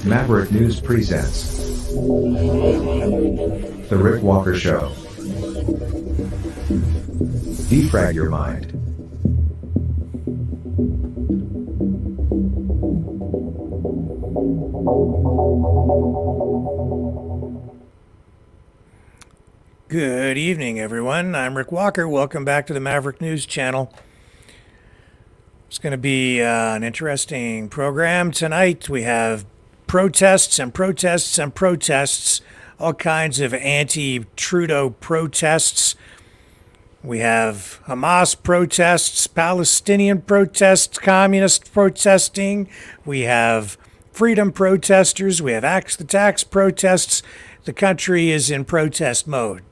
Maverick News presents The Rick Walker Show. Defrag your mind. Good evening, everyone. I'm Rick Walker. Welcome back to the Maverick News channel. It's going to be an interesting program tonight. We have protests and protests and protests, all kinds of anti-Trudeau protests. We have Hamas protests, Palestinian protests, communist protesting. We have freedom protesters. We have Axe the Tax protests. The country is in protest mode.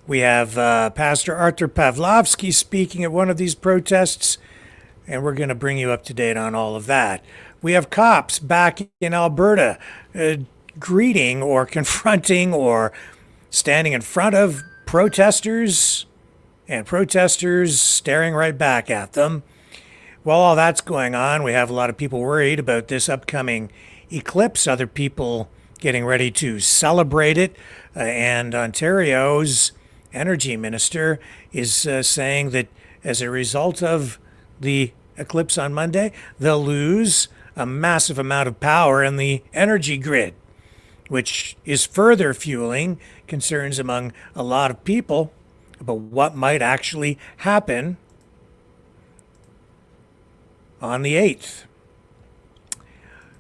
We have Pastor Arthur Pawlowski speaking at one of these protests, and we're going to bring you up to date on all of that. We have cops back in Alberta greeting or confronting or standing in front of protesters, and protesters staring right back at them. While all that's going on, we have a lot of people worried about this upcoming eclipse, other people getting ready to celebrate it, and Ontario's energy minister is saying that as a result of the eclipse on Monday, they'll lose a massive amount of power in the energy grid, which is further fueling concerns among a lot of people about what might actually happen on the 8th.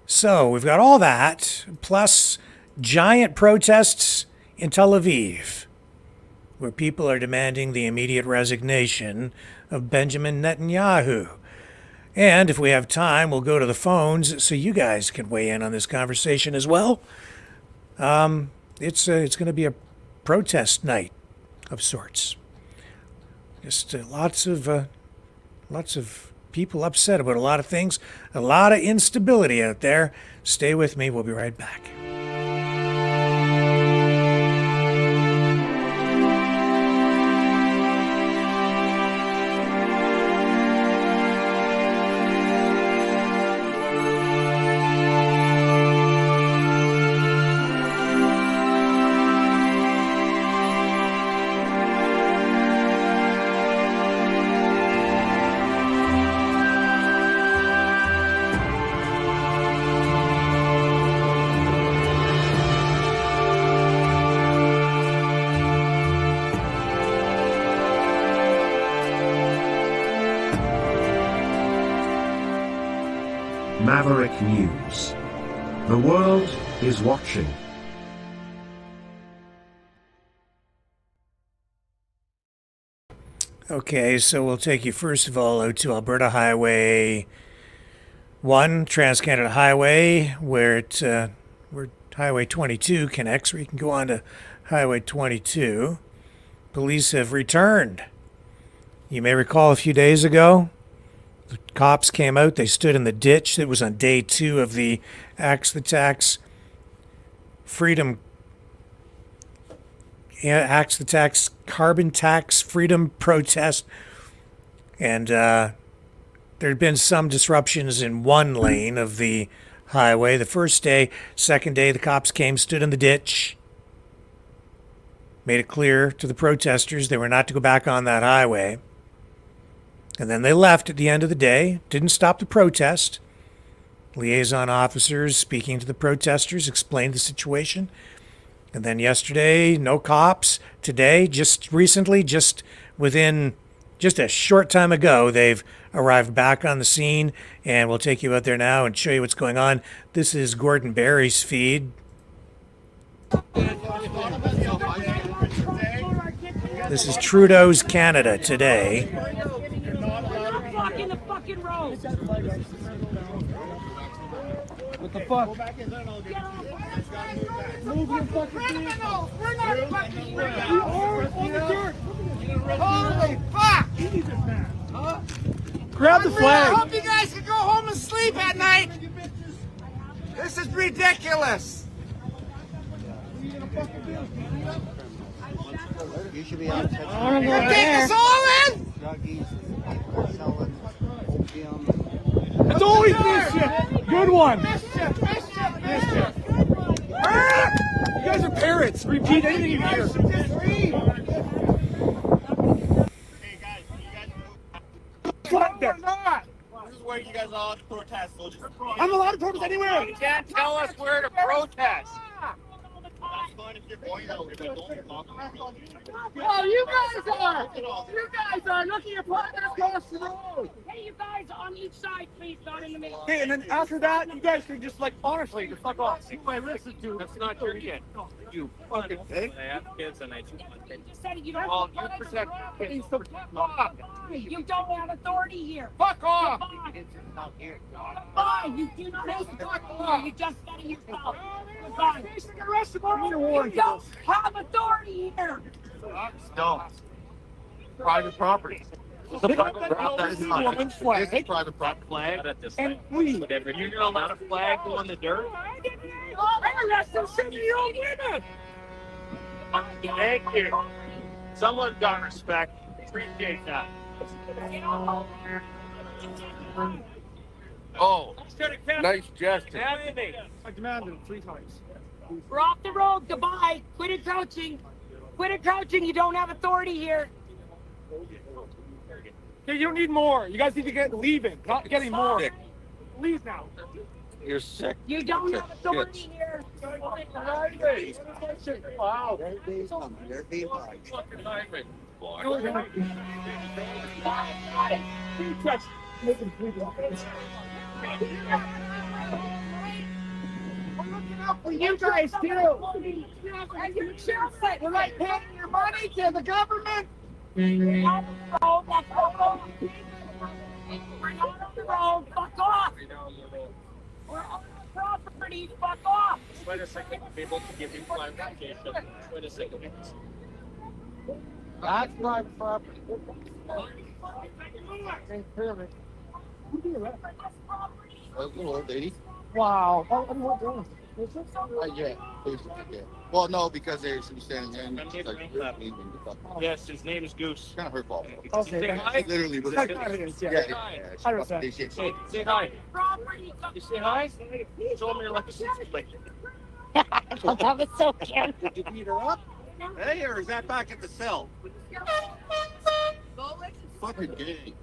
So we've got all that, plus giant protests in Tel Aviv, where people are demanding the immediate resignation of Benjamin Netanyahu. And if we have time, we'll go to the phones so you guys can weigh in on this conversation as well. It's going to be a protest night of sorts. Just lots of people upset about a lot of things, a lot of instability out there. Stay with me. We'll be right back. Maverick News. The world is watching. Okay, so we'll take you first of all out to Alberta Highway 1, Trans-Canada Highway, where Highway 22 connects, where you can go on to Highway 22. Police have returned. You may recall a few days ago, the cops came out, they stood in the ditch. It was on day 2 of the Axe the Tax carbon tax freedom protest. And there had been some disruptions in one lane of the highway. The first day, second day, the cops came, stood in the ditch, made it clear to the protesters they were not to go back on that highway. And then they left at the end of the day, didn't stop the protest. Liaison officers speaking to the protesters explained the situation. And then yesterday, no cops. Today, just recently, just a short time ago, they've arrived back on the scene, and we'll take you out there now and show you what's going on. This is Gordon Barry's feed. This is Trudeau's Canada today. In the fucking road. What the fuck? Move your fucking criminals! We're not fucking criminals! You are on the dirt! Holy fuck! Huh? Grab the I flag! hope you guys can go home and sleep at night! This is ridiculous! You should be out touching. I don't You're know gonna take us all in? Druggies, selling opium. It's always this shit! Good one. Mischief. Ah! You guys are parrots. Repeat anything you hear. Just leave. Hey guys, you guys Flat there. this is where you guys all protest. So just I'm allowed to protest anywhere. you can't tell us where to protest. That's fine if you're going that way, but don't talk about it. Oh, you guys are. Look at your partner across the road. Hey, you guys on each side, please, not in the middle. Okay, and then after that, you guys can just like honestly just fuck off. Who I listen to, that's not your kid. You fucking pig. I have kids and I just want You just said you don't Well, have you protect kids. so fuck off. You don't have authority here. Fuck off! Goodbye. You do not have authority here. You just said it yourself. Goodbye. You don't have authority here. No. Private property. It's a private property. It's a private property. Flag. And we. Whatever. You're gonna let a flag go in the dirt? That's the city-year-old women. Thank you. Someone got respect. Appreciate that. Oh, nice gesture. I demanded it 3 times. We're off the road. Goodbye. Quit encroaching. Quit encroaching. You don't have authority here. Okay, you don't need more. You guys need to get leaving, not getting more. Leave now. You're sick. You don't have authority here. Wow. For you guys too. And you should say, we're like paying your money to the government. We're not on the road. Fuck off. We're on the property. Fuck off. Wait a second. I'm able to give you clarification. Wait a second. That's my property. Little old lady. Wow. Yeah. Well, no, because she was standing there and she's like, yes, his name is Goose. Kind of her fault. Okay. Say hi. Literally, but say hi. You say hi? You told me you're like a sister. That was so cute. Did you beat her up? Hey, or is that back at the cell? Fucking gang.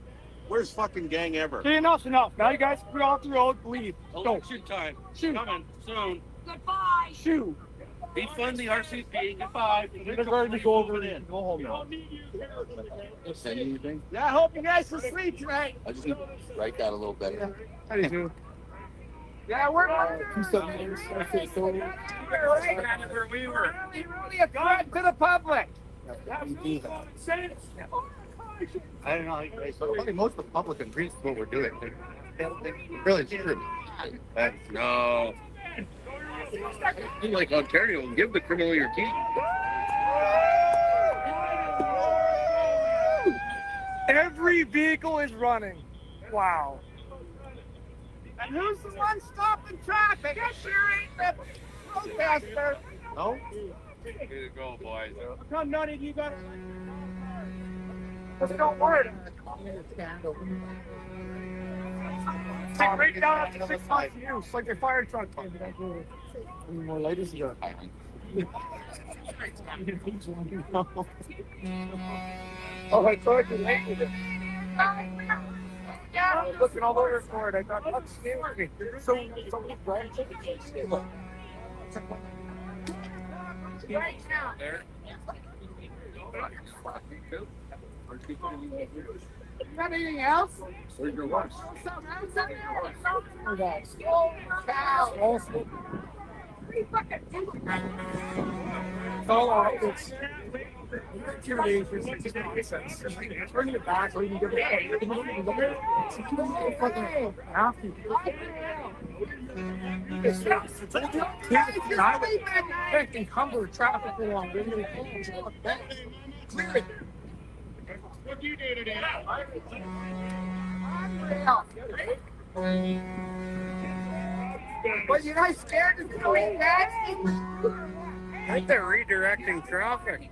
Where's fucking gang ever? Okay, enough's enough. Now you guys get off the road, leave. Go. Election time. Shoot. Coming soon. Goodbye. Shoo. Defund the RCP. Goodbye. They're ready to go over it. Go home now. Say anything? Yeah, I hope you guys can sleep tonight. I just need to write that a little better. How do you do? Yeah, we're Where we were. really a threat to the public. I don't know. Probably most Republicans read what we're doing. Really, it's true. No. Like Ontario, give the criminal your key. Every vehicle is running. Wow. And who's the one stopping traffic? It sure ain't the protester. No? Way to go, boys. How nutty do you got? Just don't worry. Take right down after 6 months of use, like a fire truck. More ladies ago. Oh, I thought you hated it. I was looking all over for it. I thought, what's scaring me? So bright. Right now. Got anything else? Where's your watch? Something else? Cow. All right, it's intimidation. It's nonsense. Bring it back, or you can get it. They can encumber traffic along. Clear it. What do you do today? But you're not scared to go in that? I think they're redirecting traffic.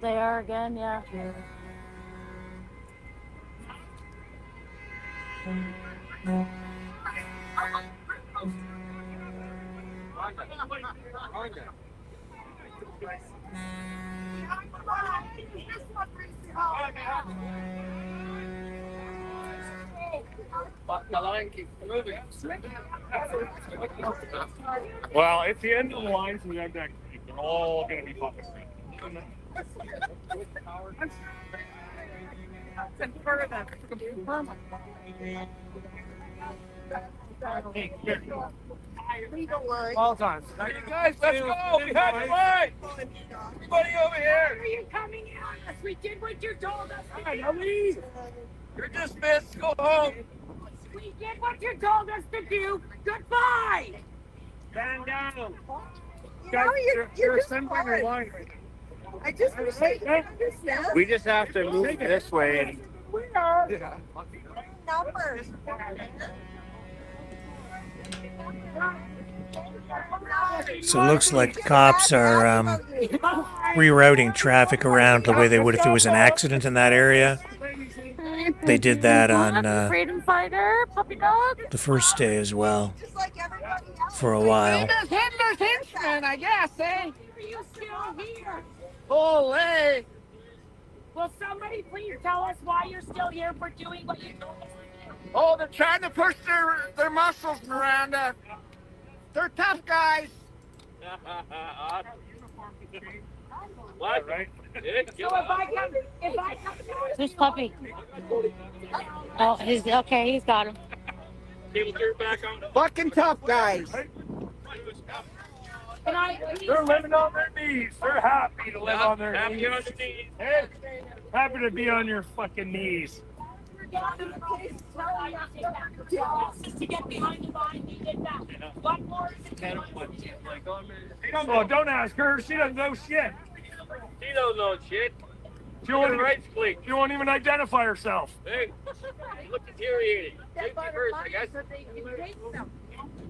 They are again, yeah. Well, it's the end of the line, so we have that. They're all going to be fucking. All times. Hey guys, let's go. We have to ride. Everybody over here. Are you coming at us? We did what you told us to Hey, do. now leave. You're dismissed. Go home. We did what you told us to do. Goodbye. Stand down. You Guys, know, you're just assembling your fine. line. I just wish I could understand. We just have to move this way. We are Yeah. numbers. So it looks like the cops are rerouting traffic around the way they would if there was an accident in that area. They did that on Freedom fighter, puppy dog. the first day as well Just like everybody else. for a while. Hitler's henchman, I guess, eh? Are you still here? Holy! Will somebody please tell us why you're still here for doing what you told us to do? Oh, they're trying to push their muscles, Miranda. They're tough guys. What? Right? So if I come Who's puppy? Oh, he's okay. He's got him. Fucking tough guys. can I They're living on their knees. They're happy to live on their knees. Hey, happy to be on your fucking knees. to get behind the line, we did that. What more is it to do? Oh, don't ask her. She doesn't know shit. She don't know shit. She won't even identify herself. Hey, you look deteriorating. Safety first, I guess.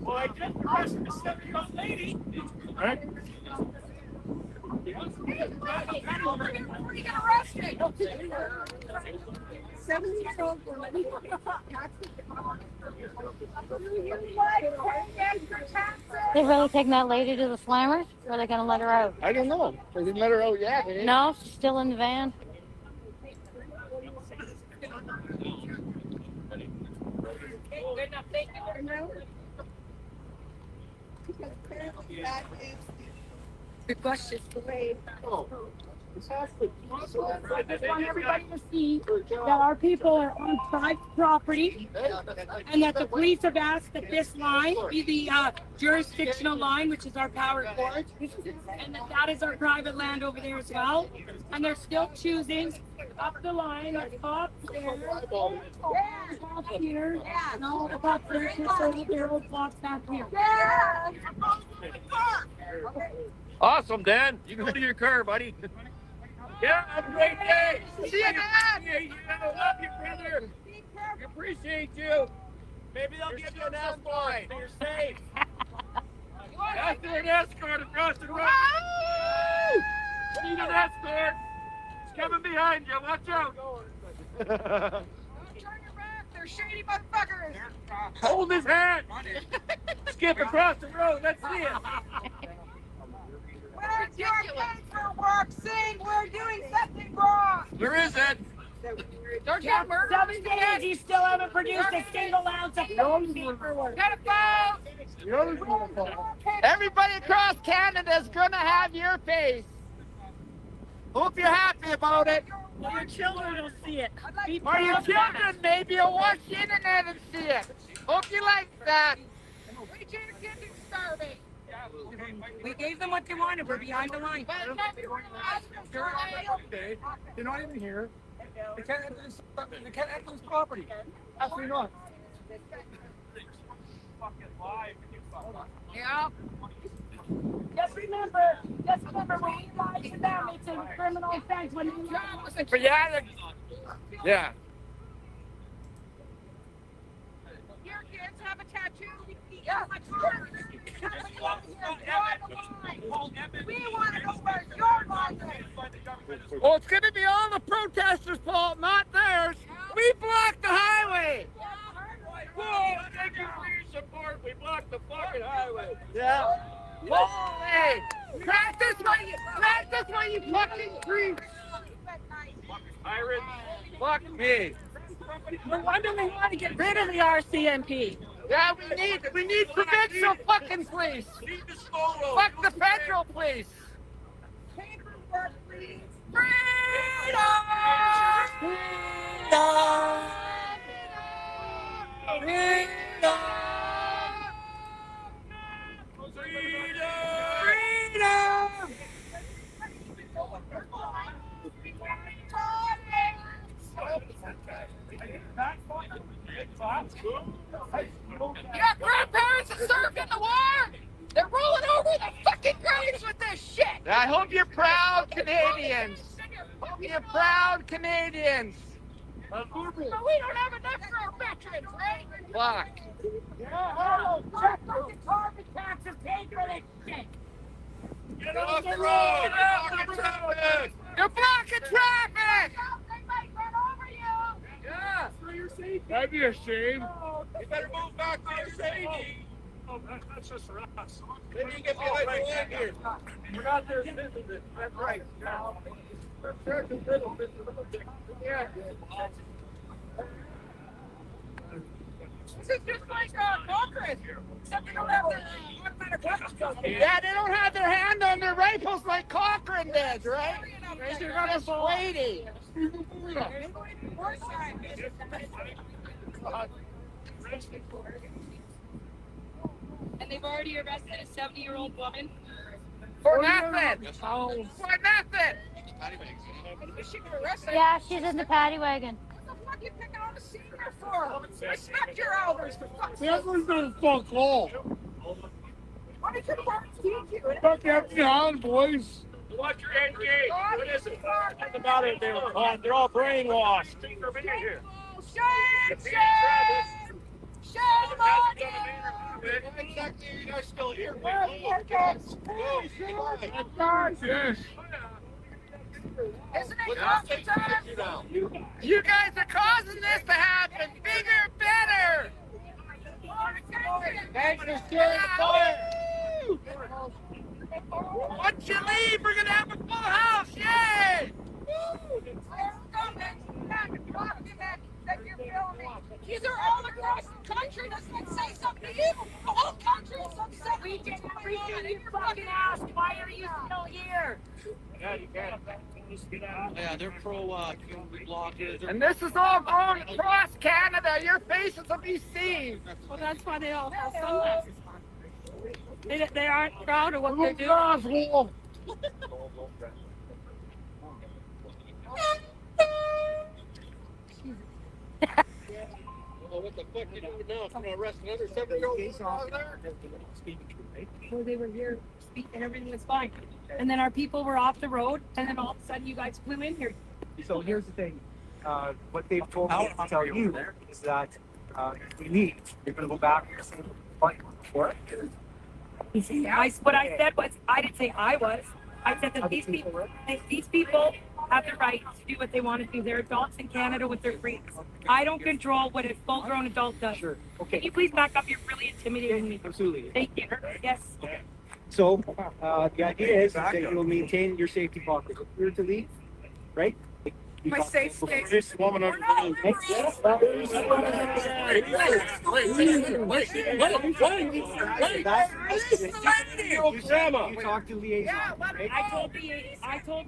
Well, I just arrested a 70-year-old lady. Right? They really taking that lady to the slammer? Or are they gonna let her out? I don't know. They didn't let her out yet. Eh? No, she's still in the van. Good enough, thank you. Good question. I just want everybody to see that our people are on private property and that the police have asked that this line be the jurisdictional line, which is our power court, and that is our private land over there as well. And they're still choosing up the line, our top there, top here, and all the top there, so there will blocks back here. Awesome, Dan. You go to your car, buddy. Yeah, have a great day. See you, Dad. I love you, brother. I appreciate you. Maybe they'll give you an escort so you're safe. Ask for an escort across the road. Need an escort. He's coming behind you. Watch out. Turn your back. They're shady motherfuckers. Hold his hand. Skip across the road. Let's see it. Where's your paperwork saying we're doing something wrong? Where is it? Don't get murdered. 7 days, you still haven't produced a single ounce of paperwork. Get a vote. Everybody across Canada is gonna have your face. Hope you're happy about it. Your children will see it. Or your children maybe will watch the internet and see it. Hope you like that. We can't get them starving. We gave them what they wanted. We're behind the line. They're not even here. They can't enter this property. Absolutely not. Yeah. Just remember when we lie to them, it's a criminal offense. When you lie, But yeah. Your kids have a tattoo. We want to know where your line is. Well, it's gonna be all the protesters' fault, not theirs. We blocked the highway. Whoa, thank you for your support. We blocked the fucking highway. Yeah. Holy! Practice what you fucking preach! Irish, fuck me. No wonder we want to get rid of the RCMP. Yeah, we need provincial fucking police. Fuck the federal police. Paperwork, please. Your grandparents have served in the war. They're rolling over the fucking graves with this shit. I hope you're proud, Canadians. Hope you're proud, Canadians. But we don't have enough for our veterans, right? Fuck. Check the carbon taxes paid for this shit. Get off the road! You're blocking traffic! They might run over you. Yeah. That'd be a shame. You better move back to your safety. Oh, that's just for us. Then you get behind the line here. We're not there visiting. That's right. Yeah. This is just like Congress. Except they don't have their automatic weapons. Yeah, they don't have their hand on their rifles like Cochrane did, right? They're gonna Brady. And they've already arrested a 70-year-old woman. For nothing. For nothing. Yeah, she's in the paddy wagon. What the fuck are you picking on the senior for? Respect your elders, for fuck's sake. Everyone's gonna fuck all. What did your parents teach you? Fuck empty on, boys. Watch your head gate. What is it? What's about it? They're all brainwashed. Shame on you! Exactly, you guys still here. Yes. Isn't it coffee time? You guys are causing this to happen. Bigger, better. Thanks for steering the fire. Once you leave, we're gonna have a full house. Yay! These are all across the country. Doesn't it say something to you? The whole country is upset. We didn't read you fucking asked. Why are you still here? Yeah, they're pro blockers. And this is all going across Canada. Your faces will be seen. Well, that's why they all have sunglasses on. They aren't proud of what they're doing. Oswald. Well, what the fuck you doing now? It's gonna arrest another 7-year-old out there? So they were here speaking, everything was fine. And then our people were off the road, and then all of a sudden you guys flew in here. So here's the thing. What they've told me to tell you is that if we leave, you're going to go back and fight for it. What I said was, I didn't say I was. I said that these people have the right to do what they want to do. They're adults in Canada with their freedoms. I don't control what a full-grown adult does. Sure. Okay. Can you please back up? You're really intimidating me. Absolutely. Thank you. Yes. So the idea is that you will maintain your safety pockets. If you're to leave, right? My safe space. This woman over there. You talk to liaison. Right? I told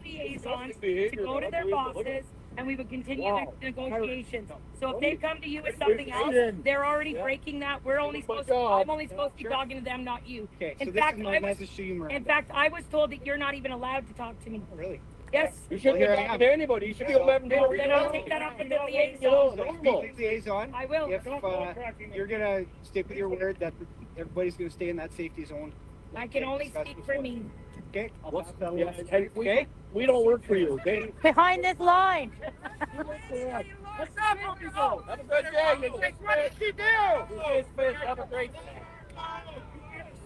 liaisons to go to their bosses, and we would continue the negotiations. So if they come to you with something else, they're already breaking that. I'm only supposed to be talking to them, not you. Okay, so In this fact, is my message to you, Miranda. In fact, I was told that you're not even allowed to talk to me. Really? Yes. You shouldn't be talking to anybody. You should be 11 days. Then I'll take that up with the liaison. Speak to liaison. I will. If you're gonna stick with your word that everybody's gonna stay in that safety zone. I can only speak for me. Okay. Okay? We don't work for you, okay? Behind this line. What's up, people? Have a good day. What did she do? Have a great day.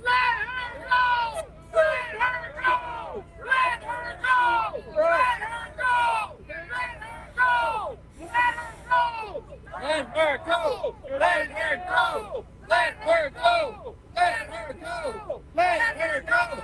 Let her go! Let her go! Let her go! Let her go! Let her go! Let her go! Let her go! Let her go! Let her go! Let her go! Let her go!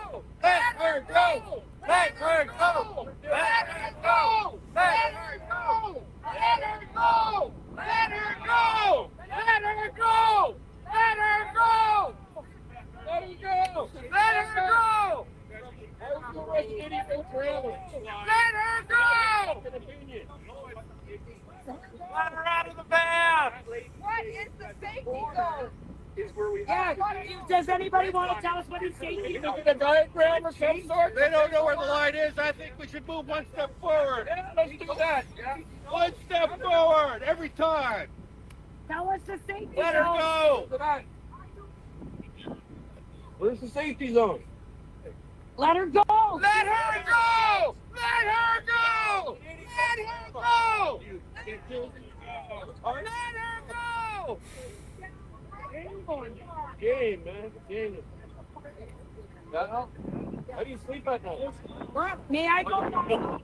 Yeah, does anybody want to tell us what his safety You zone look at a diagram or some sort? They don't know where the line is. I think we should move one step forward. Yeah, let's do that. Yeah. One step forward every time. Tell us the safety Let her zone. go. Where's the safety zone? Let her go. Let her go! Let her go! Let her go! Let her go! Game, man. Game. How do you sleep at night? May I go?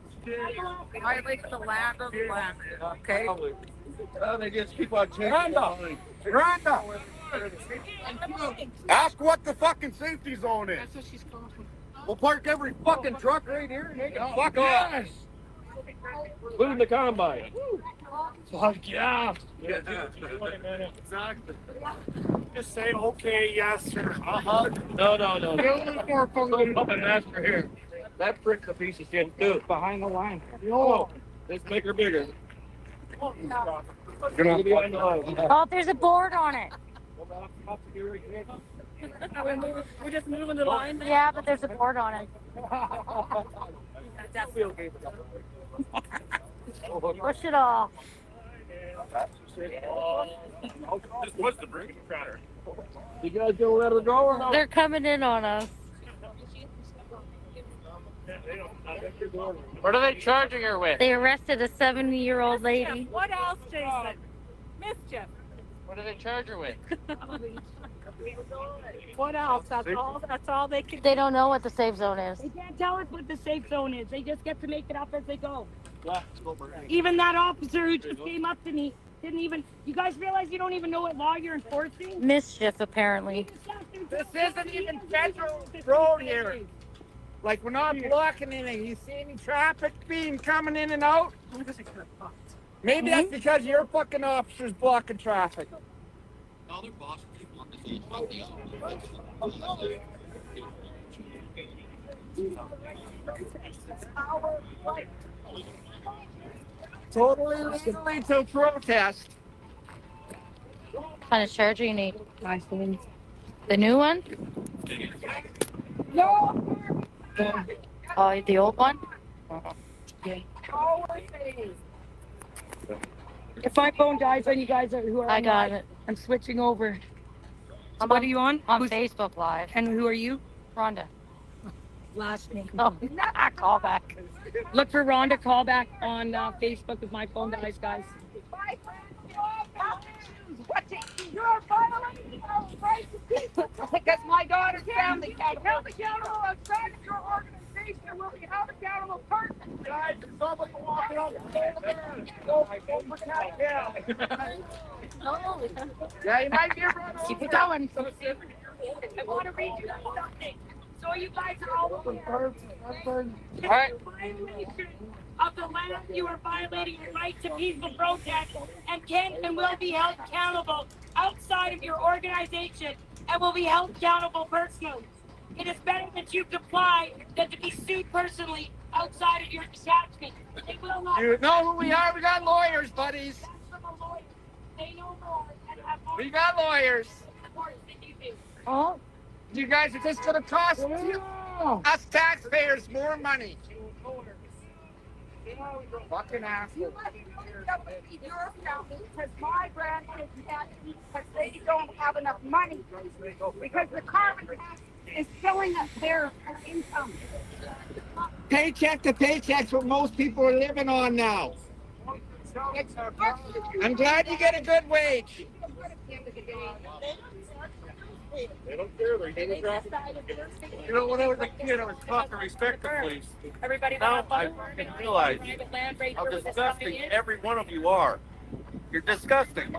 I like the land of the land. Okay. They just keep on changing. Greta! Ask what the fucking safety zone is. We'll park every fucking truck right here and they can fuck off. Including the combine. Fuck yeah. Exactly. Just say, okay, yes, sir. No. Put a master here. That prick's a piece of shit too. Behind the line. Oh, let's make her bigger. Oh, there's a board on it. We're just moving the line. Yeah, but there's a board on it. Push it off. This was the breaking crowder. You guys gonna let her go or not? They're coming in on us. What are they charging her with? They arrested a 70-year-old lady. What else, Jason? Mischief. What do they charge her with? What else? That's all they can. They don't know what the safe zone is. They can't tell us what the safe zone is. They just get to make it up as they go. Even that officer who just came up to me didn't even. You guys realize you don't even know what law you're enforcing? Mischief, apparently. This isn't even federal road here. Like, we're not blocking anything. You see any traffic being coming in and out? Maybe that's because your fucking officer's blocking traffic. Totally legally to protest. What kind of charger you need? Nice one. The new one? No. Oh, the old one? If my phone dies on you guys who are I on got live, it. I'm switching over. I'm What are you on? On Facebook Live. And who are you? Rhonda. Last name. Oh, call back. Look for Rhonda Callback on Facebook if my phone dies, guys. You're violating our rights because my daughter's family can't held accountable outside of your organization and will be held accountable personally. Guys, someone walking up there. Go protect him. Yeah, you might be run over. Keep it going. I want to read you something. So you guys are all aware. Alright. Of the land, you are violating your right to peaceful protest and can and will be held accountable outside of your organization and will be held accountable personally. It is better that you comply than to be sued personally outside of your detachment. They will not. You know who we are? We got lawyers, buddies. They know more and have more We got lawyers. support than you do. Oh, You guys are just going to cost us taxpayers more money. Fucking asshole. Your family, because my grandkids can't eat because they don't have enough money. Because the carbon tax is killing up their income. Paycheck to paycheck's what most people are living on now. I'm glad you get a good wage. They don't care. They're demographic. You know, when I was a kid, I was taught to respect the police. Everybody Now I fucking realize how disgusting every one of you are. You're disgusting.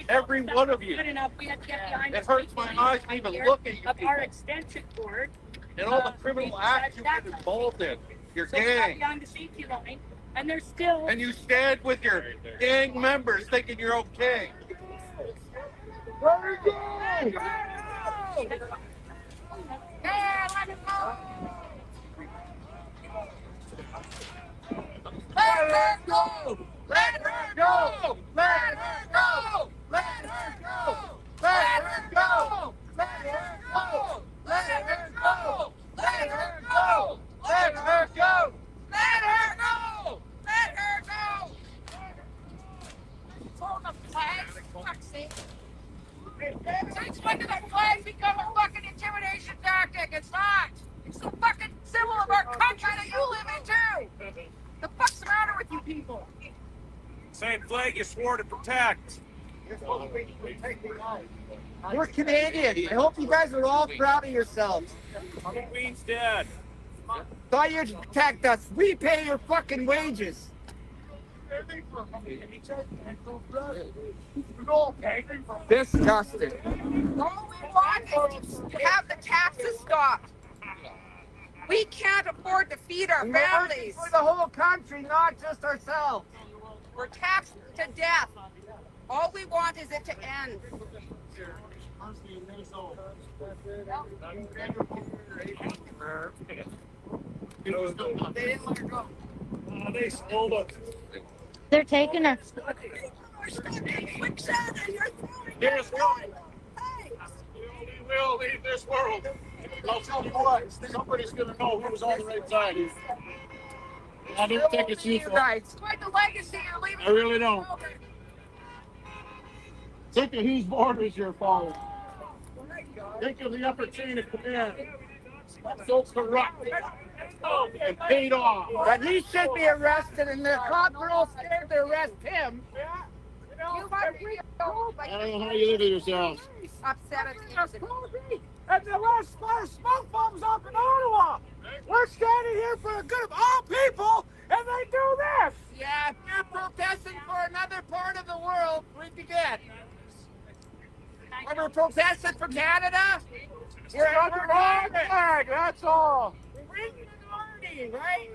Every one of you. Good enough. We have to get behind It the hurts my eyes to even look at you of our people. extension board. And all the criminal acts you get involved in. Your So we got gang. behind the safety line, and they're still. And you stand with your gang members thinking you're okay. Very good. Yeah, let it go. Let her go! Let her go! Let her go! Let her Fuck's sake. Since when did the flag become a fucking intimidation tactic? It's not. It's the fucking symbol of our country that you live in too. The fuck's the matter with you people? Same flag you swore to protect. We're Canadians. I hope you guys are all proud of yourselves. The Queen's dead. Thought you'd protect us. We pay your fucking wages. Disgusting. All we want is to have the taxes stopped. We can't afford to feed our families. For the whole country, not just ourselves. We're taxed to death. All we want is it to end. They didn't let her go. They stole us. They're taking her. Here's one. We will leave this world. I'll tell you what, somebody's going to know who was on the right side. I don't think it's you. It's quite the legacy you're leaving. I really don't. Think of whose borders you're following. Think of the upper chain of command. So corrupt and paid off. But he should be arrested, and the cops are all scared to arrest him. You must be so I don't know how you live with yourselves. upset at the And the last smoke bombs up in Ottawa. We're standing here for the good of all people, and they do this. Yeah, if you're protesting for another part of the world, we'd be dead. When we're protesting for Canada, We're on the wrong flag, that's all. we're in the minority, right?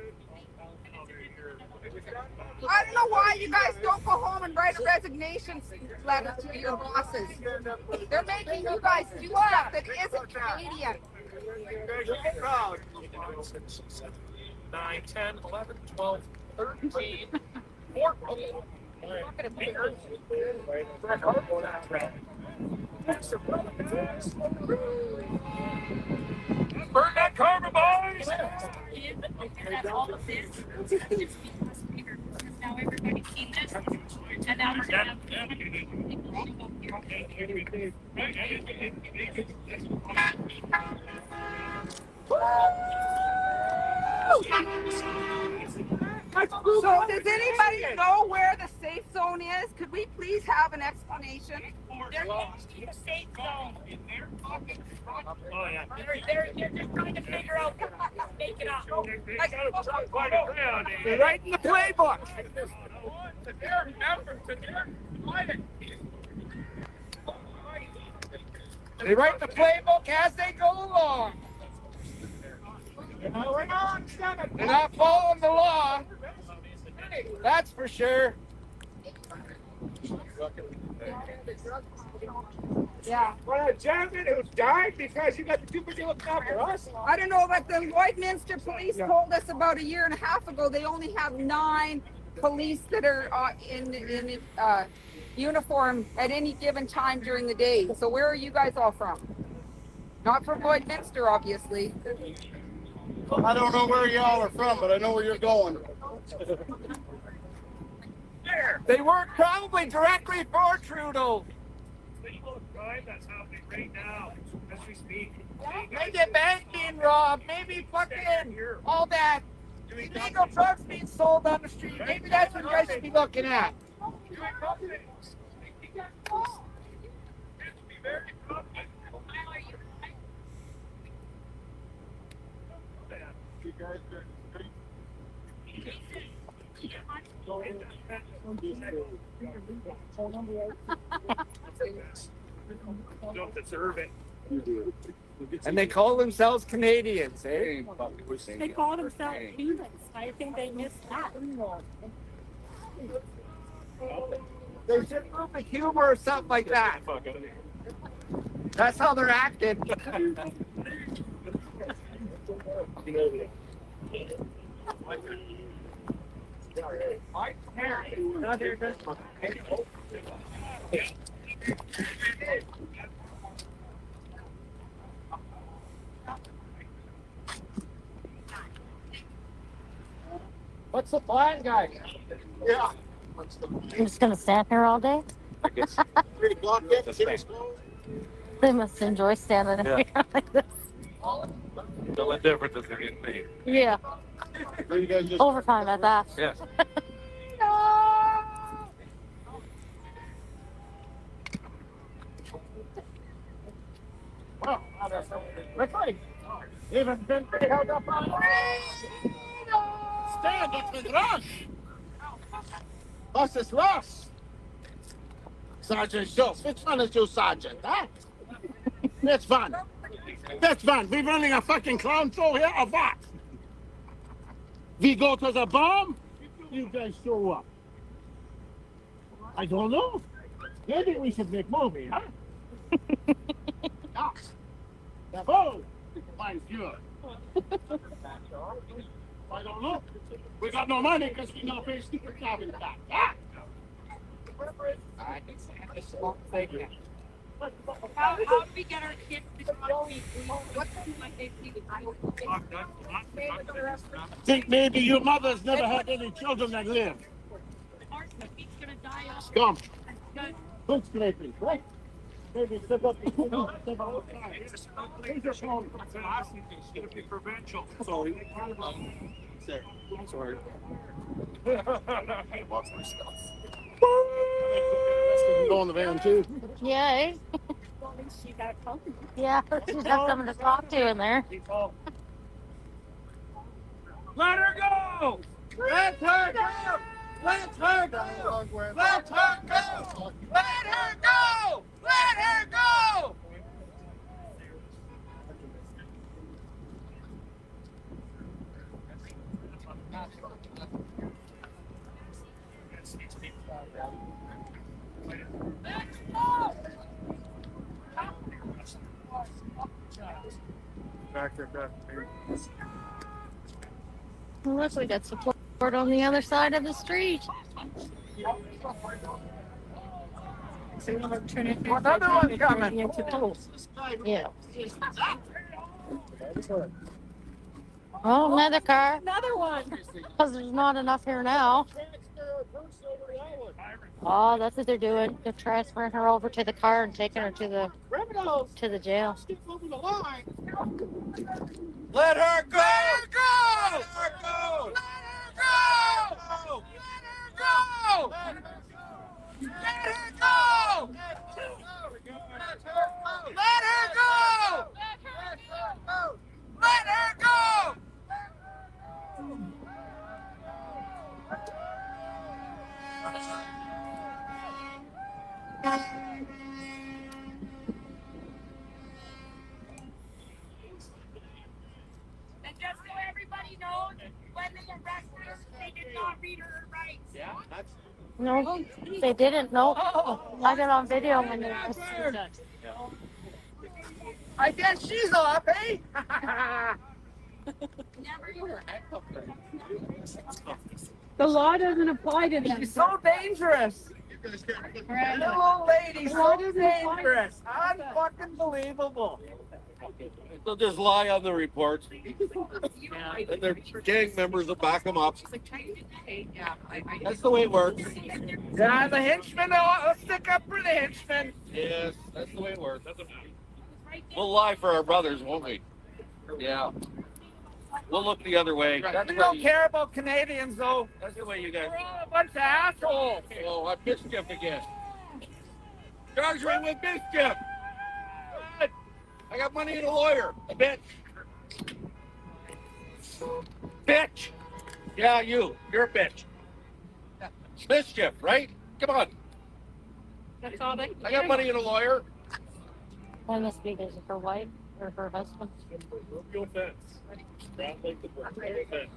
I don't know why you guys don't go home and write a resignation letter to your bosses. They're making you guys do stuff that isn't Canadian. 9, 10, 11, 12, 13, 14. Burn that karma, boys! Now everybody's seen this, and now we're gonna So does anybody know where the safe zone is? Could we please have an explanation? They're in a safe zone. Oh, yeah. They're just trying to figure out, make it up. They're right in the playbook. They write the playbook as they go along. They're not following the law. That's for sure. Yeah. Well, Jasmine, it was died because you got the too busy looking out for us. I don't know, but the Lloydminster police told us about a year and a half ago they only have 9 police that are in uniform at any given time during the day. So where are you guys all from? Not from Lloydminster, obviously. I don't know where y'all are from, but I know where you're going. They work probably directly for Trudeau. That's happening right now, as we speak. Maybe a bank being robbed. Maybe fucking all that illegal drugs being sold on the street. Maybe that's what you guys should be looking at. Don't deserve it. And they call themselves Canadians, eh? They call themselves Cubans. I think they missed that. They should move the humor or something like that. That's how they're acting. What's the plan, guys? Yeah. I'm just gonna stand here all day. It's 3 o'clock yet? The City's same. closed? They must enjoy standing Yeah. here like this. the only difference is they're getting paid. Yeah, Or you guys just overtime at that. Yes. Well, look like even been held up on stand up and rush. Was ist los? Sergeant Schultz, which one is you, Sergeant, huh? Which one? Which one? We running a fucking clown show here or what? We go to the bomb, you guys show up. I don't know. Maybe we should make movie, huh? Yes. Oh, mine's good. I don't know. We got no money because we don't pay stupid cabin tax. Yeah. How do we get our kids to come to Think maybe your mother's never had any children that live. Come. Food scraping, right? Maybe step up the step up. Here's your phone. Provincial. Sorry. Sorry. Go in the van too. Yay. Yeah, she's got someone to talk to in there. Let her go! Let her go! Let her go! Let her go! Let her go! Let her go! Look, we got support on the other side of the street. Another one coming. Yeah. Oh, another car. Another one. Because there's not enough here now. Oh, that's what they're doing. They're transferring her over to the car and taking her to the jail. Let her go! Let her go! Let her go! Let her go! Let her go! Let her go! Let her go! Let her go! And just so everybody knows, when they arrested her, they did not read her rights. Yeah, that's No, they didn't. No. I got on video when they arrested. I guess she's off, eh? The law doesn't apply to them. She's so dangerous. Little lady, so dangerous. Unfucking believable. They'll just lie on the reports. And their gang members will back them up. That's the way it works. Yeah, the henchmen, let's stick up for the henchmen. Yes, that's the way it works. We'll lie for our brothers, won't we? Yeah. We'll look the other way. We don't care about Canadians, though. That's the way you guys. We're all a bunch of assholes. Oh, I mischief again. Charge me with mischief. I got money in a lawyer. Bitch. Bitch. Yeah, you. You're a bitch. Mischief, right? Come on. That's all they I got money in a lawyer. When the speakers of her wife or her husband. Your fence. Round like the fence.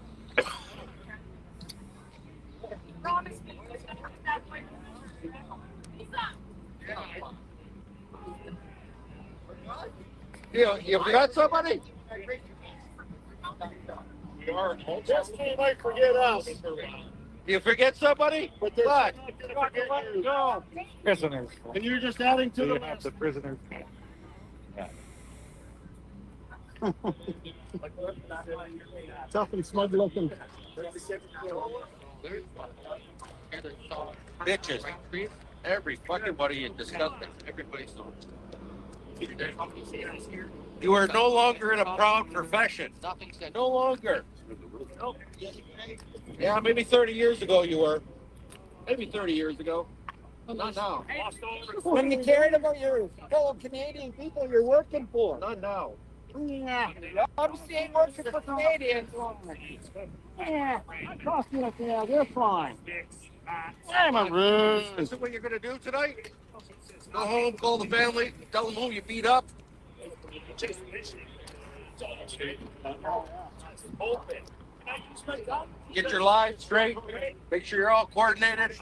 promised me it was gonna come that way. You forgot somebody? Just he might forget us. You forget somebody? But they're What? not gonna let you go. Prisoners. And you're just adding to the list. The prisoners. Tough and smug looking. Bitches. Every fucking body is disgusting. Everybody's so. You are no longer in a proud profession. No longer. Yeah, maybe 30 years ago you were. Maybe 30 years ago. Not now. When you cared about your fellow Canadian people you're working for. Not now. Yeah. I'm saying working for Canadians. Yeah. Trust me, yeah, they're fine. I'm a rude. Is that what you're gonna do tonight? Go home, call the family, tell them who you beat up. Get your lives straight. Make sure you're all coordinated.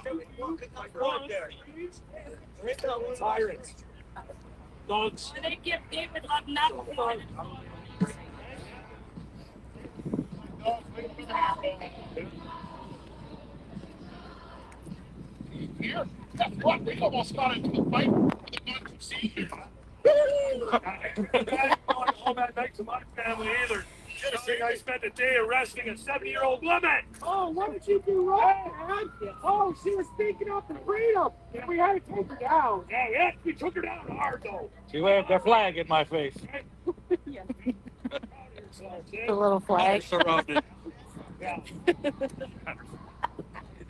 Dogs. They give David love nothing. Here, guess what? We almost got into a fight. Home that night to my family either. Should have seen I spent a day arresting a 70-year-old woman. Oh, what did you do wrong, man? Oh, she was speaking up for freedom. We had to take her down. Yeah, we took her down hard though. She waved their flag in my face. The little flag. Surrounded.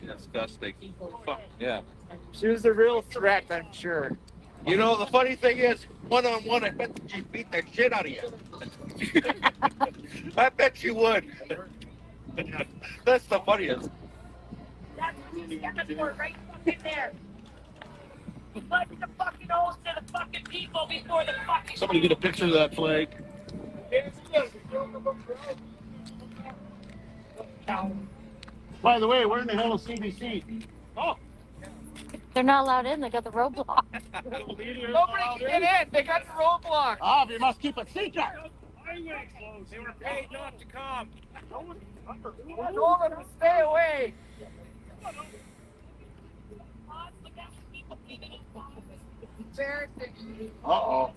Disgusting. Yeah. She was a real threat, I'm sure. You know, the funny thing is, one-on-one, I bet that she beat the shit out of you. I bet you would. That's the funniest. That's what you got for right fucking there. Let the fucking oath to the fucking people before the fucking. Somebody get a picture of that flag. By the way, where in the hell is CBC? Oh, They're not allowed in. They got the roadblock. Nobody can get in. They got the roadblock. Ah, you must keep it secret. highway closed. They were paid not to come. I told them to stay away. Uh-oh.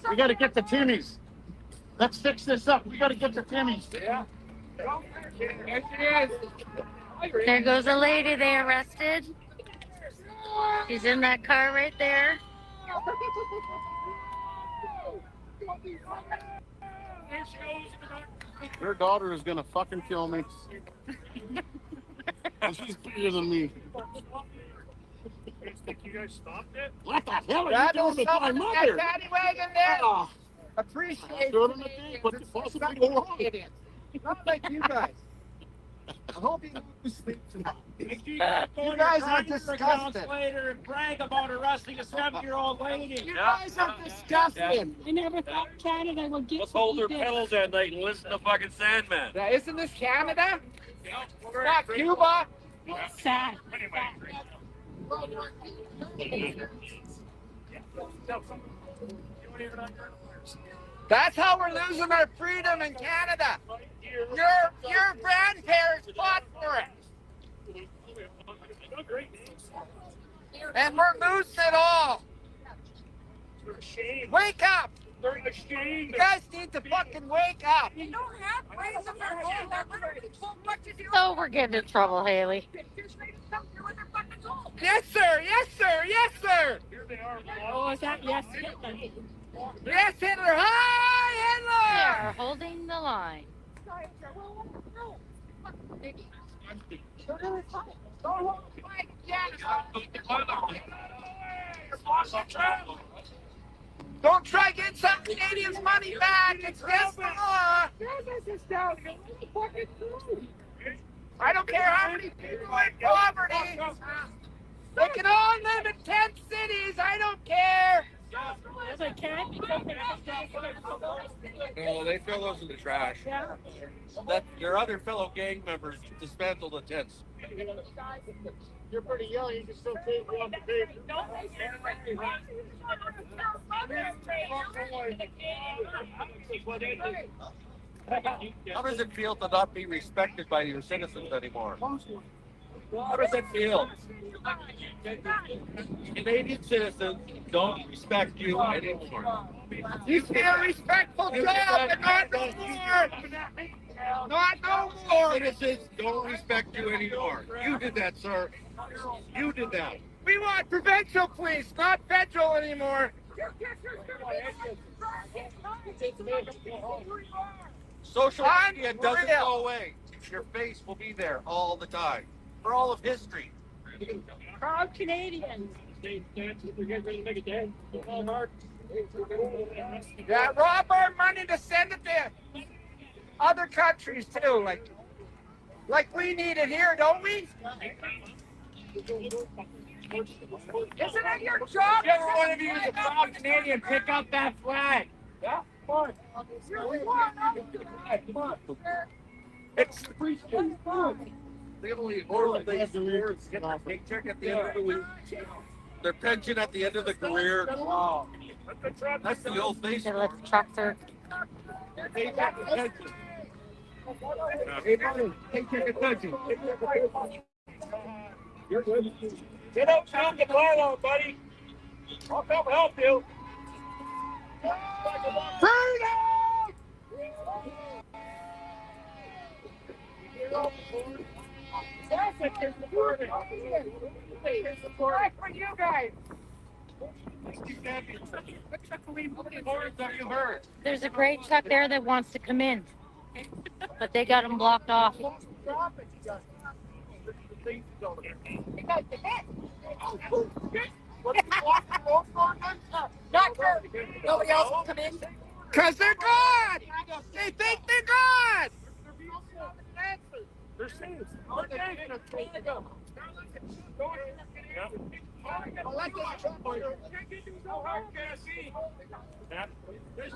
We got to get the Timmies. Let's fix this up. We got to get the Timmies. Yeah. Yes, it is. There goes a lady they arrested. She's in that car right there. Her daughter is gonna fucking kill me. She's bigger than me. Think you guys stopped it? What the hell are That you doing with my that mother? paddy wagon there. Oh, Appreciate Sure, I'm a Canadians. thing, but It's you possibly fucking go wrong. Canadians. Not like you guys. I hope you lose sleep tonight. You guys are disgusting. Later and brag about arresting a 70-year-old lady. You guys are disgusting. I never thought Canada would get Let's hold their this. pillows at night and listen to fucking Sandman. Now, isn't this Canada? It's not Cuba. Sad. That's how we're losing our freedom in Canada. Your grandparents fought for it. And we're losing it all. Wake up! You guys need to fucking wake up. You don't have ways of their own. They're literally so much as you Oh, we're getting in trouble, Haley. Yes, sir. Yes, sir. Yes, sir. Oh, is that yes? Hitler. Yes, Hitler. Hi, They Hitler. are holding the line. Don't try getting some Canadians' money back. It's against the law. I don't care how many people in poverty. They can all live in tent cities. I don't care. Yes, I can because No, they throw those in the trash. That your other fellow gang members dismantle the tents. You're pretty young. You can still take one the baby. How does it feel to not be respected by your citizens anymore? How does it feel? Canadian citizens don't respect you anymore. You see a respectful job and not no more. Not no more. Citizens don't respect you anymore. You did that, sir. You did that. We want provincial police, not federal anymore. Social media doesn't go away. Your face will be there all the time. For all of history. Proud Canadians. Yeah, rob our money to send it to other countries too. Like we need it here, don't we? Isn't it your job? Every one of you is a proud Canadian. Pick up that flag. Yeah, come on. It's They only horrible things to words. Get a paycheck at the end of the week. Their pension at the end of the career. That's the old face. They let the truck through. Paycheck and pension. Paycheck and pension. Get up, Tom, get Lilo, buddy. I'll come help you. Right for you guys. There's a great truck there that wants to come in, but they got them blocked off. Nobody else will come in. Because they're gone. They think they're gone. They're safe.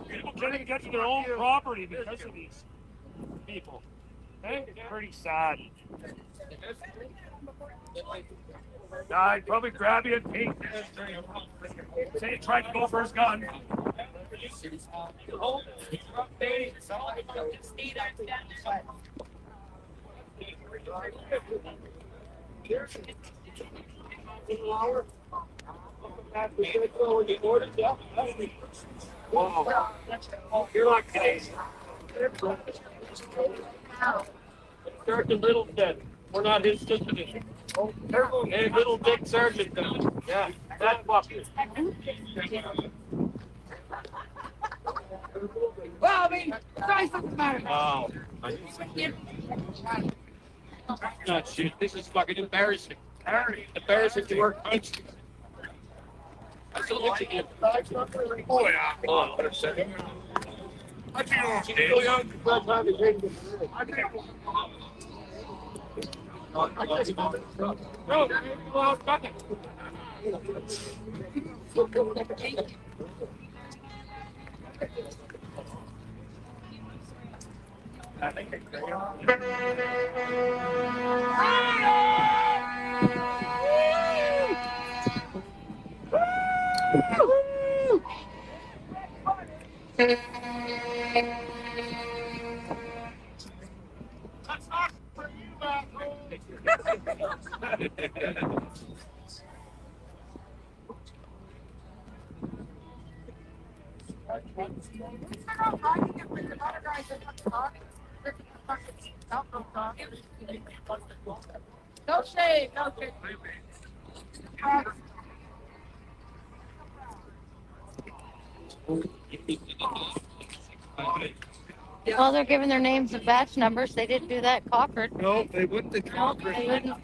People can't even get to their own property because of these people. Okay? It's pretty sad. I'd probably grab you and take. Say he tried to go for his gun. Wow. You're not Canadian. Sergeant Littleton. We're not his citizen. Hey, little Dick Sergeant. Yeah, that fucker. Well, I mean, size doesn't matter. Wow. Not shit. This is fucking embarrassing. Embarrassing to our country. I still look at you. Oh, yeah. Oh, what a second. I feel still young. No, nothing. No shade, no shade. Well, they're giving their names and batch numbers. They didn't do that at Concord. No, they wouldn't have No, conquered. they wouldn't.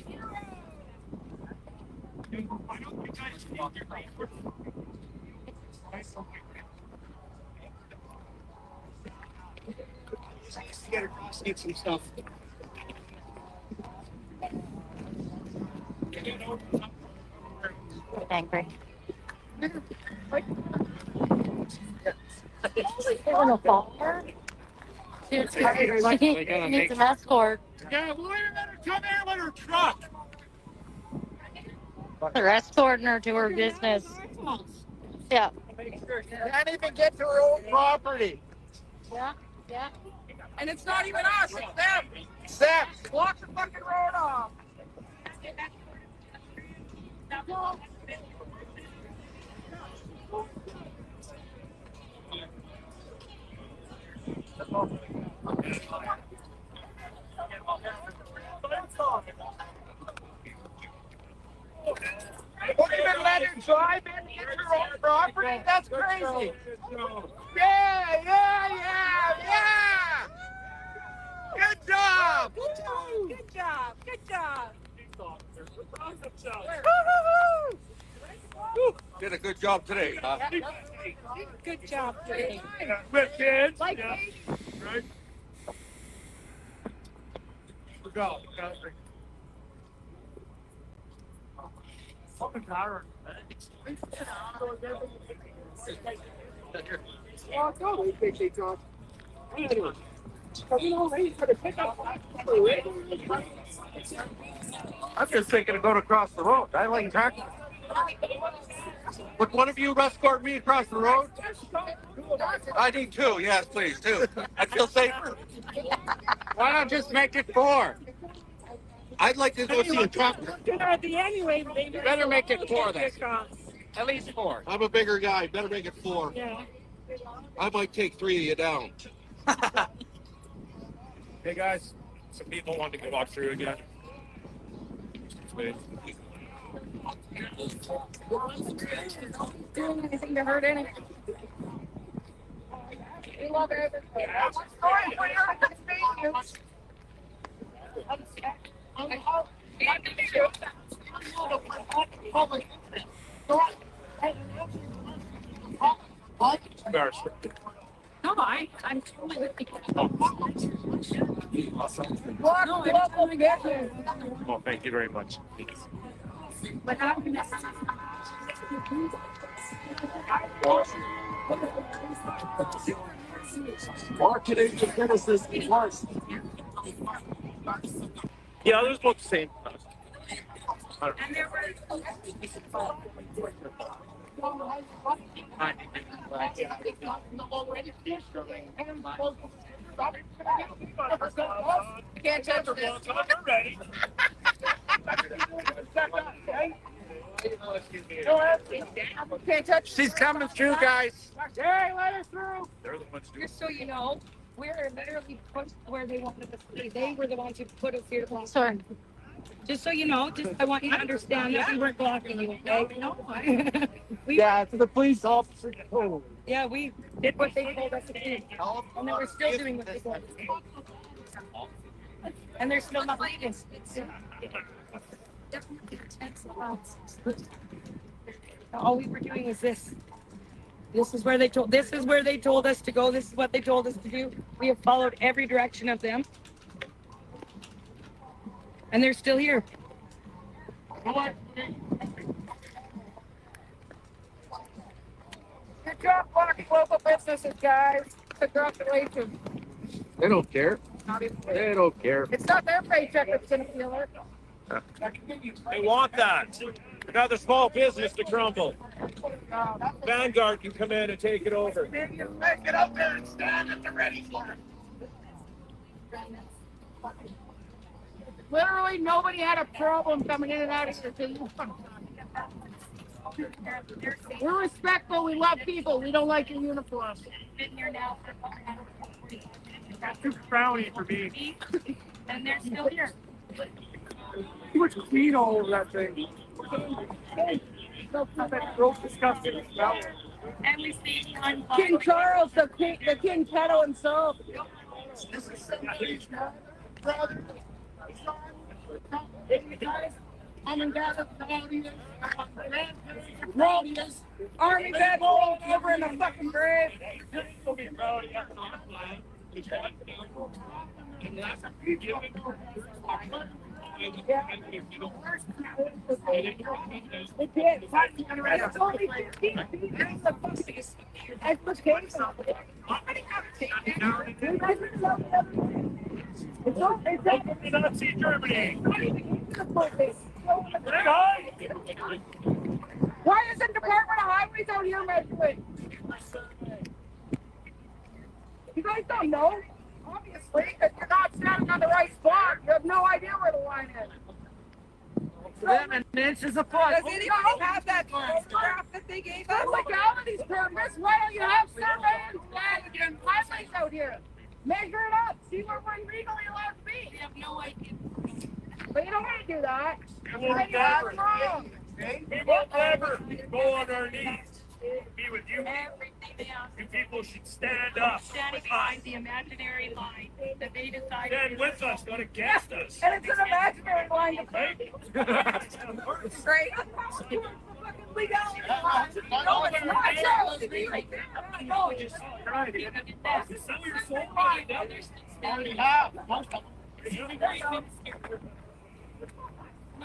Get across, get some stuff. Angry. They want to follow her. She needs an escort. Yeah, lawyer, let her come here with her truck. They're escorting her to her business. Yeah. Can't even get to her own property. Yeah. Yeah. And it's not even us, it's them. Sam, Block the fucking road off. drive in into your own property? That's crazy. Yeah, yeah, yeah, yeah. Good job. Good job. Good job. Good job. Did a good job today, huh? Good job today. With kids. Like Yeah. baby. Right. Go. Fucking power. Oh, go. They talk. I'm just thinking of going across the road. I like tracking. Would one of you escort me across the road? I need two. Yes, please, two. I feel safer. Why not just make it 4? I'd like to go see a tractor. At the anyway, baby. You better make it 4 then. At least 4. I'm a bigger guy. Better make it 4. Yeah. I might take 3 of you down. Hey guys, some people want to walk through again. Doing anything to hurt anyone. We love everybody. Sorry for your inconvenience. No, I'm totally with you. Well, thank you very much. What happened? Yeah, others look the same. And there were You can't touch this. Ready. Can't touch. She's coming through, guys. Hey, let her through. They're the ones who. Just so you know, we're literally pushed where they wanted us to be. They were the ones who put us here to block. Sorry. Just so you know, I want you to understand that we weren't blocking you, okay? No. Yeah, to the police officer. Oh. Yeah, we did what they told us to do. And then we're still doing what they told us to do. And there's still nothing. All we were doing was this. This is where they told us to go. This is what they told us to do. We have followed every direction of them. And they're still here. Good job, blocking local businesses, guys. Congratulations. They don't care. Not even They don't care. It's not their paycheck that's gonna feel it. They want that. Another small business to crumble. Vanguard can come in and take it over. Get up there and stand at the ready for it. Literally, nobody had a problem coming in and out of here. We're respectful. We love people. We don't like your uniforms. That's too frowny for me. And they're still here. Too much clean all over that thing. That gross, disgusting smell. And we see King Charles, the King Kettle himself. Mom and Dad, Rowdies, Army vets rolled over in the fucking grave. Nazi Germany. Why isn't Department of Highways out here measuring? You guys don't know? Obviously, because you're not standing on the right spot. You have no idea where the line is. Them an inch is a foot. Does anybody have that photograph that they gave us? For legality's purpose, why don't you have surveyors and highways out here? Measure it up, see where we're legally allowed to be. We have no idea. But you don't want to do that. Come on, guys. That's wrong. Hey, won't ever go on our knees to be with you. You people should stand up. Standing behind the imaginary line that they decided. Stand with us, not against us. And it's an imaginary line. Right? It's great. No, it's not. No, just try to sell your soul right now. Already have. Most of them.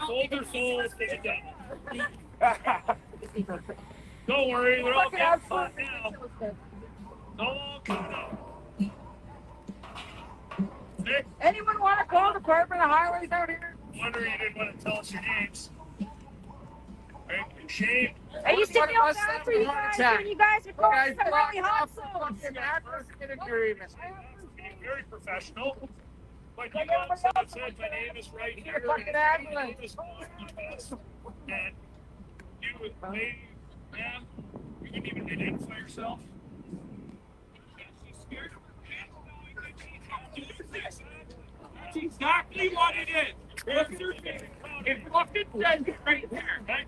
Sold their souls to the devil. Don't worry, they're all getting fun now. They'll all come out. Nick, Anyone want to call the Department of Highways out here? wonder you didn't want to tell us your names. Right? Shame. I used to feel bad for you guys when you guys were going some really hot songs. Being very professional. But you got someone said my name is right here. And this is and you, lady, man, you didn't even identify yourself. That's exactly what it is. It fucking says it right there, right?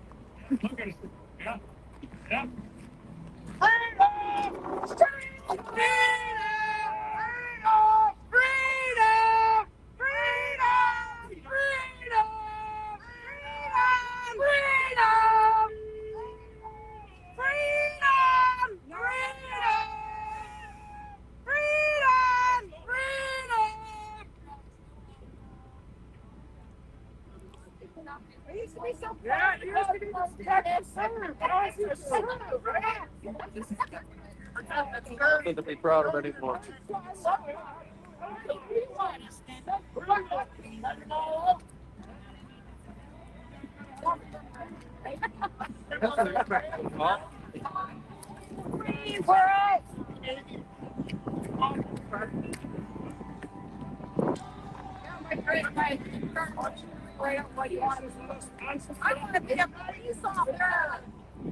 Look at it. Yeah. Yeah. Yeah, it used to be the Texas Senator. Doesn't be proud of anymore.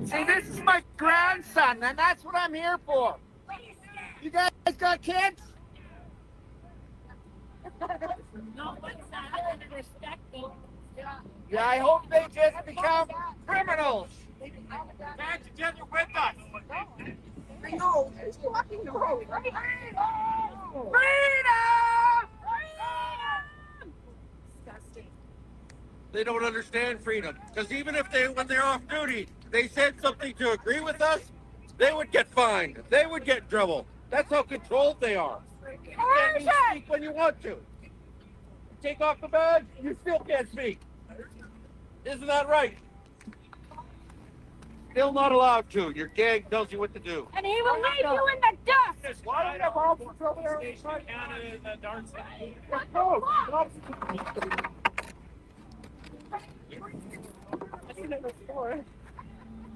See, this is my grandson, and that's what I'm here for. You guys got kids? Yeah, I hope they just become criminals. Band together with us. I know. It's fucking road, right? Freedom! Disgusting. They don't understand freedom. Because even if when they're off duty, they said something to agree with us, they would get fined. They would get in trouble. That's how controlled they are. You can't even speak when you want to. Take off the badge, you still can't speak. Isn't that right? Still not allowed to. Your gang tells you what to do. And he will leave you in the dust. Why don't you have officers over there? Canada in the dark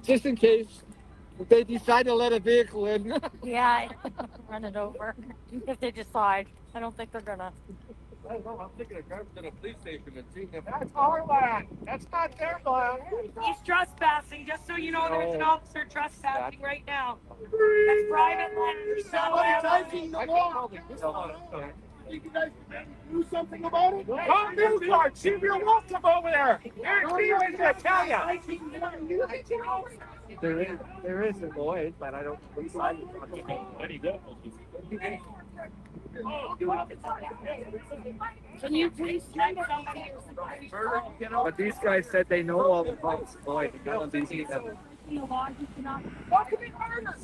Just in case they decide to let a vehicle in. Yeah, run it over if they decide. I don't think they're gonna. I don't know. I'm thinking of driving to the police station and seeing them. That's our land. That's not their land. He's trespassing, just so you know, there's an officer trespassing right now. That's private land. Somebody taking the law. You guys do something about it? Come this part. See if you're welcome over there. Here's Steven to tell you. There is a Lloyd, but I don't. Can you please send somebody? But these guys said they know all the folks, Lloyd. None of these either. What could be murder?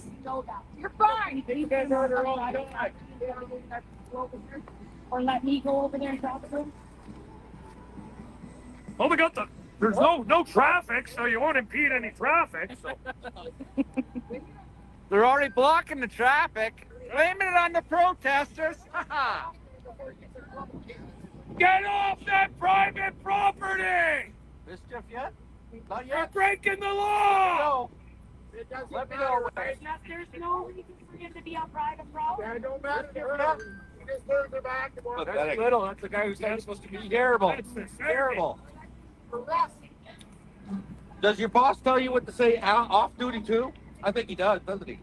You're fine. You guys are their own. I don't like. Or let me go over there and talk to him? Well, we got there's no traffic, so you won't impede any traffic. So. They're already blocking the traffic. Blaming it on the protesters. Get off that private property! Mischief yet? Not You're yet. breaking the law! No. Let me know. There's no reason for him to be on private property. Yeah, don't matter. He just turns their back. That's little. That's the guy who said it's supposed to be terrible. Terrible. Does your boss tell you what to say off duty too? I think he does, doesn't he?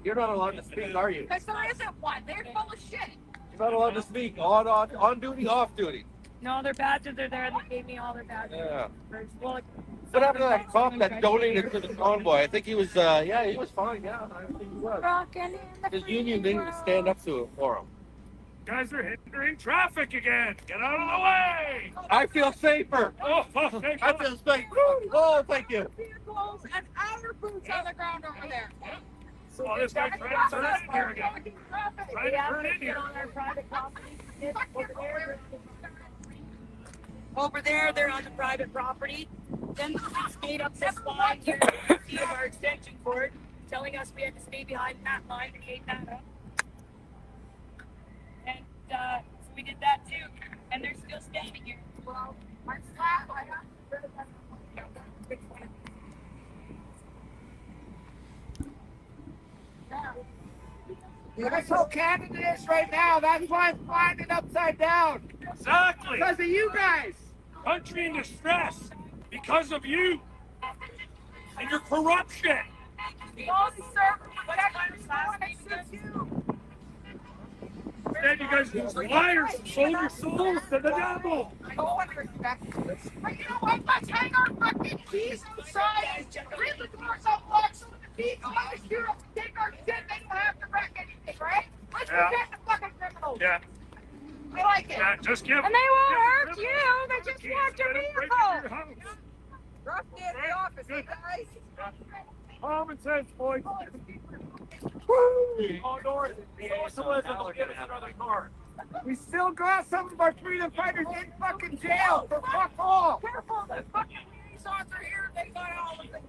You're not allowed to speak, are you? Because there isn't one. They're full of shit. You're not allowed to speak on duty, off duty. No, their badges are there. They gave me all their badges. Yeah. Well, What happened to that cop that donated to the convoy? I think he was, yeah, he was fine. Yeah, I think he was. His union didn't stand up to it for him. Guys are hindering traffic again. Get out of the way. I feel safer. Oh, thank I you. feel safer. Oh, thank you. Vehicles and our boots on the ground over there. Oh, this guy trying to turn in here again. Trying to turn in here. Over there, they're on the private property. Then we stayed up this line here of our extension cord, telling us we had to stay behind that line to gate that up. And so we did that too. And they're still standing here. Well, I'm slap. That's how Canada is right now. That's why I'm flying it upside down. Exactly. Because of you guys. Country in distress because of you and your corruption. Instead, you guys are liars and sold your souls to the devil. No one respects this. But you know what? Let's hang our fucking keys outside. Leave the doors unlocked so the people out here to take our shit. They don't have to wreck anything, right? Let's protect the fucking criminals. Yeah. I like it. Yeah, just give. And they won't hurt you. They just want your vehicle. Rough day at the office, hey guys. Common sense, boys. Oh, North. Socialism will give us another car. We still got some of our freedom fighters in fucking jail for fuck all. Careful, the fucking liaisons are here. They got all of them.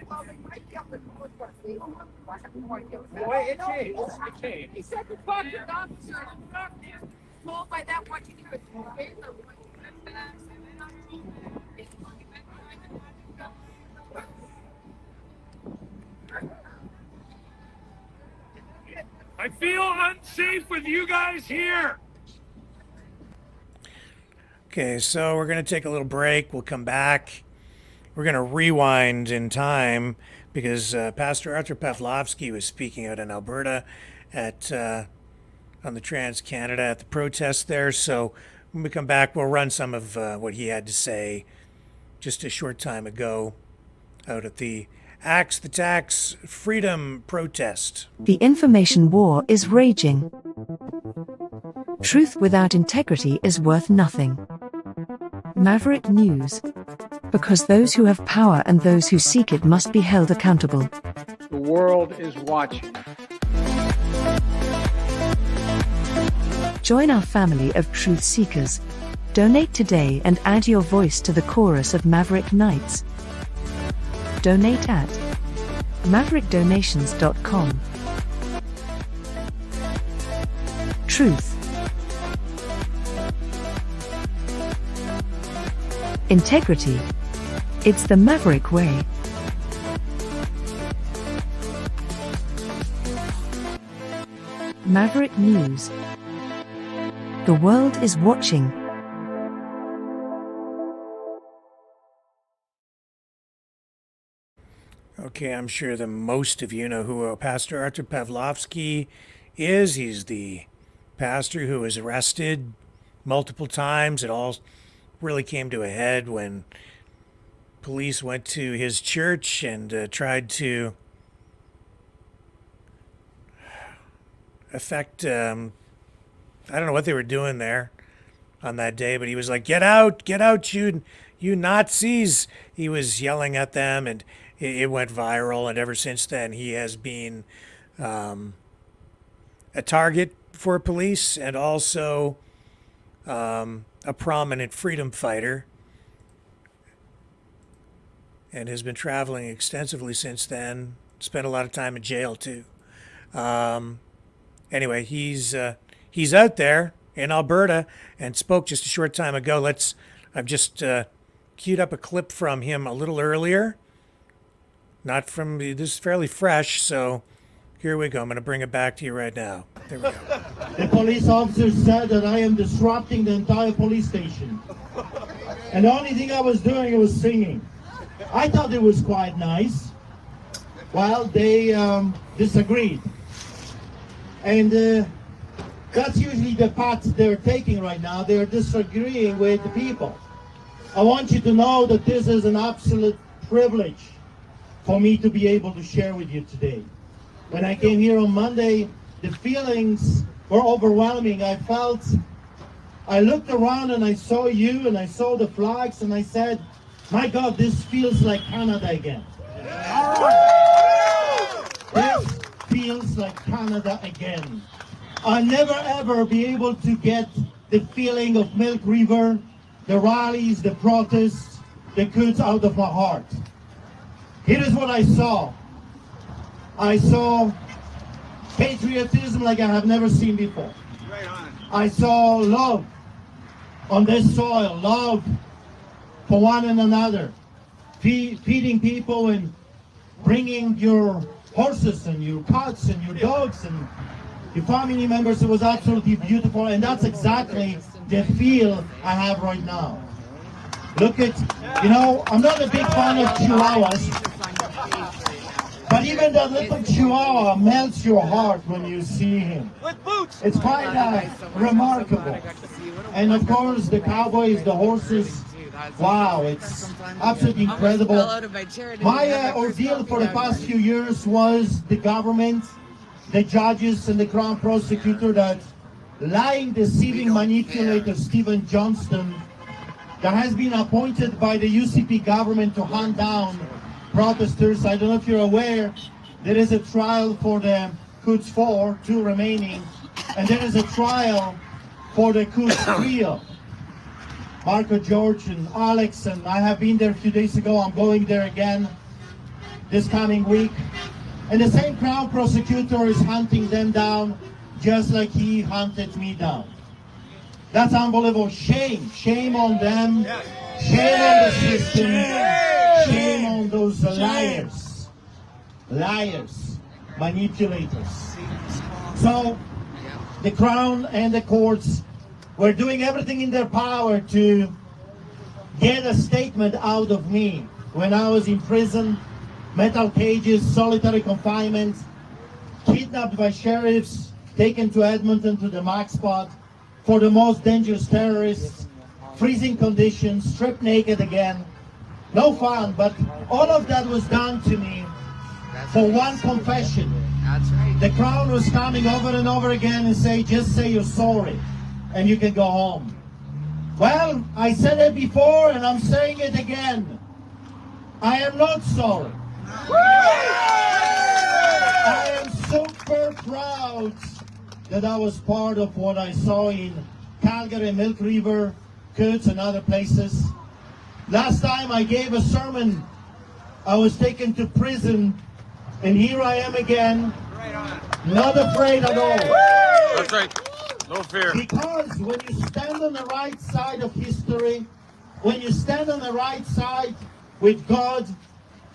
Well, they might be up in the woodwork. They don't have no idea. Boy, it changed. It changed. He said the fucking officer told by that what you do is okay. I feel unsafe with you guys here. Okay, so we're going to take a little break. We'll come back. We're going to rewind in time because Pastor Arthur Pavlovsky was speaking out in Alberta at on the Trans-Canada at the protest there. So when we come back, we'll run some of what he had to say just a short time ago out at the Axe the Tax Freedom protest. The information war is raging. Truth without integrity is worth nothing. Maverick News. Because those who have power and those who seek it must be held accountable. The world is watching. Join our family of truth seekers. Donate today and add your voice to the chorus of Maverick Knights. Donate at maverickdonations.com. Truth. Integrity. It's the Maverick way. Maverick News. The world is watching. Okay, I'm sure that most of you know who Pastor Arthur Pavlovsky is. He's the pastor who was arrested multiple times. It all really came to a head when police went to his church and tried to affect, I don't know what they were doing there on that day, but he was like, get out, you Nazis. He was yelling at them, and it went viral, and ever since then he has been a target for police and also a prominent freedom fighter, and has been traveling extensively since then. Spent a lot of time in jail too. Anyway, he's out there in Alberta and spoke just a short time ago. I've just queued up a clip from him a little earlier. Not from, this is fairly fresh, so here we go. I'm going to bring it back to you right now. There we go. The police officer said that I am disrupting the entire police station. And the only thing I was doing was singing. I thought it was quite nice. Well, they disagreed. And that's usually the path they're taking right now. They're disagreeing with the people. I want you to know that this is an absolute privilege for me to be able to share with you today. When I came here on Monday, the feelings were overwhelming. I looked around and I saw you and I saw the flags and I said, my God, this feels like Canada again. This feels like Canada again. I'll never ever be able to get the feeling of Milk River, the rallies, the protests, the coups out of my heart. Here is what I saw. I saw patriotism like I have never seen before. I saw love on this soil, love for one and another, feeding people and bringing your horses and your cats and your dogs and your family members. It was absolutely beautiful, and that's exactly the feel I have right now. Look at, I'm not a big fan of chihuahuas, but even that little chihuahua melts your heart when you see him. It's quite remarkable. And of course, the cowboys, the horses, wow, it's absolutely incredible. My ordeal for the past few years was the government, the judges, and the Crown Prosecutor, that lying, deceiving manipulator Stephen Johnston, that has been appointed by the UCP government to hunt down protesters. I don't know if you're aware, there is a trial for the Quds 4, 2 remaining, and there is a trial for the Quds 3. Marco, George, and Alex, and I have been there a few days ago. I'm going there again this coming week. And the same Crown Prosecutor is hunting them down just like he hunted me down. That's unbelievable. Shame on them. Shame on the system. Shame on those liars. Liars. Manipulators. So, the Crown and the courts were doing everything in their power to get a statement out of me when I was in prison, metal cages, solitary confinement, kidnapped by sheriffs, taken to Edmonton to the max spot for the most dangerous terrorists, freezing conditions, stripped naked again. No fun, but all of that was done to me for one confession. The Crown was coming over and over again and say, just say you're sorry and you can go home. Well, I said it before and I'm saying it again. I am not sorry. I am super proud that I was part of what I saw in Calgary, Milk River, Coutts, and other places. Last time I gave a sermon, I was taken to prison, and here I am again, not afraid at all. That's right. No fear. Because when you stand on the right side of history, when you stand on the right side with God,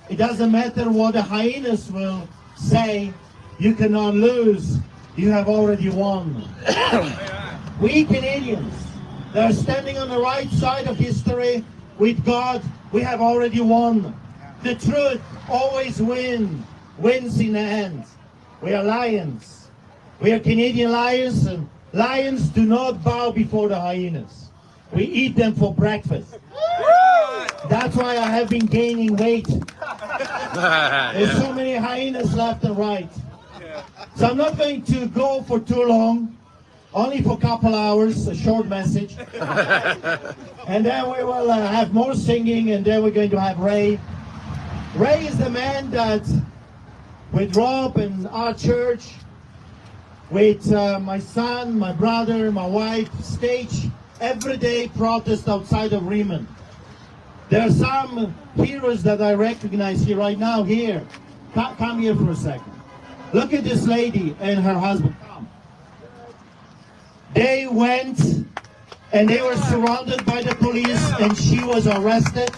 it doesn't matter what the hyenas will say, you cannot lose. You have already won. We Canadians that are standing on the right side of history with God, we have already won. The truth always wins in the end. We are lions. We are Canadian lions, and lions do not bow before the hyenas. We eat them for breakfast. That's why I have been gaining weight. There's so many hyenas left and right. So I'm not going to go for too long, only for a couple hours, a short message. And then we will have more singing, and then we're going to have Ray. Ray is the man that, with Rob and our church, with my son, my brother, my wife, stage everyday protest outside of Riemann. There are some heroes that I recognize here right now. Here, come here for a second. Look at this lady and her husband. Come. They went and they were surrounded by the police, and she was arrested,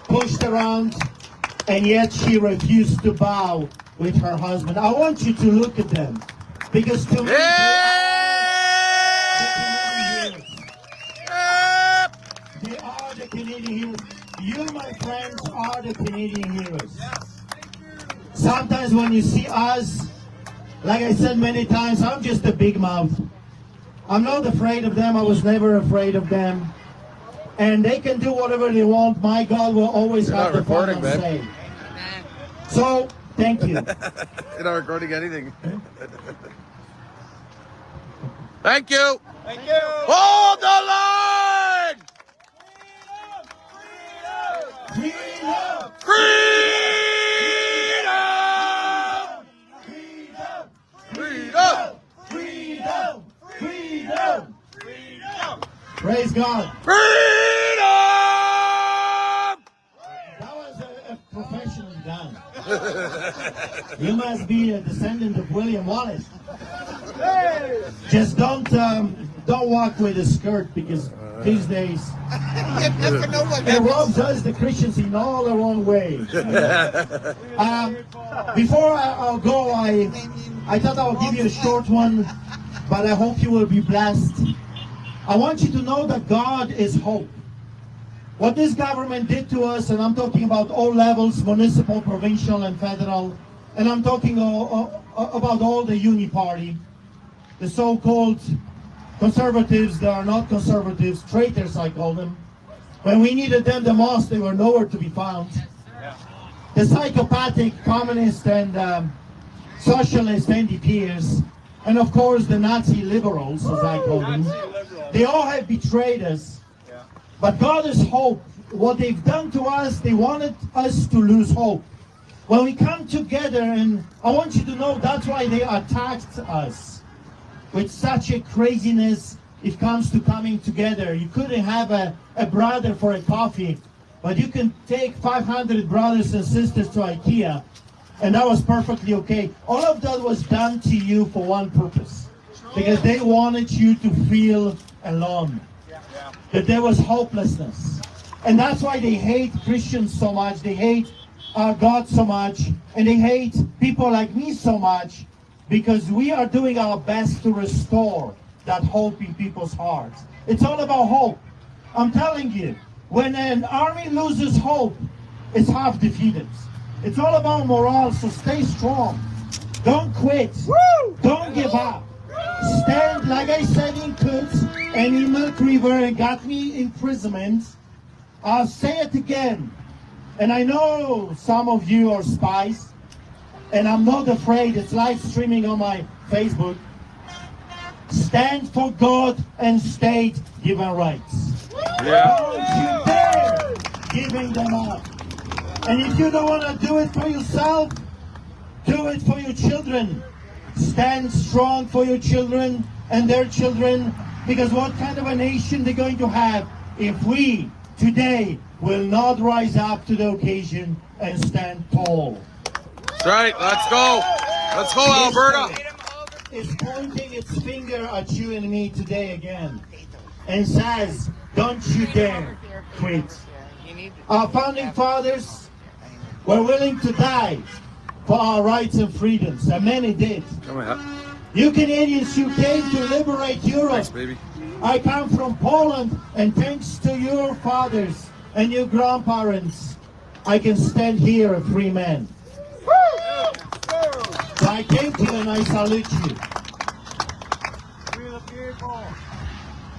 pushed around, and yet she refused to bow with her husband. I want you to look at them, because to me, they are the Canadian heroes. You, my friends, are the Canadian heroes. Sometimes when you see us, like I said many times, I'm just a big mouth. I'm not afraid of them. I was never afraid of them. and they can do whatever they want. My God will always have the final say. So, thank you. You're not recording anything. Thank you. Thank you. Hold the line! Freedom! Freedom! Freedom! Freedom! Freedom! Praise God. Freedom! That was a professional gun. You must be a descendant of William Wallace. Just don't walk with a skirt, because these days it robs us, the Christians, in all the wrong way. Before I'll go, I thought I would give you a short one, but I hope you will be blessed. I want you to know that God is hope. What this government did to us, and I'm talking about all levels, municipal, provincial, and federal, and I'm talking about all the Uni Party, the so-called conservatives that are not conservatives, traitors I call them. When we needed them the most, they were nowhere to be found. The psychopathic communist and socialist NDPers, and of course the Nazi liberals, as I call them, they all have betrayed us. But God is hope. What they've done to us, they wanted us to lose hope. When we come together, and I want you to know that's why they attacked us with such a craziness. It comes to coming together. You couldn't have a brother for a coffee, but you can take 500 brothers and sisters to IKEA, and that was perfectly okay. All of that was done to you for one purpose, because they wanted you to feel alone, that there was hopelessness. And that's why they hate Christians so much, they hate our God so much, and they hate people like me so much, because we are doing our best to restore that hope in people's hearts. It's all about hope. I'm telling you, when an army loses hope, it's half defeated. It's all about morale, so stay strong. Don't quit. Woo! Don't give up. Stand, like I said in Quds and in Milk River, and got me imprisonment. I'll say it again. And I know some of you are spies, and I'm not afraid. It's live streaming on my Facebook. Stand for God and state given rights. Don't you dare giving them up. And if you don't want to do it for yourself, do it for your children. Stand strong for your children and their children, because what kind of a nation they're going to have if we today will not rise up to the occasion and stand tall. That's right. Let's go. Let's go, Alberta. It's pointing its finger at you and me today again and says, don't you dare quit. Our founding fathers were willing to die for our rights and freedoms, and many did. You Canadians, you came to liberate Europe. Thanks, baby. I come from Poland, and thanks to your fathers and your grandparents, I can stand here a free man. So I came to you and I salute you.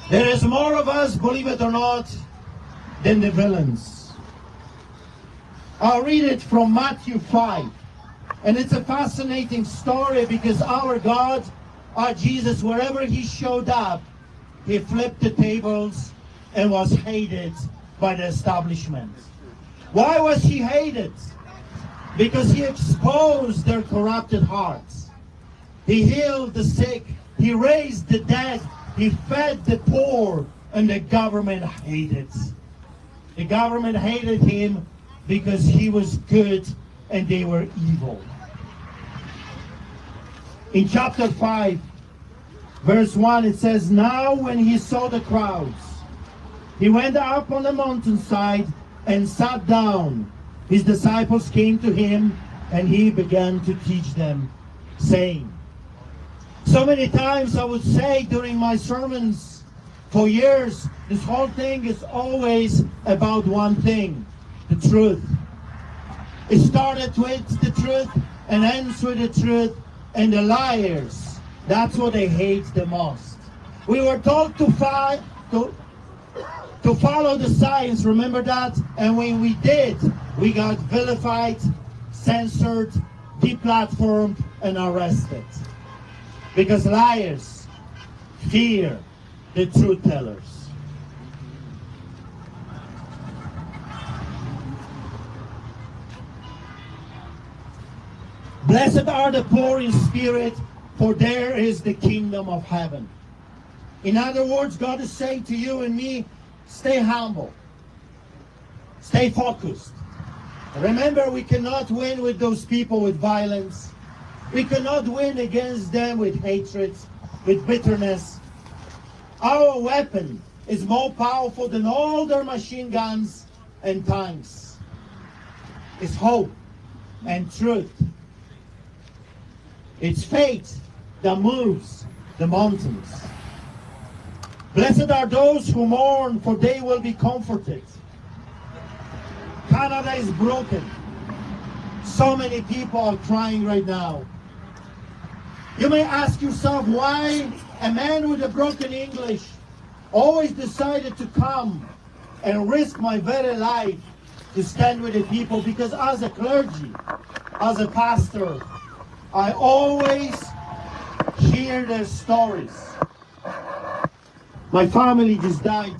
There is more of us, believe it or not, than the villains. I'll read it from Matthew 5. And it's a fascinating story, because our God, our Jesus, wherever he showed up, he flipped the tables and was hated by the establishment. Why was he hated? Because he exposed their corrupted hearts. He healed the sick, he raised the dead, he fed the poor, and the government hated. The government hated him because he was good and they were evil. In chapter 5, verse 1, it says, now when he saw the crowds, he went up on the mountainside and sat down. His disciples came to him, and he began to teach them, saying, so many times I would say during my sermons for years, this whole thing is always about one thing, the truth. It started with the truth and ends with the truth, and the liars, that's what they hate the most. We were told to to follow the science, remember that? And when we did, we got vilified, censored, deplatformed, and arrested. Because liars fear the truth tellers. Blessed are the poor in spirit, for there is the kingdom of heaven. In other words, God is saying to you and me, stay humble. Stay focused. Remember, we cannot win with those people with violence. We cannot win against them with hatred, with bitterness. Our weapon is more powerful than all their machine guns and tanks. It's hope and truth. It's faith that moves the mountains. Blessed are those who mourn, for they will be comforted. Canada is broken. So many people are crying right now. You may ask yourself why a man with a broken English always decided to come and risk my very life to stand with the people, because as a clergy, as a pastor, I always hear their stories. My family just died.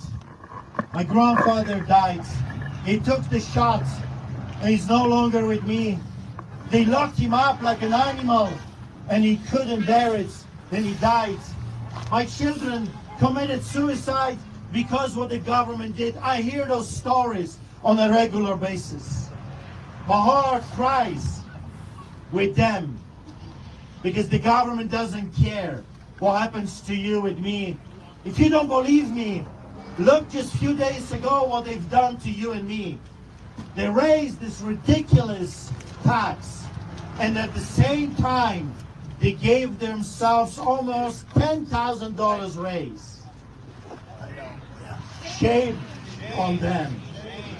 My grandfather died. He took the shots and he's no longer with me. They locked him up like an animal and he couldn't bear it. Then he died. My children committed suicide because what the government did. I hear those stories on a regular basis. My heart cries with them, because the government doesn't care what happens to you with me. If you don't believe me, look just a few days ago what they've done to you and me. They raised this ridiculous tax, and at the same time, they gave themselves almost $10,000 raise. Shame on them.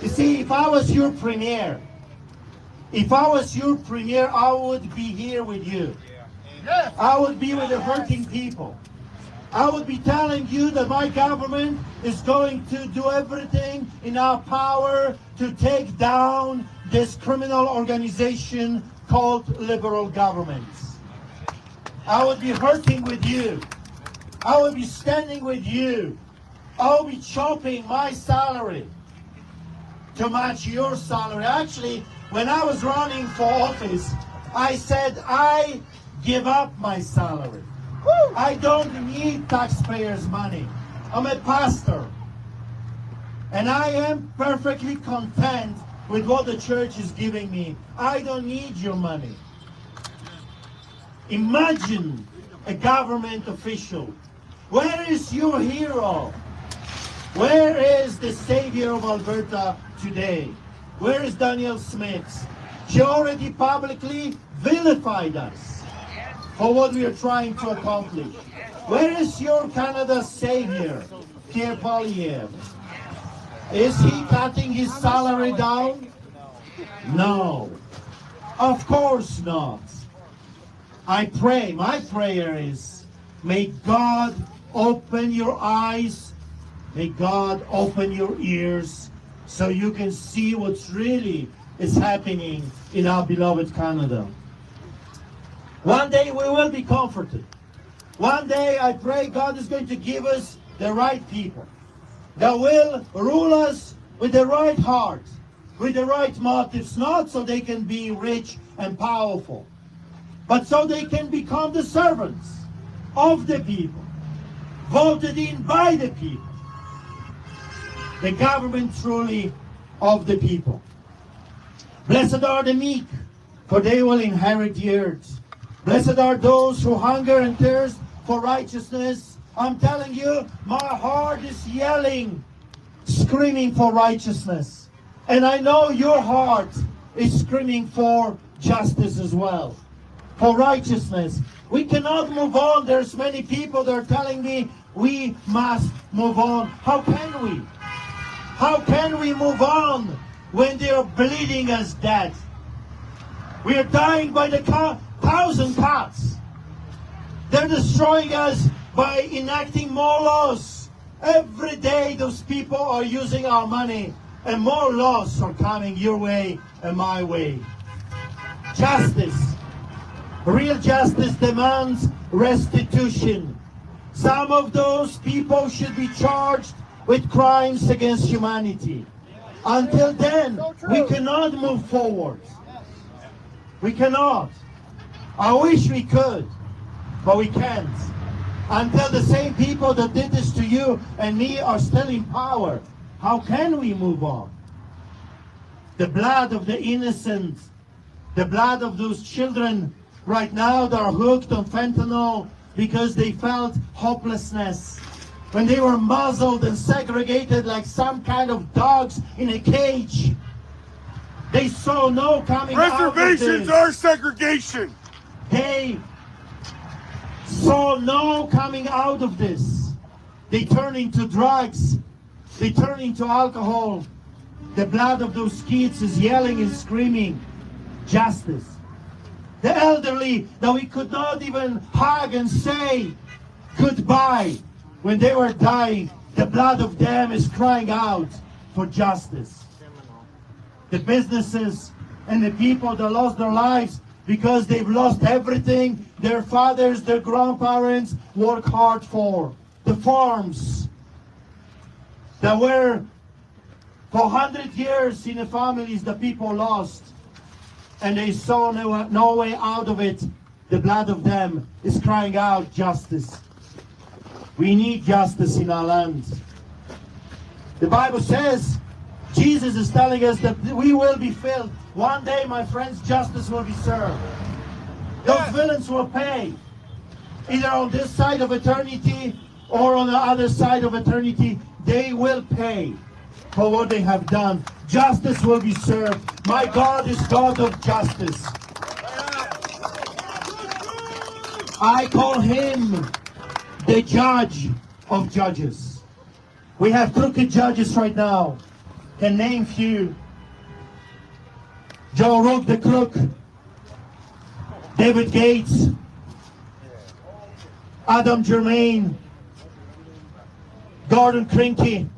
You see, if I was your premier, I would be here with you. I would be with the hurting people. I would be telling you that my government is going to do everything in our power to take down this criminal organization called liberal governments. I would be hurting with you. I would be standing with you. I would be chopping my salary to match your salary. Actually, when I was running for office, I said I give up my salary. I don't need taxpayers' money. I'm a pastor. And I am perfectly content with what the church is giving me. I don't need your money. Imagine a government official. Where is your hero? Where is the savior of Alberta today? Where is Danielle Smith? She already publicly vilified us for what we are trying to accomplish. Where is your Canada savior, Pierre Poilievre? Is he cutting his salary down? No, of course not. I pray, my prayer is, may God open your eyes, may God open your ears, so you can see what's really is happening in our beloved Canada. One day we will be comforted. One day I pray God is going to give us the right people that will rule us with the right heart, with the right motives, not so they can be rich and powerful, but so they can become the servants of the people, voted in by the people, the government truly of the people. Blessed are the meek, for they will inherit the earth. Blessed are those who hunger and thirst for righteousness. I'm telling you, my heart is yelling, screaming for righteousness. And I know your heart is screaming for justice as well, for righteousness. We cannot move on. There's many people that are telling me we must move on. How can we? How can we move on when they are bleeding us dead? We are dying by the 1,000 cuts. They're destroying us by enacting more laws Every day those people are using our money, and more laws are coming your way and my way. Justice. Real justice demands restitution. Some of those people should be charged with crimes against humanity. Until then, we cannot move forward. We cannot. I wish we could, but we can't. Until the same people that did this to you and me are still in power, how can we move on? The blood of the innocent, the blood of those children right now that are hooked on fentanyl because they felt hopelessness. When they were muzzled and segregated like some kind of dogs in a cage. They saw no coming out of this. Reservations are segregation. They saw no coming out of this. They turn into drugs. They turn into alcohol. The blood of those kids is yelling and screaming, justice. The elderly that we could not even hug and say goodbye when they were dying, the blood of them is crying out for justice. The businesses and the people that lost their lives because they've lost everything their fathers, their grandparents worked hard for. The farms that were for 100 years in the families the people lost, and they saw no way out of it. The blood of them is crying out justice. We need justice in our land. The Bible says, Jesus is telling us that we will be filled. One day, my friends, justice will be served. Those villains will pay, either on this side of eternity or on the other side of eternity. They will pay for what they have done. Justice will be served. My God is God of justice. I call him the judge of judges. We have crooked judges right now. Can name few. Joe Rook the crook, David Gates, Adam Germain, Gordon Crinky.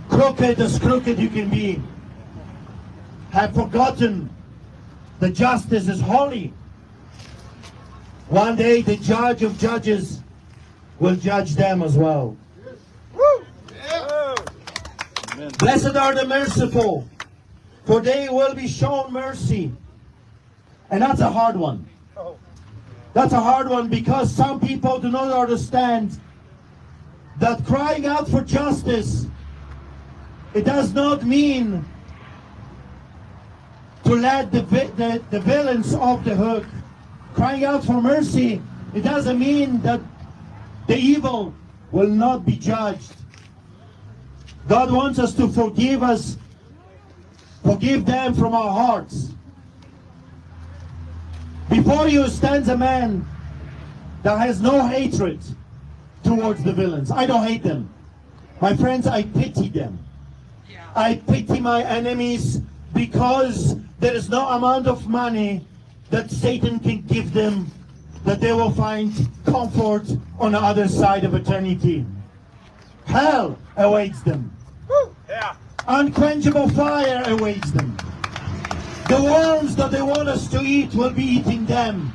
Crooked as crooked you can be. Have forgotten that justice is holy. One day the judge of judges will judge them as well. Blessed are the merciful, for they will be shown mercy. And that's a hard one. That's a hard one because some people do not understand that crying out for justice, it does not mean to let the villains off the hook. Crying out for mercy, it doesn't mean that the evil will not be judged. God wants us to forgive them from our hearts. Before you stands a man that has no hatred towards the villains. I don't hate them. My friends, I pity them. I pity my enemies because there is no amount of money that Satan can give them that they will find comfort on the other side of eternity. Hell awaits them. Unquenchable fire awaits them. The worms that they want us to eat will be eating them.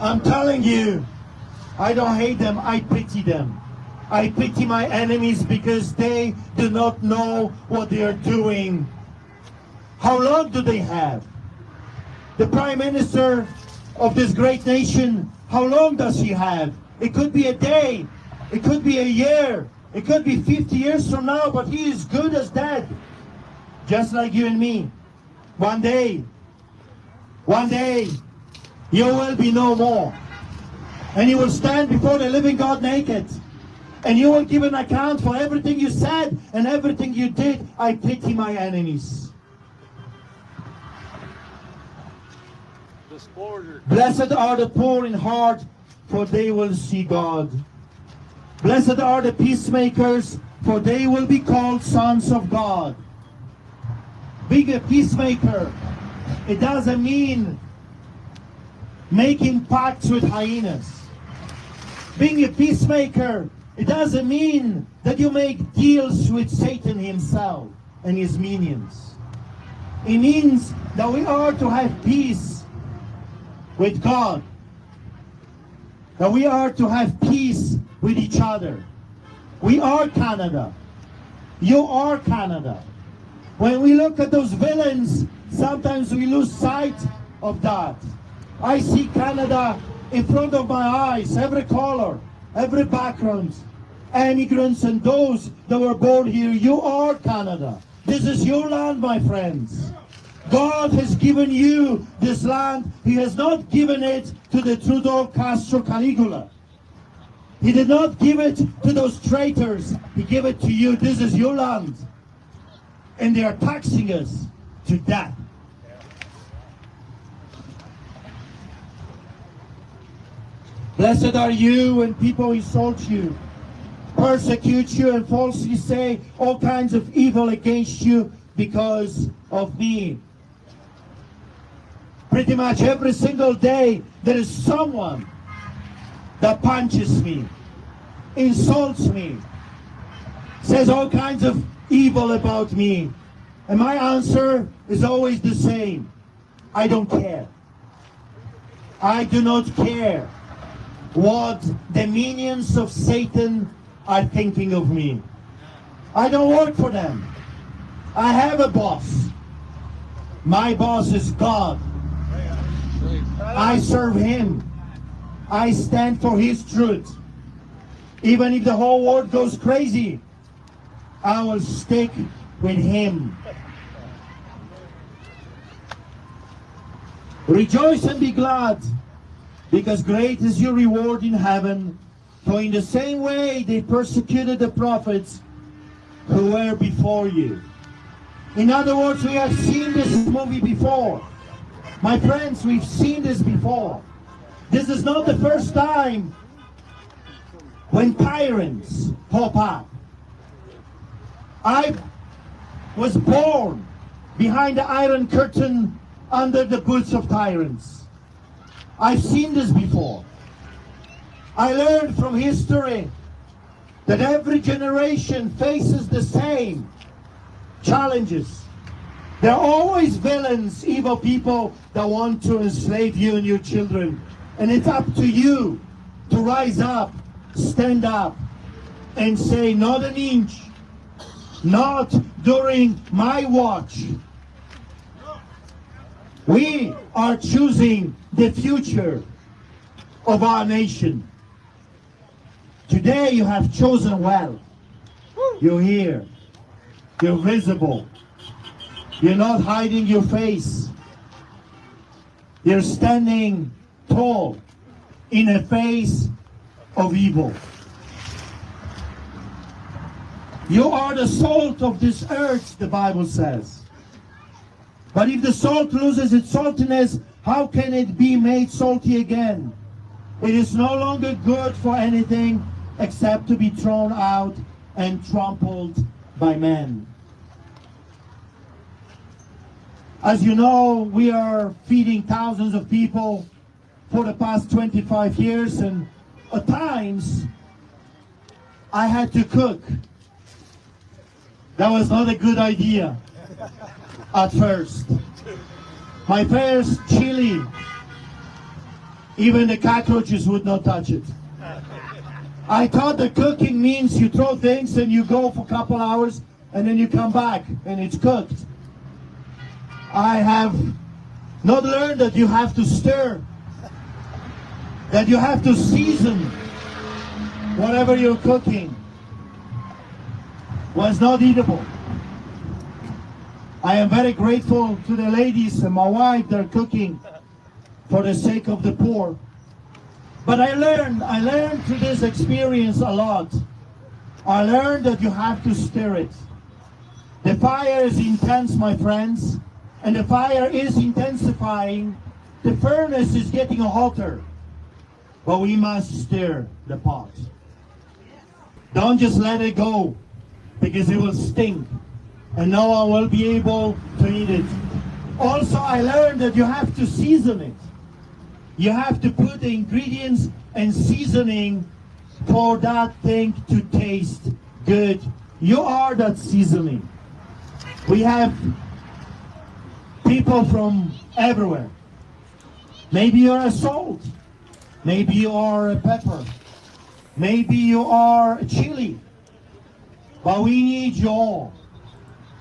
I'm telling you, I don't hate them, I pity them. I pity my enemies because they do not know what they are doing. How long do they have? The Prime Minister of this great nation, how long does he have? It could be a day, it could be a year, it could be 50 years from now, but he is good as dead. Just like you and me. One day, you will be no more. And you will stand before the living God naked. And you will give an account for everything you said and everything you did. I pity my enemies. Blessed are the poor in heart, for they will see God. Blessed are the peacemakers, for they will be called sons of God. Being a peacemaker, it doesn't mean making pacts with hyenas. Being a peacemaker, it doesn't mean that you make deals with Satan himself and his minions. It means that we are to have peace with God. That we are to have peace with each other. We are Canada. You are Canada. When we look at those villains, sometimes we lose sight of that. I see Canada in front of my eyes, every color, every background, immigrants and those that were born here. You are Canada. This is your land, my friends. God has given you this land. He has not given it to the Trudeau, Castro, Caligula. He did not give it to those traitors. He gave it to you. This is your land. And they are taxing us to death. Blessed are you when people insult you, persecute you, and falsely say all kinds of evil against you because of me. Pretty much every single day there is someone that punches me, insults me, says all kinds of evil about me. And my answer is always the same. I don't care. I do not care what the minions of Satan are thinking of me. I don't work for them. I have a boss. My boss is God. I serve him. I stand for his truth. Even if the whole world goes crazy, I will stick with him. Rejoice and be glad, because great is your reward in heaven. For in the same way they persecuted the prophets who were before you. In other words, we have seen this movie before. My friends, we've seen this before. This is not the first time when tyrants pop up. I was born behind the Iron Curtain under the boots of tyrants. I've seen this before. I learned from history that every generation faces the same challenges. There are always villains, evil people that want to enslave you and your children. And it's up to you to rise up, stand up, and say, not an inch, not during my watch. We are choosing the future of our nation. Today you have chosen well. You're here. You're visible. You're not hiding your face. You're standing tall in the face of evil. You are the salt of this earth, the Bible says. But if the salt loses its saltiness, how can it be made salty again? It is no longer good for anything except to be thrown out and trampled by men. As you know, we are feeding thousands of people for the past 25 years, and at times I had to cook. That was not a good idea at first. My first chili, even the cockroaches would not touch it. I thought that cooking means you throw things and you go for a couple hours and then you come back and it's cooked. I have not learned that you have to stir, that you have to season whatever you're cooking. Was not eatable. I am very grateful to the ladies and my wife that are cooking for the sake of the poor. But I learned through this experience a lot. I learned that you have to stir it. The fire is intense, my friends, and the fire is intensifying. The furnace is getting hotter, but we must stir the pot. Don't just let it go, because it will stink and no one will be able to eat it. Also, I learned that you have to season it. You have to put the ingredients and seasoning for that thing to taste good. You are that seasoning. We have people from everywhere. Maybe you're a salt. Maybe you are a pepper. Maybe you are a chili. But we need you all.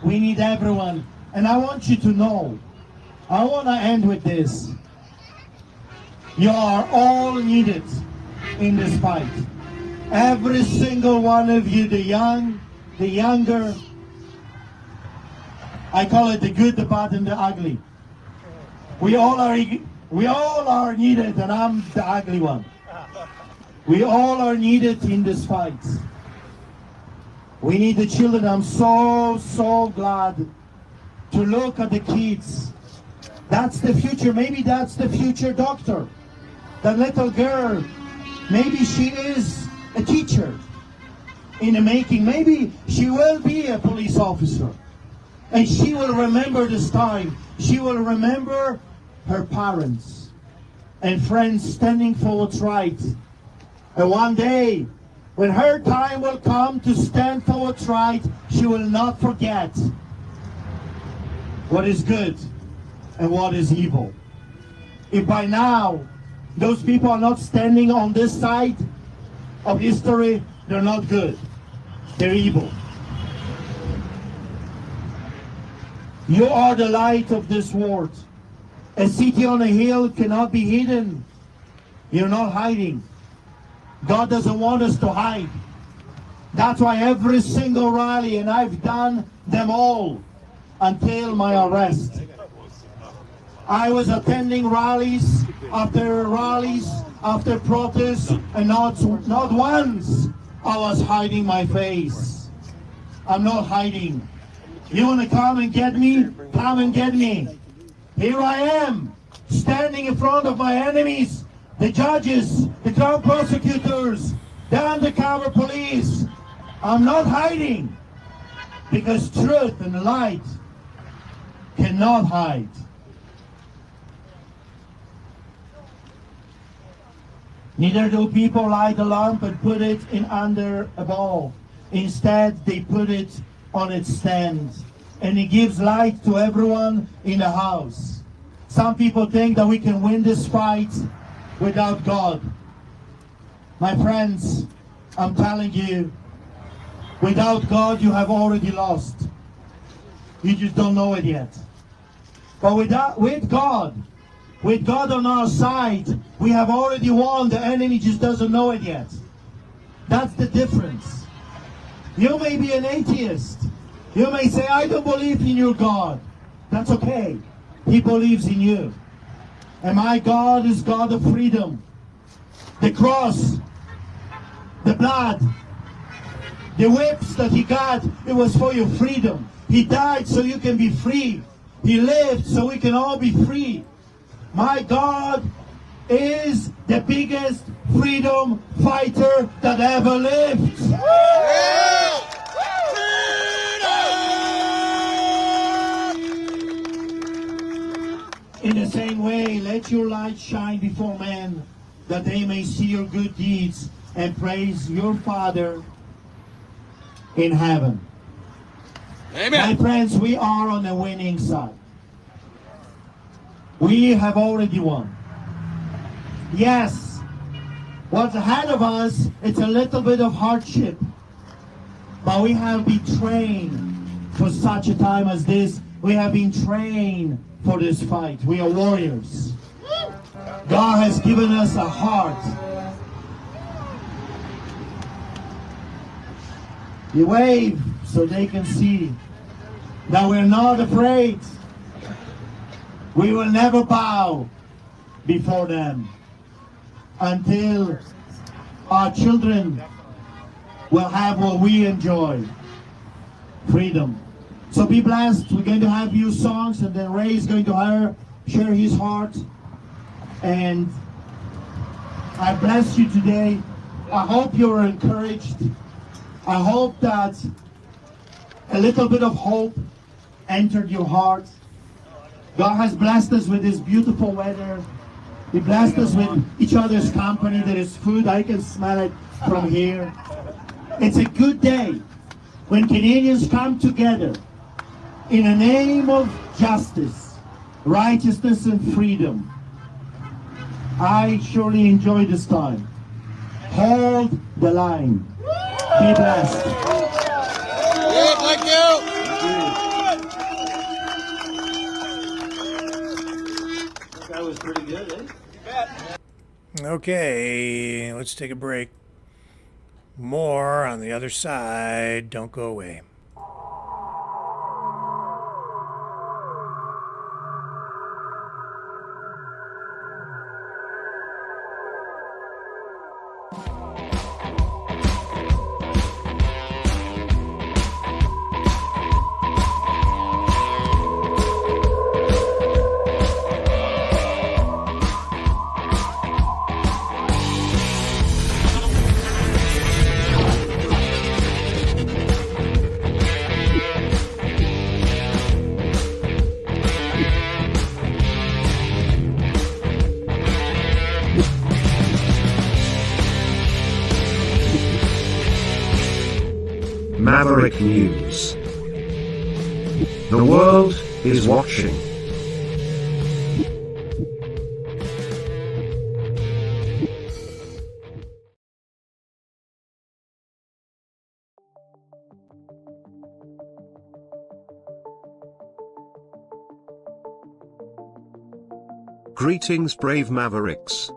We need everyone. And I want you to know, I want to end with this. You are all needed in this fight. Every single one of you, the young, the younger. I call it the good, the bad, and the ugly. We all are needed, and I'm the ugly one. We all are needed in this fight. We need the children. I'm so glad to look at the kids. That's the future. Maybe that's the future doctor. That little girl, maybe she is a teacher in the making. Maybe she will be a police officer. And she will remember this time. She will remember her parents and friends standing for what's right. And one day, when her time will come to stand for what's right, she will not forget what is good and what is evil. If by now those people are not standing on this side of history, they're not good. They're evil. You are the light of this world. A city on a hill cannot be hidden. You're not hiding. God doesn't want us to hide. That's why every single rally, and I've done them all until my arrest. I was attending rallies after protests, and not once I was hiding my face. I'm not hiding. You want to come and get me? Come and get me. Here I am, standing in front of my enemies, the judges, the crown prosecutors, the undercover police. I'm not hiding, because truth and light cannot hide. Neither do people light a lamp and put it in under a bowl. Instead, they put it on its stand, and it gives light to everyone in the house. Some people think that we can win this fight without God. My friends, I'm telling you, without God you have already lost. You just don't know it yet. But with God on our side, we have already won. The enemy just doesn't know it yet. That's the difference. You may be an atheist. You may say, I don't believe in your God. That's okay. He believes in you. And my God is God of freedom. The cross, the blood, the whips that he got, it was for your freedom. He died so you can be free. He lived so we can all be free. My God is the biggest freedom fighter that ever lived. In the same way, let your light shine before men, that they may see your good deeds and praise your Father in heaven. Amen. My friends, we are on the winning side. We have already won. Yes, what's ahead of us, it's a little bit of hardship. But we have been trained for such a time as this. We have been trained for this fight. We are warriors. God has given us a heart. You wave so they can see that we're not afraid. We will never bow before them until our children will have what we enjoy, freedom. So be blessed. We're going to have few songs, and then Ray is going to share his heart. And I bless you today. I hope you're encouraged. I hope that a little bit of hope entered your heart. God has blessed us with this beautiful weather. He blessed us with each other's company. There is food. I can smell it. from here. It's a good day when Canadians come together in the name of justice, righteousness, and freedom. I surely enjoy this time. Hold the line. Be blessed. Yeah, thank you. That was pretty good, eh? Okay, let's take a break. More on the other side. Don't go away. Maverick News. The world is watching. Greetings, brave Mavericks.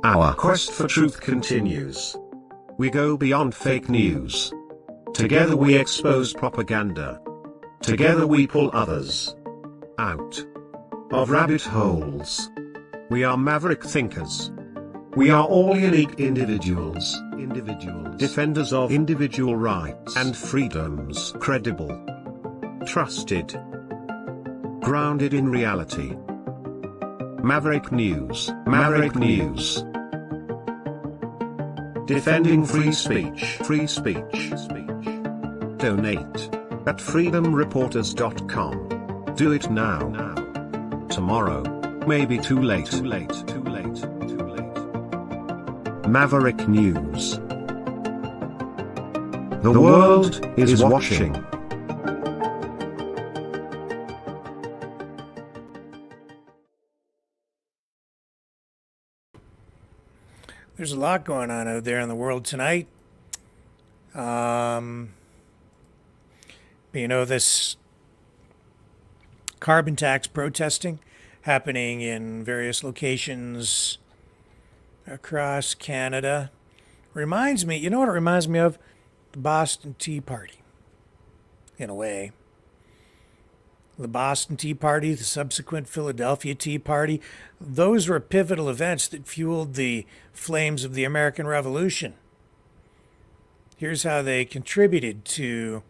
Our quest for truth continues. We go beyond fake news. Together we expose propaganda. Together we pull others out of rabbit holes. We are maverick thinkers. We are all unique individuals, defenders of individual rights and freedoms, credible, trusted, grounded in reality. Maverick News, Maverick News. Defending free speech, free speech. Donate at freedomreporters.com. Do it now. Tomorrow may be too late. Maverick News. The world is watching. There's a lot going on out there in the world tonight. You know, this carbon tax protesting happening in various locations across Canada reminds me, you know what it reminds me of? The Boston Tea Party, in a way. The Boston Tea Party, the subsequent Philadelphia Tea Party, those were pivotal events that fueled the flames of the American Revolution. Here's how they contributed to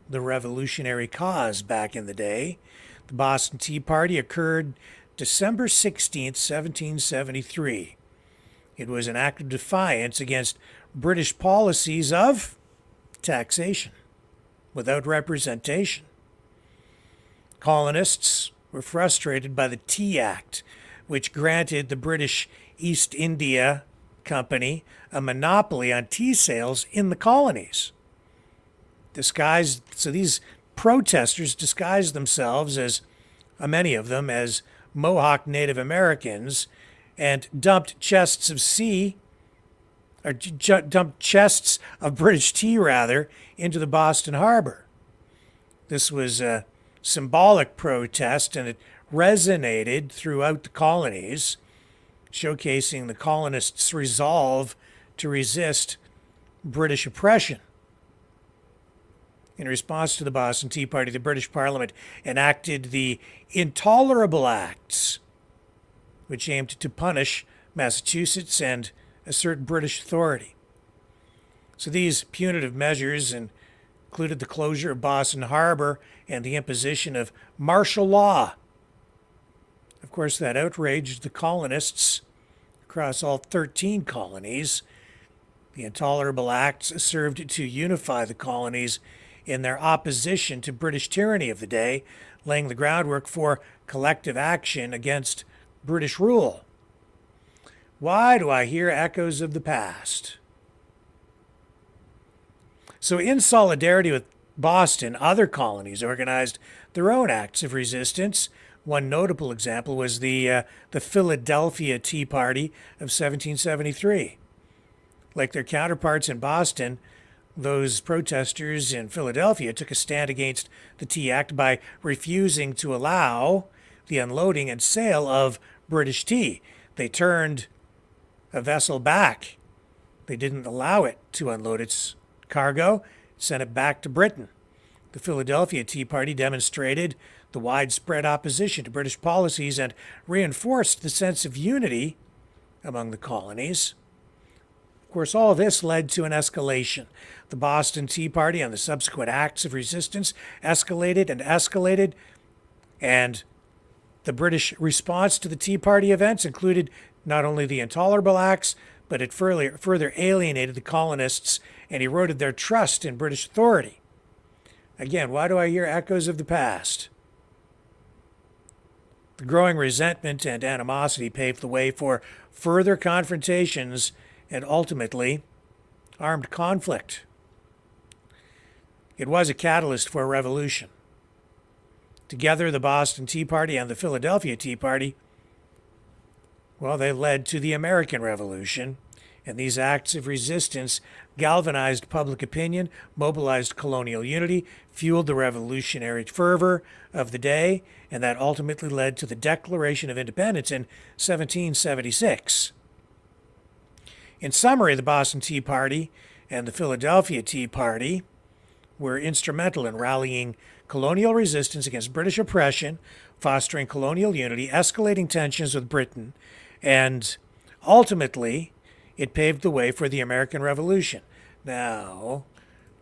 the revolutionary cause back in the day. The Boston Tea Party occurred December 16th, 1773. It was an act of defiance against British policies of taxation without representation. Colonists were frustrated by the Tea Act, which granted the British East India Company a monopoly on tea sales in the colonies. So these protesters disguised themselves as, many of them, as Mohawk Native Americans and dumped chests of British tea into the Boston Harbor. This was a symbolic protest, and it resonated throughout the colonies, showcasing the colonists' resolve to resist British oppression. In response to the Boston Tea Party, the British Parliament enacted the Intolerable Acts, which aimed to punish Massachusetts and assert British authority. So these punitive measures included the closure of Boston Harbor and the imposition of martial law. Of course, that outraged the colonists across all 13 colonies. The Intolerable Acts served to unify the colonies in their opposition to British tyranny of the day, laying the groundwork for collective action against British rule. Why do I hear echoes of the past? So in solidarity with Boston, other colonies organized their own acts of resistance. One notable example was the Philadelphia Tea Party of 1773. Like their counterparts in Boston, those protesters in Philadelphia took a stand against the Tea Act by refusing to allow the unloading and sale of British tea. They turned a vessel back. They didn't allow it to unload its cargo, sent it back to Britain. The Philadelphia Tea Party demonstrated the widespread opposition to British policies and reinforced the sense of unity among the colonies. Of course, all of this led to an escalation. The Boston Tea Party and the subsequent acts of resistance escalated, and the British response to the Tea Party events included not only the intolerable acts, but it further alienated the colonists and eroded their trust in British authority. Again, why do I hear echoes of the past? The growing resentment and animosity paved the way for further confrontations and ultimately armed conflict. It was a catalyst for a revolution. Together, the Boston Tea Party and the Philadelphia Tea Party, well, they led to the American Revolution, and these acts of resistance galvanized public opinion, mobilized colonial unity, fueled the revolutionary fervor of the day, and that ultimately led to the Declaration of Independence in 1776. In summary, the Boston Tea Party and the Philadelphia Tea Party were instrumental in rallying colonial resistance against British oppression, fostering colonial unity, escalating tensions with Britain, and ultimately, it paved the way for the American Revolution. Now,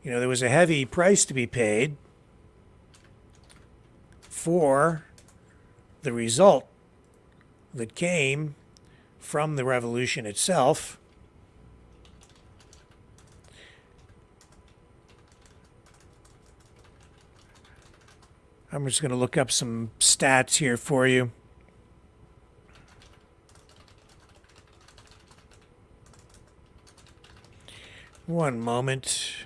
there was a heavy price to be paid for the result that came from the revolution itself. I'm just going to look up some stats here for you. One moment.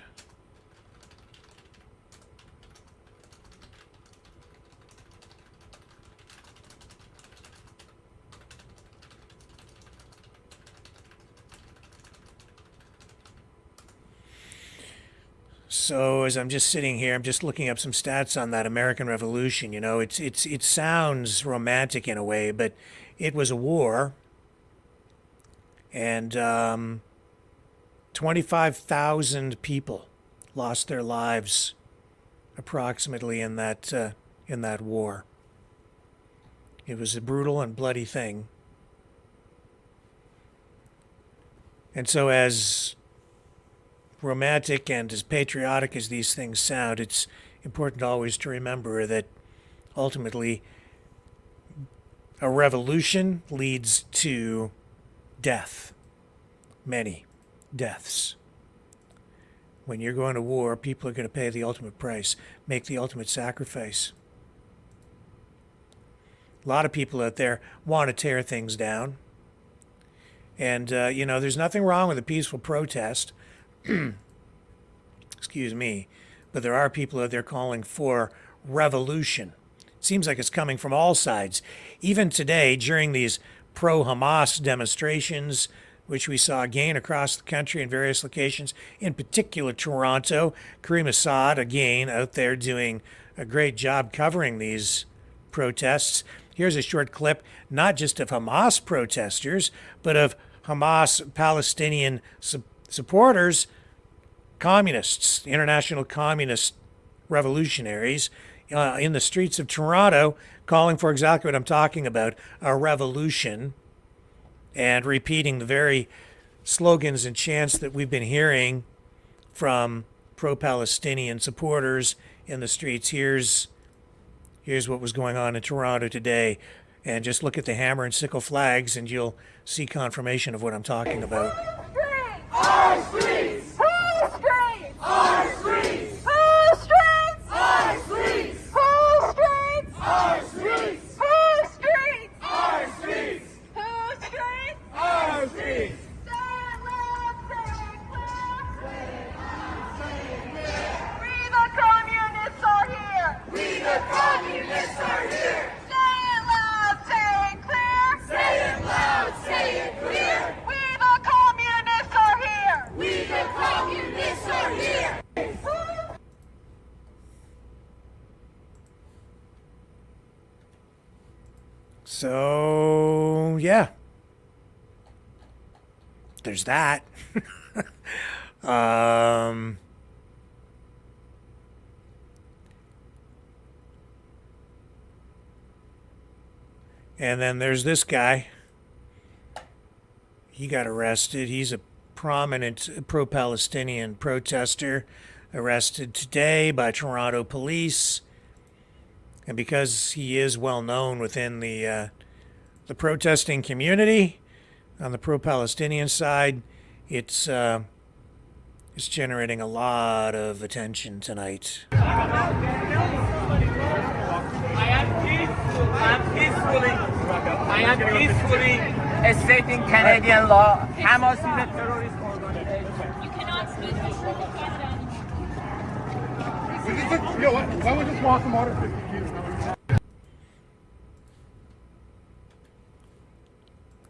So as I'm just sitting here, I'm just looking up some stats on that American Revolution. It sounds romantic in a way, but it was a war, and 25,000 people lost their lives approximately in that war. It was a brutal and bloody thing. And so as romantic and as patriotic as these things sound, it's important always to remember that ultimately a revolution leads to death, many deaths. When you're going to war, people are going to pay the ultimate price, make the ultimate sacrifice. A lot of people out there want to tear things down. And, there's nothing wrong with a peaceful protest. Excuse me. But there are people out there calling for revolution. It seems like it's coming from all sides. Even today, during these pro-Hamas demonstrations, which we saw again across the country in various locations, in particular Toronto, Karim Assad, again, out there doing a great job covering these protests. Here's a short clip, not just of Hamas protesters, but of Hamas Palestinian supporters, communists, international communist revolutionaries in the streets of Toronto calling for exactly what I'm talking about, a revolution, and repeating the very slogans and chants that we've been hearing from pro-Palestinian supporters in the streets. Here's what was going on in Toronto today. And just look at the hammer and sickle flags and you'll see confirmation of what I'm talking about. Our streets! Our streets! Our streets! Our streets! Our streets! Our streets! Our streets! Our streets! Our streets! Our streets! Our streets! So, yeah. There's that. um, and then there's this guy. He got arrested. He's a prominent pro-Palestinian protester, arrested today by Toronto police. And because he is well known within the protesting community on the pro-Palestinian side, it's generating a lot of attention tonight. I am peacefully stating Canadian law. Hamas is a terrorist organization. You cannot speak peacefully in Canada. You know what? Why don't we just walk them out of 50 feet?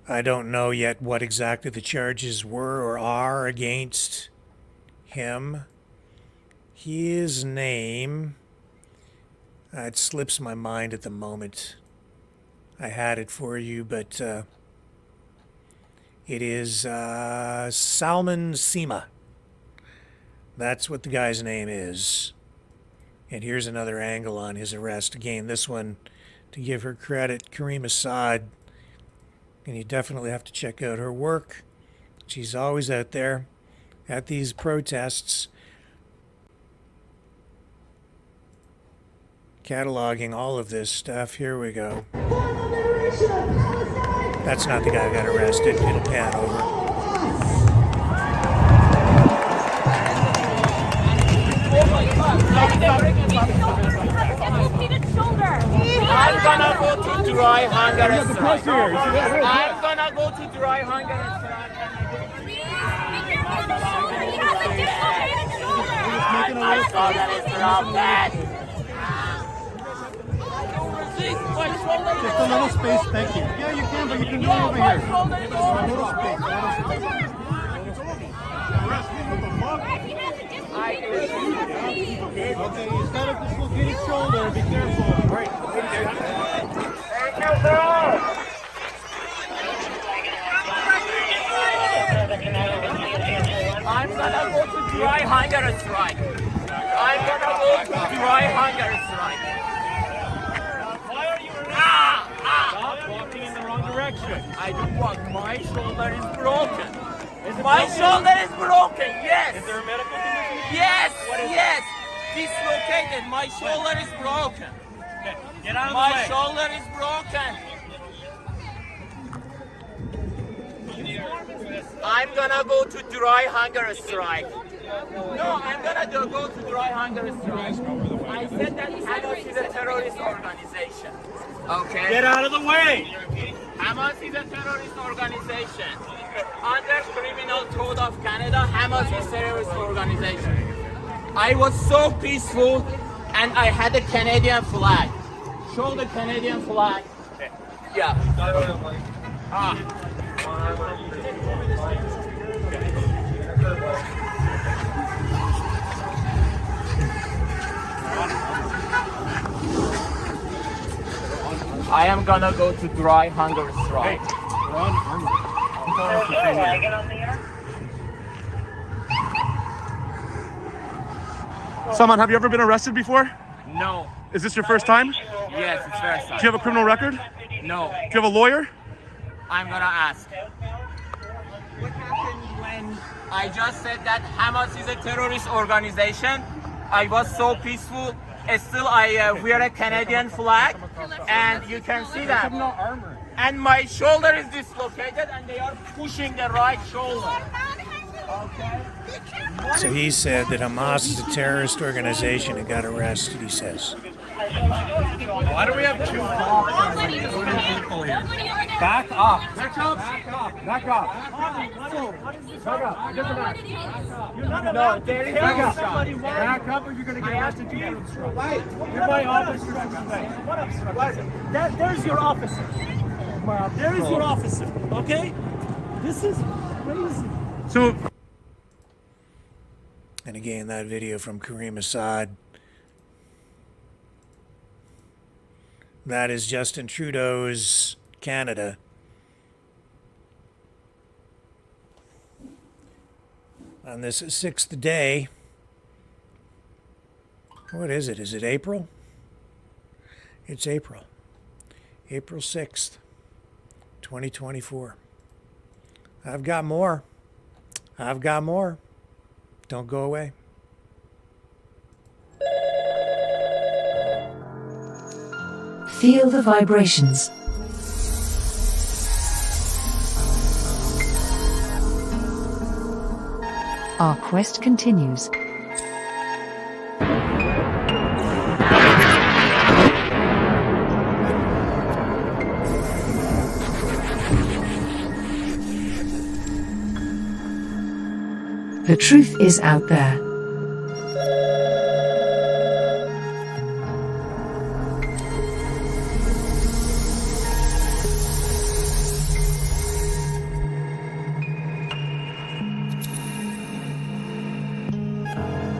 I don't know yet what exactly the charges were or are against him. His name, it slips my mind at the moment. I had it for you, but it is Salman Sima. That's what the guy's name is. And here's another angle on his arrest. Again, this one, to give her credit, Kareem Assad. And you definitely have to check out her work. She's always out there at these protests, cataloging all of this stuff. Here we go. That's not the guy who got arrested. It'll pan over. I'm gonna go to dry hunger strike. I'm gonna go to dry hunger strike. I saw that it's not bad. Just a little space, thank you. Yeah, you can, but you can do it over here. A little space. Okay, he's got a dislocated shoulder. Be careful. All right. Thank you, sir. I'm gonna go to dry hunger strike. I'm gonna go to dry hunger strike. Why are you Stop walking in the wrong direction. I do walk. My shoulder is broken. My shoulder is broken, yes. Is there a medical condition? Yes, yes. Dislocated. My shoulder is broken. Okay. Get out of the way. My shoulder is broken. I'm gonna go to dry hunger strike. No, I'm gonna go to dry hunger strike. I said that Hamas is a terrorist organization. Okay. Get out of the way. Hamas is a terrorist organization. Under Criminal Code of Canada, Hamas is a terrorist organization. I was so peaceful and I had a Canadian flag. Show the Canadian flag. Yeah. I am gonna go to dry hunger strike. Salman, have you ever been arrested before? No. Is this your first time? Yes, it's first time. Do you have a criminal record? No. Do you have a lawyer? I'm gonna ask. What happened when I just said that Hamas is a terrorist organization? I was so peaceful. Still, I wear a Canadian flag, and you can see that. And my shoulder is dislocated, and they are pushing the right shoulder. Okay. So he said that Hamas is a terrorist organization and got arrested, he says. Why do we have two people here? Back up. Back up. Back up. Back up. Back up. No, there is back up. Back up or you're going to get arrested. You're my officer. There's your officer. There is your officer. Okay? This is crazy. So. And again, that video from Kareem Assad. That is Justin Trudeau's Canada. On this 6th day, what is it? Is it April? It's April. April 6th, 2024. I've got more. I've got more. Don't go away. Feel the vibrations. Our quest continues. The truth is out there.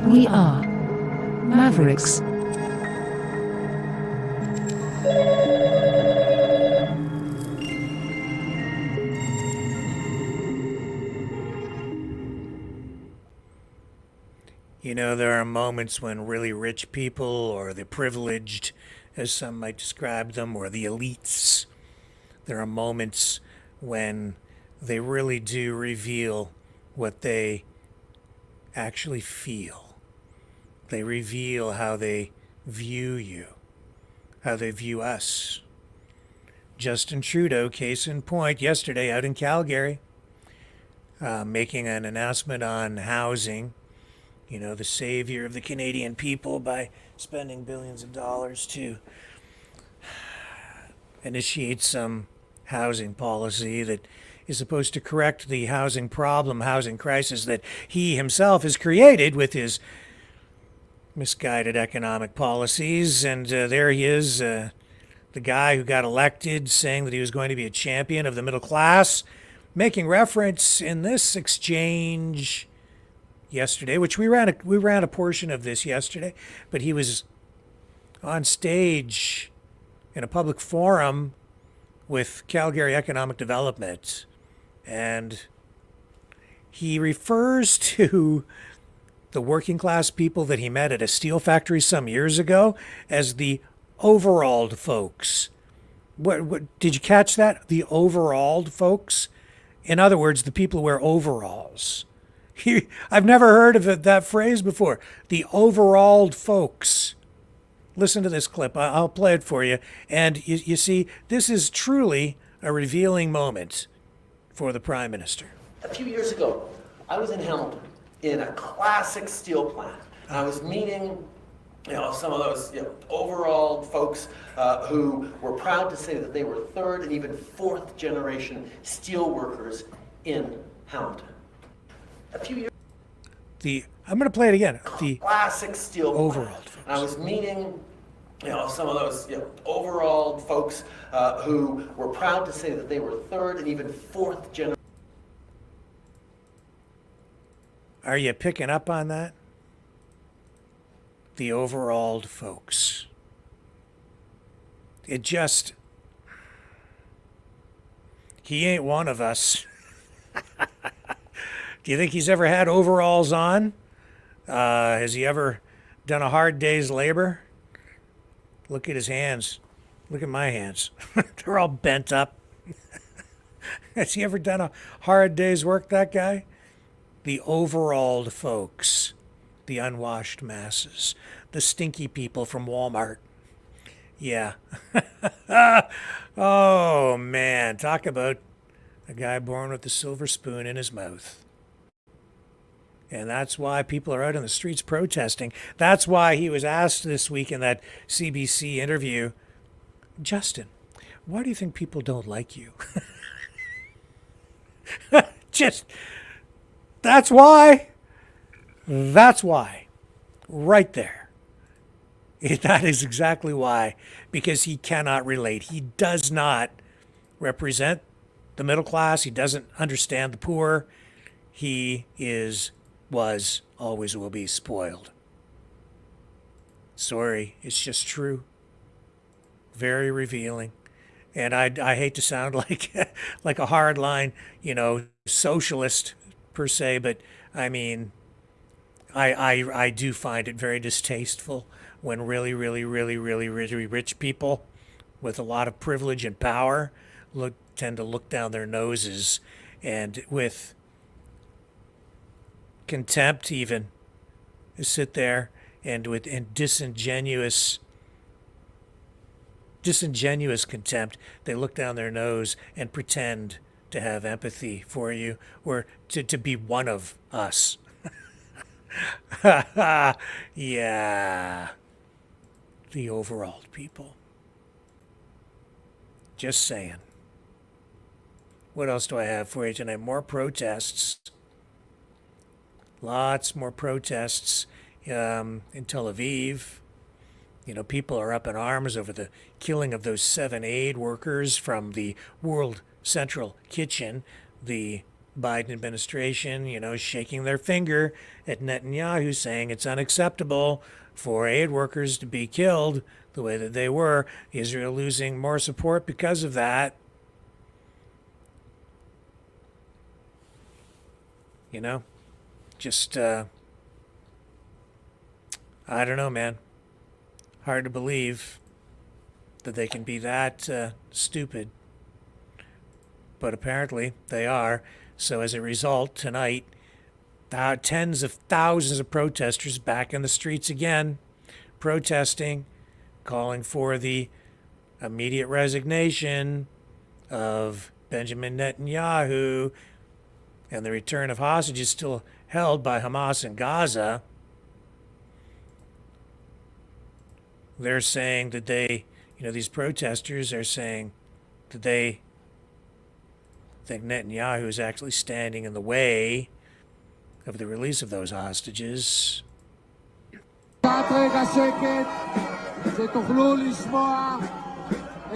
We are Mavericks. You know, there are moments when really rich people, or the privileged, as some might describe them, or the elites, there are moments when they really do reveal what they actually feel. They reveal how they view you, how they view us. Justin Trudeau, case in point, yesterday out in Calgary, making an announcement on housing. You know, the savior of the Canadian people by spending billions of dollars to initiate some housing policy that is supposed to correct the housing problem, housing crisis that he himself has created with his misguided economic policies. And there he is, the guy who got elected, saying that he was going to be a champion of the middle class, making reference in this exchange yesterday, which we ran a portion of this yesterday, but he was on stage in a public forum with Calgary Economic Development, and he refers to the working class people that he met at a steel factory some years ago as the overalled folks. What did you catch that? The overalled folks? In other words, the people who wear overalls. I've never heard of that phrase before. The overalled folks. Listen to this clip. I'll play it for you. And you see, this is truly a revealing moment for the Prime Minister. A few years ago, I was in Hamilton in a classic steel plant. And I was meeting some of those overall folks who were proud to say that they were third and even fourth generation steel workers in Hamilton. A few years I'm going to play it again. The classic steel overall plant. And I was meeting some of those overall folks who were proud to say that they were third and even fourth generation. Are you picking up on that? The overalled folks. He ain't one of us. Do you think he's ever had overalls on? Has he ever done a hard day's labor? Look at his hands. Look at my hands. They're all bent up. Has he ever done a hard day's work, that guy? The overalled folks. The unwashed masses. The stinky people from Walmart. Yeah. Oh, man. Talk about a guy born with a silver spoon in his mouth. And that's why people are out in the streets protesting. That's why he was asked this week in that CBC interview, Justin, why do you think people don't like you? That's why. That's why. Right there. That is exactly why. Because he cannot relate. He does not represent the middle class. He doesn't understand the poor. He was, always will be spoiled. Sorry, it's just true. very revealing. And I hate to sound like like a hardline, socialist per se, but I mean, I do find it very distasteful when really, really, really, really, really rich people with a lot of privilege and power tend to look down their noses and with contempt even sit there and with disingenuous contempt, they look down their nose and pretend to have empathy for you or to be one of us. Yeah. The overall people. Just saying. What else do I have for you tonight? More protests. Lots more protests in Tel Aviv. People are up in arms over the killing of those 7 aid workers from the World Central Kitchen. The Biden administration, shaking their finger at Netanyahu, saying it's unacceptable for aid workers to be killed the way that they were. Israel losing more support because of that. Just, I don't know, man. Hard to believe that they can be that stupid. But apparently they are. So as a result, tonight, tens of thousands of protesters back in the streets again, protesting, calling for the immediate resignation of Benjamin Netanyahu and the return of hostages still held by Hamas in Gaza. They're saying that these protesters are saying that they think Netanyahu is actually standing in the way of the release of those hostages. שתוכלו לשמוע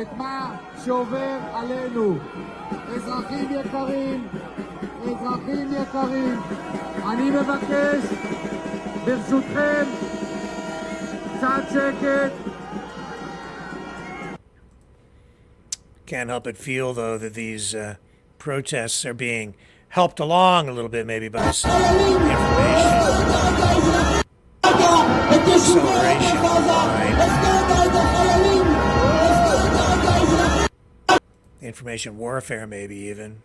את מה שעובר עלינו. אזרחים יקרים, אני מבקש ברשותכם קצת שקט. Can't help but feel, though, that these protests are being helped along a little bit, maybe by some information acceleration online. Information warfare, maybe even.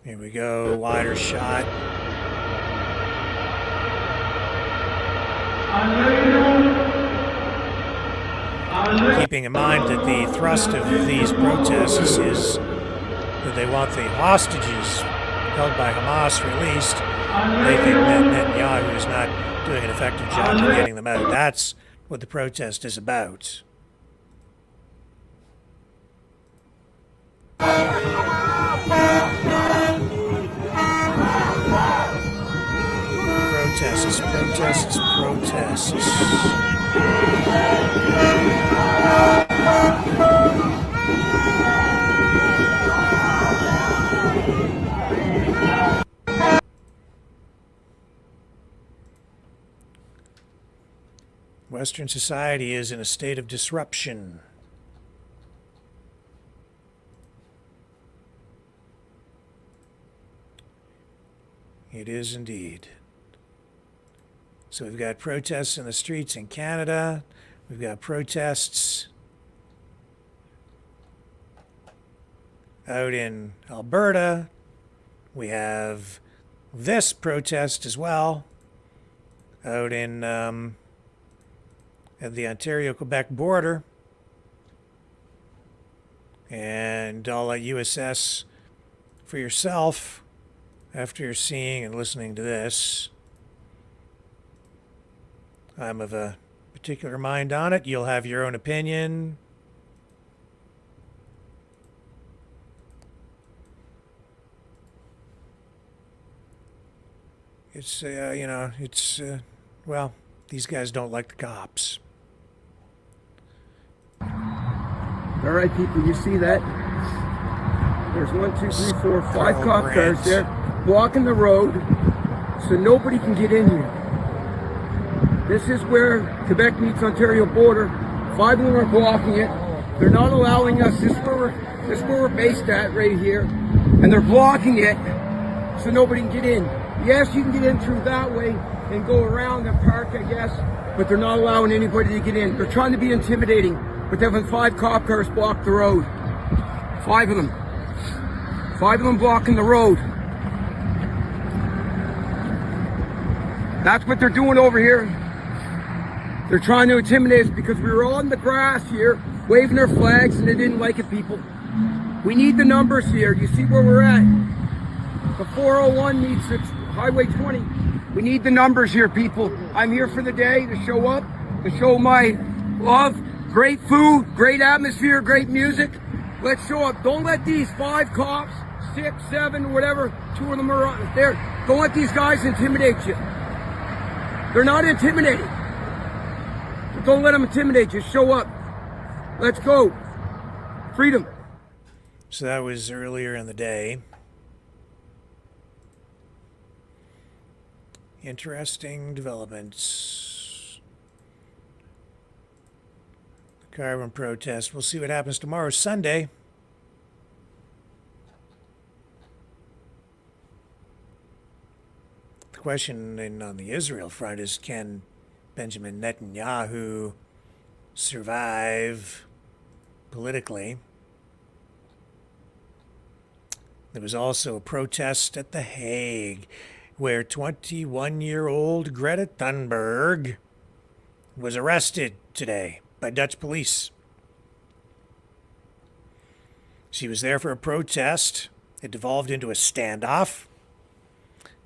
Here we go, wider shot. Keeping in mind that the thrust of these protests is that they want the hostages held by Hamas released. They think that Netanyahu is not doing an effective job of getting them out. That's what the protest is about. Protests. Western society is in a state of disruption. It is indeed. So we've got protests in the streets in Canada. We've got protests out in Alberta. We have this protest as well out in at the Ontario-Quebec border. And I'll let you assess for yourself after you're seeing and listening to this. I'm of a particular mind on it. You'll have your own opinion. It's, well, these guys don't like the cops. All right, people, you see that? There's 1, 2, 3, 4, 5 cop cars there blocking the road so nobody can get in here. This is where Quebec meets Ontario border. 5 of them are blocking it. They're not allowing us. This is where we're based at right here. And they're blocking it so nobody can get in. Yes, you can get in through that way and go around the park, I guess, but they're not allowing anybody to get in. They're trying to be intimidating, but they're having 5 cop cars block the road. 5 of them. 5 of them blocking the road. That's what they're doing over here. They're trying to intimidate us because we were all in the grass here, waving their flags, and they didn't like it, people. We need the numbers here. You see where we're at? The 401 meets Highway 20. We need the numbers here, people. I'm here for the day to show up, to show my love. Great food, great atmosphere, great music. Let's show up. Don't let these 5 cops, 6, 7, whatever, 2 of them are there. Don't let these guys intimidate you. They're not intimidating. Don't let them intimidate you. Show up. Let's go. Freedom. So that was earlier in the day. Interesting developments. The carbon protest. We'll see what happens tomorrow, Sunday. The question on the Israel front is, can Benjamin Netanyahu survive politically? There was also a protest at The Hague where 21-year-old Greta Thunberg was arrested today by Dutch police. She was there for a protest. It devolved into a standoff.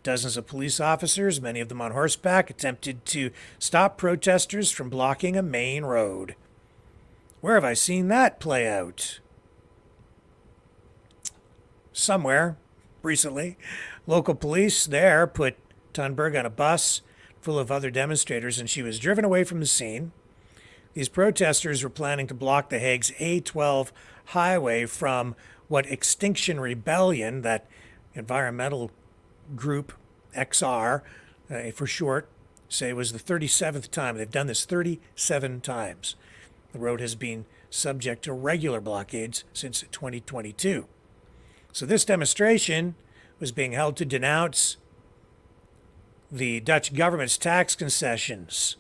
Dozens of police officers, many of them on horseback, attempted to stop protesters from blocking a main road. Where have I seen that play out? Somewhere recently. Local police there put Thunberg on a bus full of other demonstrators, and she was driven away from the scene. These protesters were planning to block The Hague's A12 highway from what Extinction Rebellion, that environmental group, XR for short, say was the 37th time. They've done this 37 times. The road has been subject to regular blockades since 2022. So this demonstration was being held to denounce the Dutch government's tax concessions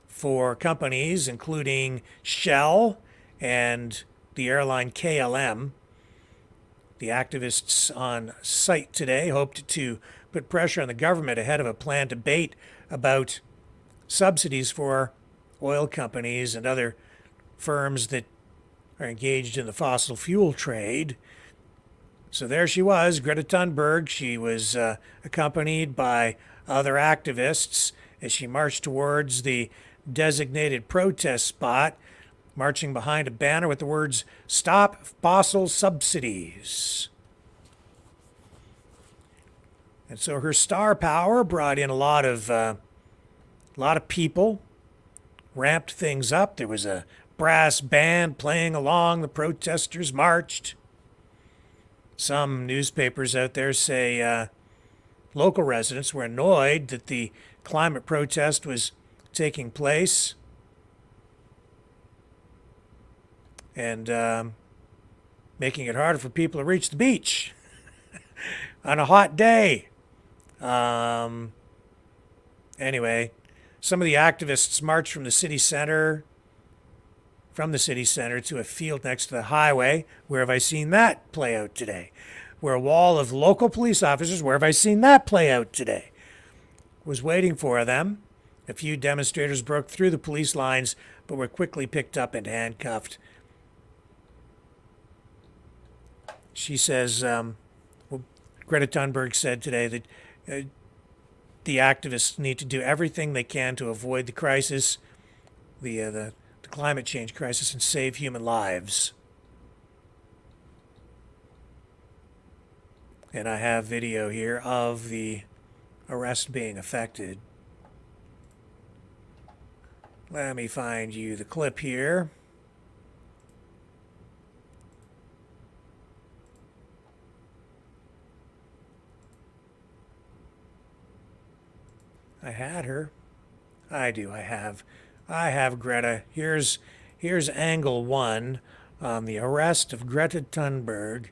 for companies including Shell and the airline KLM. The activists on site today hoped to put pressure on the government ahead of a planned debate about subsidies for oil companies and other firms that are engaged in the fossil fuel trade. So there she was, Greta Thunberg. She was accompanied by other activists as she marched towards the designated protest spot, marching behind a banner with the words, "Stop Fossil Subsidies." And so her star power brought in a lot of people, ramped things up. There was a brass band playing along. The protesters marched. Some newspapers out there say local residents were annoyed that the climate protest was taking place and making it harder for people to reach the beach on a hot day. Anyway, some of the activists marched from the city center to a field next to the highway. Where have I seen that play out today? Where a wall of local police officers, where have I seen that play out today? Was waiting for them. A few demonstrators broke through the police lines, but were quickly picked up and handcuffed. She says, Greta Thunberg said today that the activists need to do everything they can to avoid the crisis, the climate change crisis, and save human lives. And I have video here of the arrest being effected. Let me find you the clip here. I had her. I do. I have Greta. Here's angle one on the arrest of Greta Thunberg,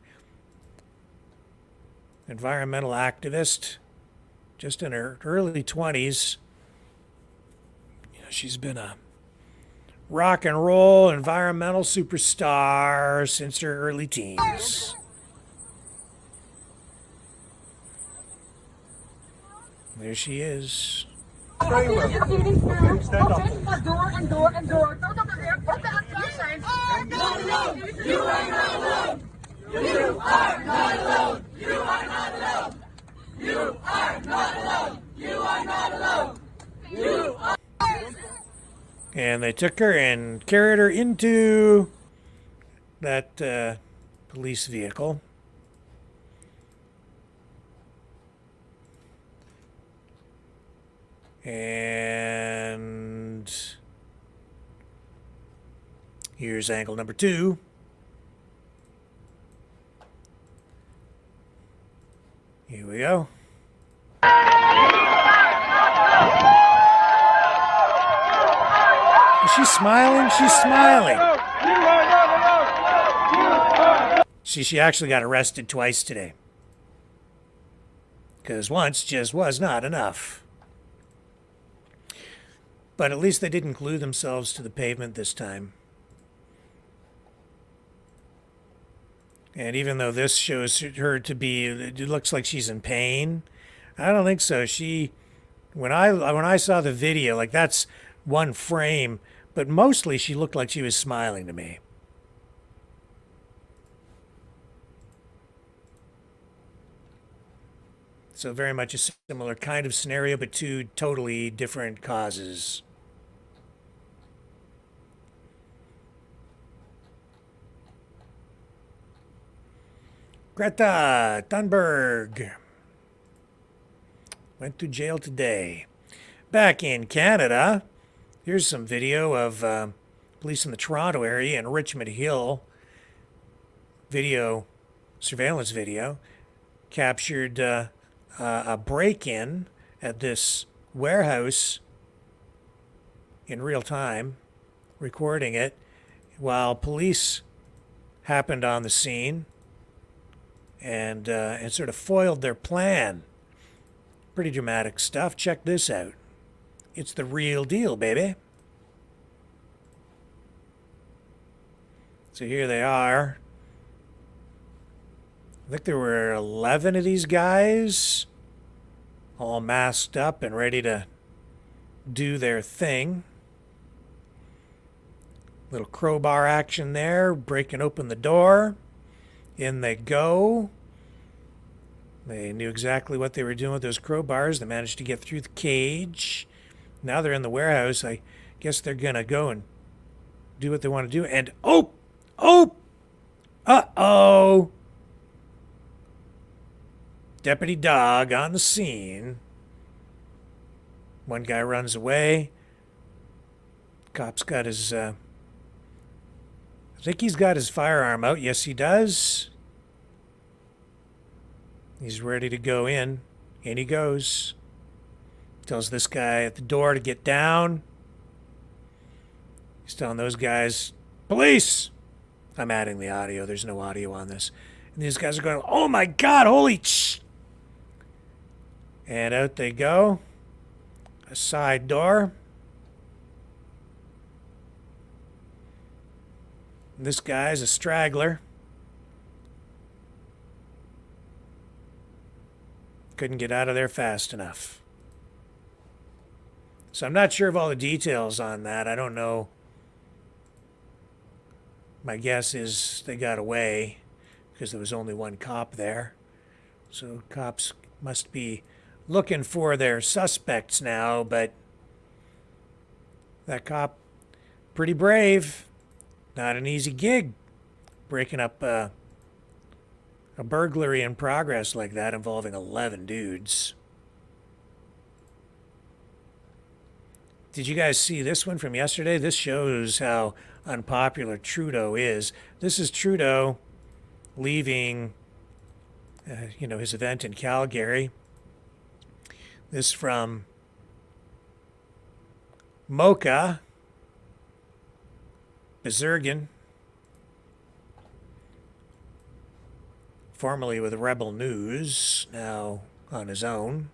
environmental activist, just in her early 20s. She's been a rock and roll environmental superstar since her early teens. There she is. And they took her and carried her into that police vehicle. And here's angle number two. Here we go. Is she smiling? She's smiling. See, she actually got arrested twice today. Because once just was not enough. But at least they didn't glue themselves to the pavement this time. And even though this shows her to be, it looks like she's in pain, I don't think so. When I saw the video, like that's one frame, but mostly she looked like she was smiling to me. So very much a similar kind of scenario, but two totally different causes. Greta Thunberg went to jail today. Back in Canada, here's some video of police in the Toronto area and Richmond Hill. Surveillance video, captured a break-in at this warehouse in real time, recording it, while police happened on the scene and sort of foiled their plan. Pretty dramatic stuff. Check this out. It's the real deal, baby. So here they are. I think there were 11 of these guys, all masked up and ready to do their thing. Little crowbar action there, breaking open the door. In they go. They knew exactly what they were doing with those crowbars. They managed to get through the cage. Now they're in the warehouse. I guess they're going to go and do what they want to do. And, uh-oh! Deputy Dog on the scene. One guy runs away. Cop's got his, I think he's got his firearm out. Yes, he does. He's ready to go in. In he goes. Tells this guy at the door to get down. He's telling those guys, police! I'm adding the audio. There's no audio on this. And these guys are going, oh my God, holy sh! And out they go. A side door. This guy's a straggler. Couldn't get out of there fast enough. So I'm not sure of all the details on that. I don't know. My guess is they got away because there was only one cop there. So cops must be looking for their suspects now, but that cop, pretty brave. Not an easy gig, breaking up a burglary in progress like that involving 11 dudes. Did you guys see this one from yesterday? This shows how unpopular Trudeau is. This is Trudeau leaving, his event in Calgary. This from Mocha Bezergan, formerly with Rebel News, now on his own.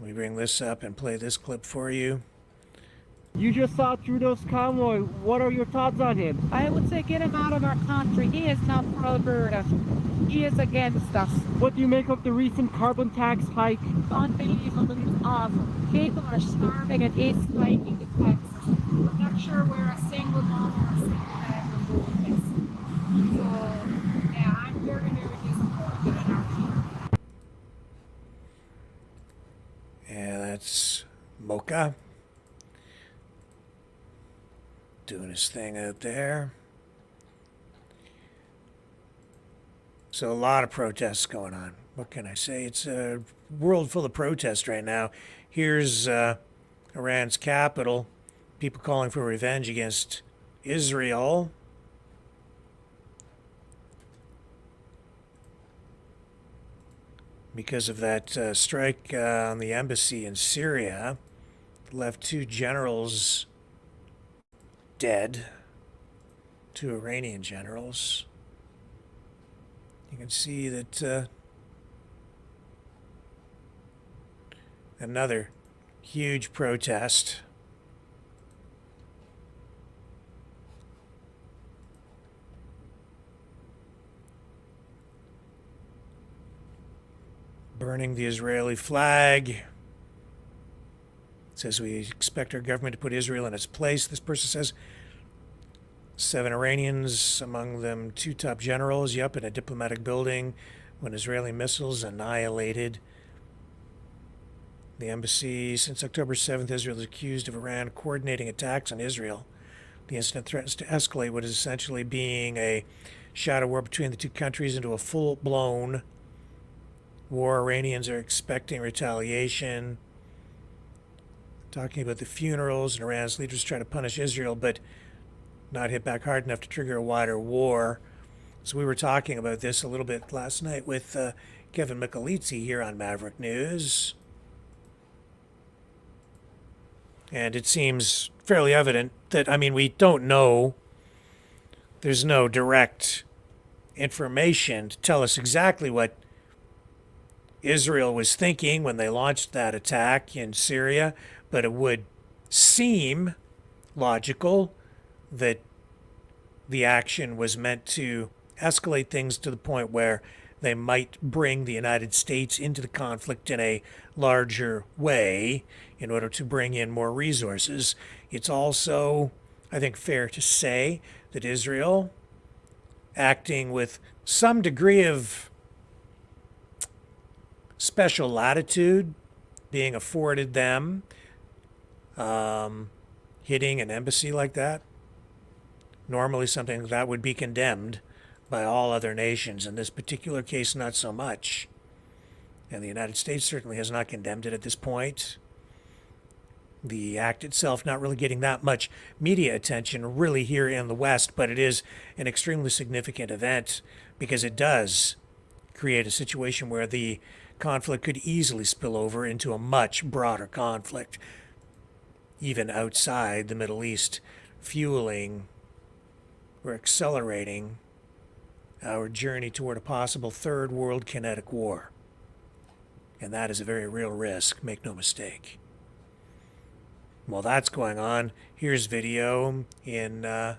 Let me bring this up and play this clip for you. You just saw Trudeau's convoy. What are your thoughts on him? I would say get him out of our country. He is not for Alberta. He is against us. What do you make of the recent carbon tax hike? Unbelievable. It's awful. People are starving and it's spiking the taxes. I'm not sure where a single mom or a single dad will go with this. So, yeah, I'm very, very disappointed in our team. Yeah, that's Mocha doing his thing out there. So a lot of protests going on. What can I say? It's a world full of protests right now. Here's Iran's capital. People calling for revenge against Israel. Because of that strike on the embassy in Syria. Left 2 generals dead. 2 Iranian generals. You can see that another huge protest. Burning the Israeli flag. It says we expect our government to put Israel in its place. This person says 7 Iranians, among them 2 top generals, in a diplomatic building when Israeli missiles annihilated the embassy. Since October 7th, Israel is accused of Iran coordinating attacks on Israel. The incident threatens to escalate what is essentially being a shadow war between the 2 countries into a full-blown war. Iranians are expecting retaliation. Talking about the funerals, and Iran's leaders try to punish Israel, but not hit back hard enough to trigger a wider war. So we were talking about this a little bit last night with Kevin Michelizzi here on Maverick News. And it seems fairly evident that, we don't know. There's no direct information to tell us exactly what Israel was thinking when they launched that attack in Syria, but it would seem logical that the action was meant to escalate things to the point where they might bring the United States into the conflict in a larger way in order to bring in more resources. It's also, I think, fair to say that Israel, acting with some degree of special latitude being afforded them, hitting an embassy like that, normally something that would be condemned by all other nations. In this particular case, not so much. And the United States certainly has not condemned it at this point. The act itself not really getting that much media attention really here in the West, but it is an extremely significant event because it does create a situation where the conflict could easily spill over into a much broader conflict, even outside the Middle East, fueling or accelerating our journey toward a possible third world kinetic war. And that is a very real risk, make no mistake. While that's going on, here's video in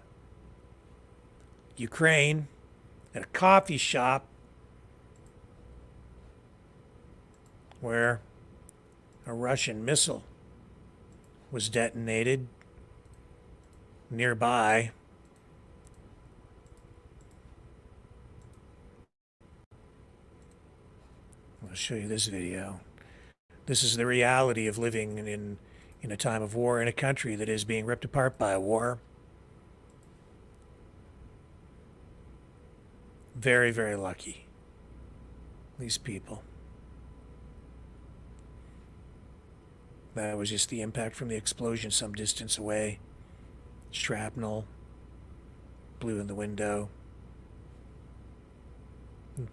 Ukraine at a coffee shop where a Russian missile was detonated nearby. I'll show you this video. This is the reality of living in a time of war in a country that is being ripped apart by a war. Very, very lucky, these people. That was just the impact from the explosion some distance away. Shrapnel blew in the window.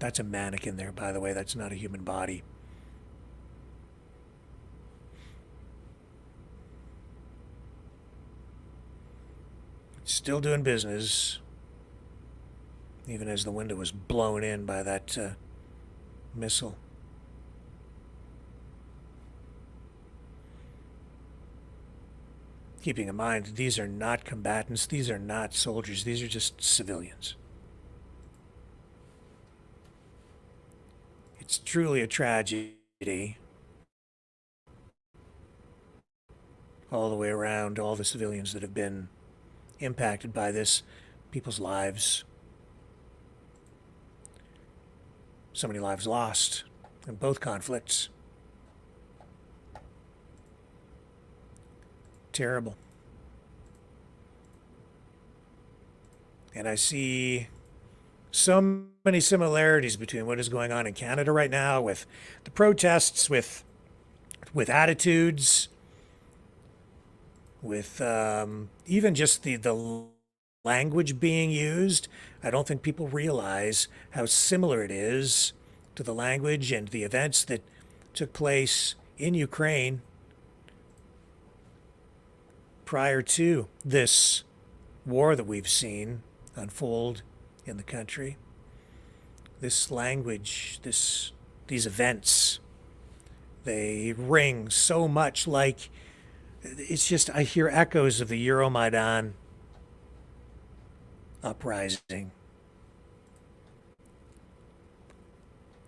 That's a mannequin there, by the way. That's not a human body. Still doing business, even as the window was blown in by that missile. Keeping in mind, these are not combatants, these are not soldiers, these are just civilians. It's truly a tragedy all the way around, all the civilians that have been impacted by this, people's lives. So many lives lost in both conflicts. Terrible. And I see so many similarities between what is going on in Canada right now with the protests, with attitudes, with even just the language being used. I don't think people realize how similar it is to the language and the events that took place in Ukraine prior to this war that we've seen unfold in the country. This language, these events, they ring so much like, it's just, I hear echoes of the Euromaidan uprising.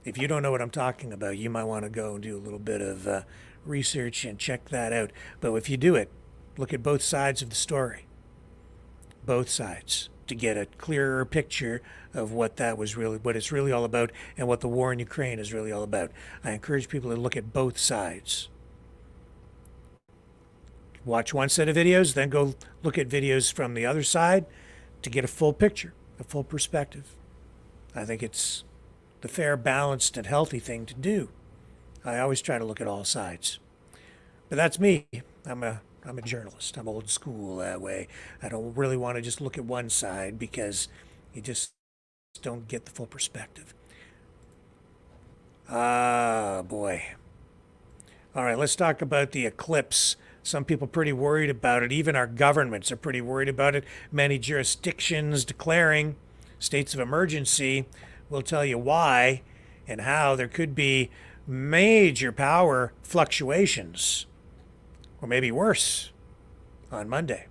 If you don't know what I'm talking about, you might want to go and do a little bit of research and check that out. But if you do it, look at both sides of the story. Both sides, to get a clearer picture of what it's really all about and what the war in Ukraine is really all about. I encourage people to look at both sides. Watch one set of videos, then go look at videos from the other side to get a full picture, a full perspective. I think it's the fair, balanced, and healthy thing to do. I always try to look at all sides. But that's me. I'm a journalist. I'm old school that way. I don't really want to just look at one side because you just don't get the full perspective. Ah, boy. All right, let's talk about the eclipse. Some people are pretty worried about it. Even our governments are pretty worried about it. Many jurisdictions declaring states of emergency. We'll tell you why and how there could be major power fluctuations, or maybe worse, on Monday.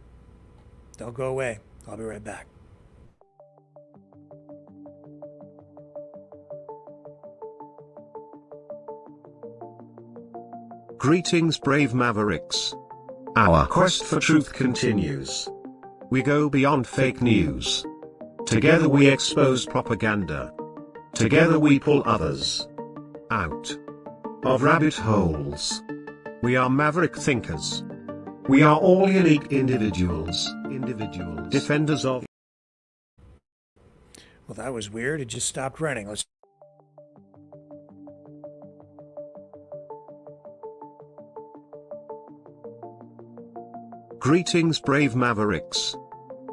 Don't go away. I'll be right back. Greetings, brave Mavericks. Our quest for truth continues. We go beyond fake news. Together we expose propaganda. Together we pull others out of rabbit holes. We are maverick thinkers. We are all unique individuals. Defenders of... Well, that was weird. It just stopped running. Greetings, brave Mavericks.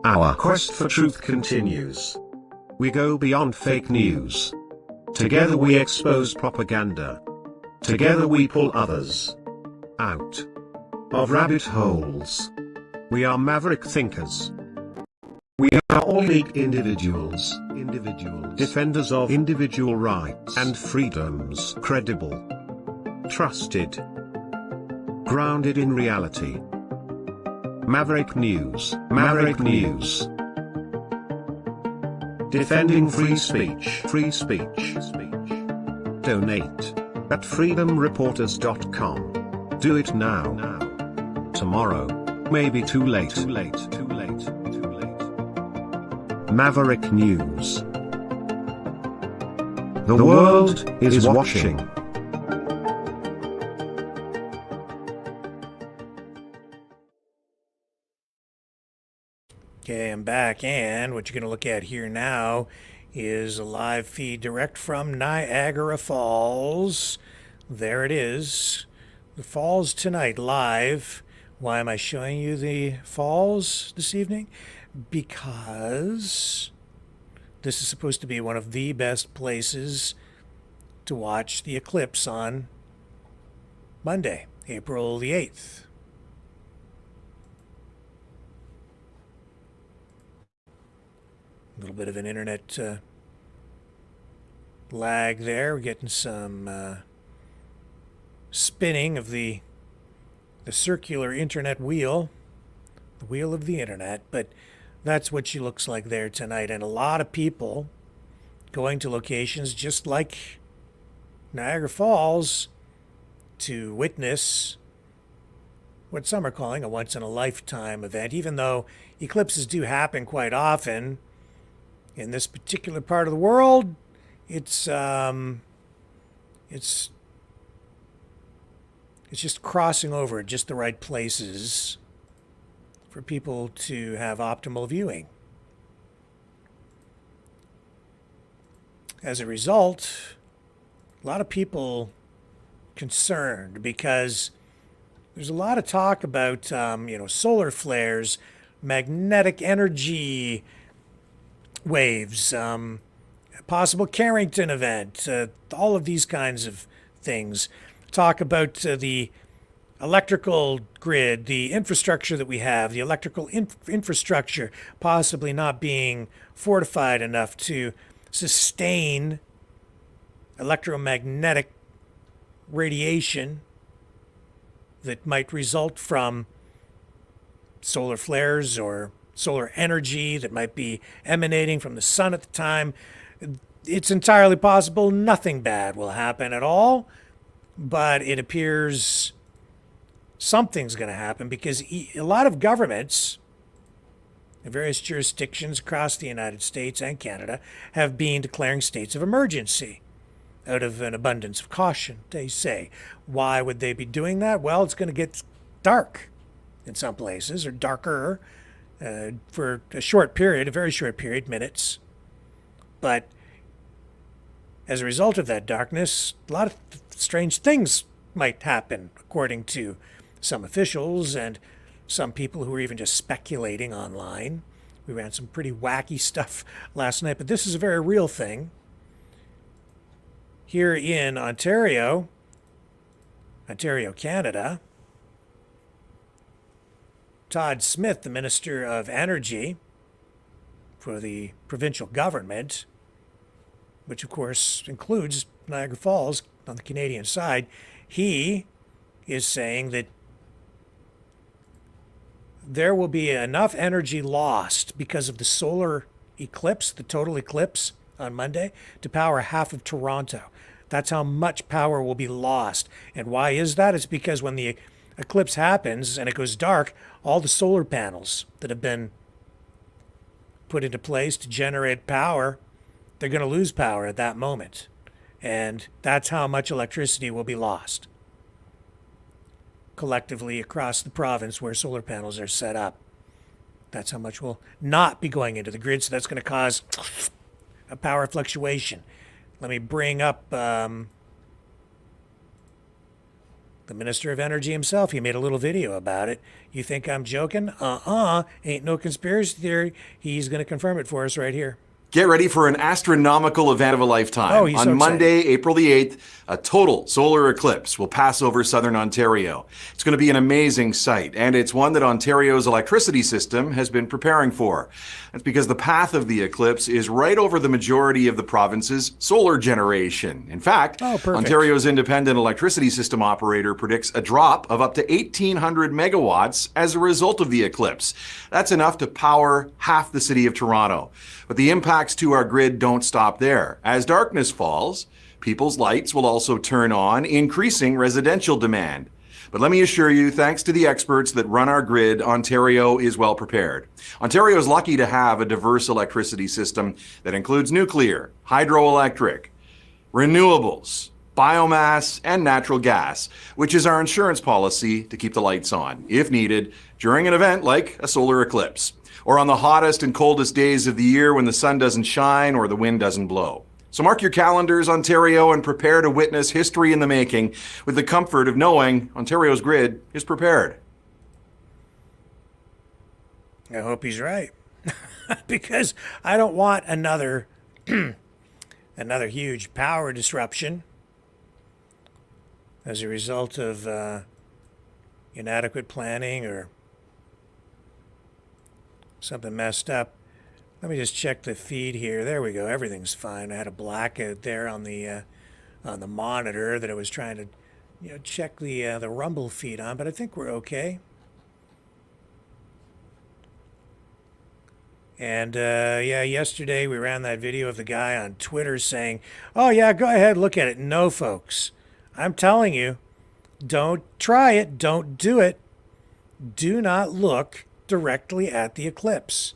Our quest for truth continues. We go beyond fake news. Together we expose propaganda. Together we pull others out of rabbit holes. We are maverick thinkers. We are all unique individuals. Defenders of individual rights and freedoms. Credible. Trusted. Grounded in reality. Maverick News. Maverick News. Defending free speech. Free speech. Donate at freedomreporters.com. Do it now. Tomorrow may be too late. Maverick News. The world is watching. Okay, I'm back, and what you're going to look at here now is a live feed direct from Niagara Falls. There it is. The falls tonight, live. Why am I showing you the falls this evening? Because this is supposed to be one of the best places to watch the eclipse on Monday, April the 8th. little bit of an internet lag there. We're getting some spinning of the circular internet wheel, the wheel of the internet, but that's what she looks like there tonight. And a lot of people going to locations just like Niagara Falls to witness what some are calling a once-in-a-lifetime event, even though eclipses do happen quite often. In this particular part of the world, it's just crossing over at just the right places for people to have optimal viewing. As a result, a lot of people concerned because there's a lot of talk about solar flares, magnetic energy waves, possible Carrington event, all of these kinds of things. Talk about the electrical grid, the infrastructure that we have, the electrical infrastructure possibly not being fortified enough to sustain electromagnetic radiation that might result from solar flares or solar energy that might be emanating from the sun at the time. It's entirely possible nothing bad will happen at all, but it appears something's going to happen because a lot of governments in various jurisdictions across the United States and Canada have been declaring states of emergency out of an abundance of caution, they say. Why would they be doing that? Well, it's going to get dark in some places, or darker, for a short period, a very short period, minutes. But as a result of that darkness, a lot of strange things might happen, according to some officials and some people who are even just speculating online. We ran some pretty wacky stuff last night, but this is a very real thing. Here in Ontario, Canada, Todd Smith, the Minister of Energy for the provincial government, which of course includes Niagara Falls on the Canadian side, he is saying that there will be enough energy lost because of the solar eclipse, the total eclipse on Monday, to power half of Toronto. That's how much power will be lost. And why is that? It's because when the eclipse happens and it goes dark, all the solar panels that have been put into place to generate power, they're going to lose power at that moment. And that's how much electricity will be lost collectively across the province where solar panels are set up. That's how much will not be going into the grid, so that's going to cause a power fluctuation. Let me bring up the Minister of Energy himself. He made a little video about it. You think I'm joking? Ain't no conspiracy theory. He's going to confirm it for us right here. Get ready for an astronomical event of a lifetime. Oh, he's so On Monday, excited. April the 8th, a total solar eclipse will pass over southern Ontario. It's going to be an amazing sight, and it's one that Ontario's electricity system has been preparing for. That's because the path of the eclipse is right over the majority of the province's solar generation. In fact, Ontario's independent electricity system operator predicts a drop of up to 1,800 megawatts as a result of the eclipse. That's enough to power half the city of Toronto. But the impacts to our grid don't stop there. As darkness falls, people's lights will also turn on, increasing residential demand. But let me assure you, thanks to the experts that run our grid, Ontario is well prepared. Ontario is lucky to have a diverse electricity system that includes nuclear, hydroelectric, renewables, biomass, and natural gas, which is our insurance policy to keep the lights on, if needed, during an event like a solar eclipse, or on the hottest and coldest days of the year when the sun doesn't shine or the wind doesn't blow. So mark your calendars, Ontario, and prepare to witness history in the making with the comfort of knowing Ontario's grid is prepared. I hope he's right. Because I don't want another huge power disruption as a result of inadequate planning or something messed up. Let me just check the feed here. There we go. Everything's fine. I had a blackout there on the monitor that I was trying to, check the rumble feed on, but I think we're okay. And yeah, yesterday we ran that video of the guy on Twitter saying, "Oh yeah, go ahead, look at it." No, folks, I'm telling you, don't try it. Don't do it. Do not look directly at the eclipse.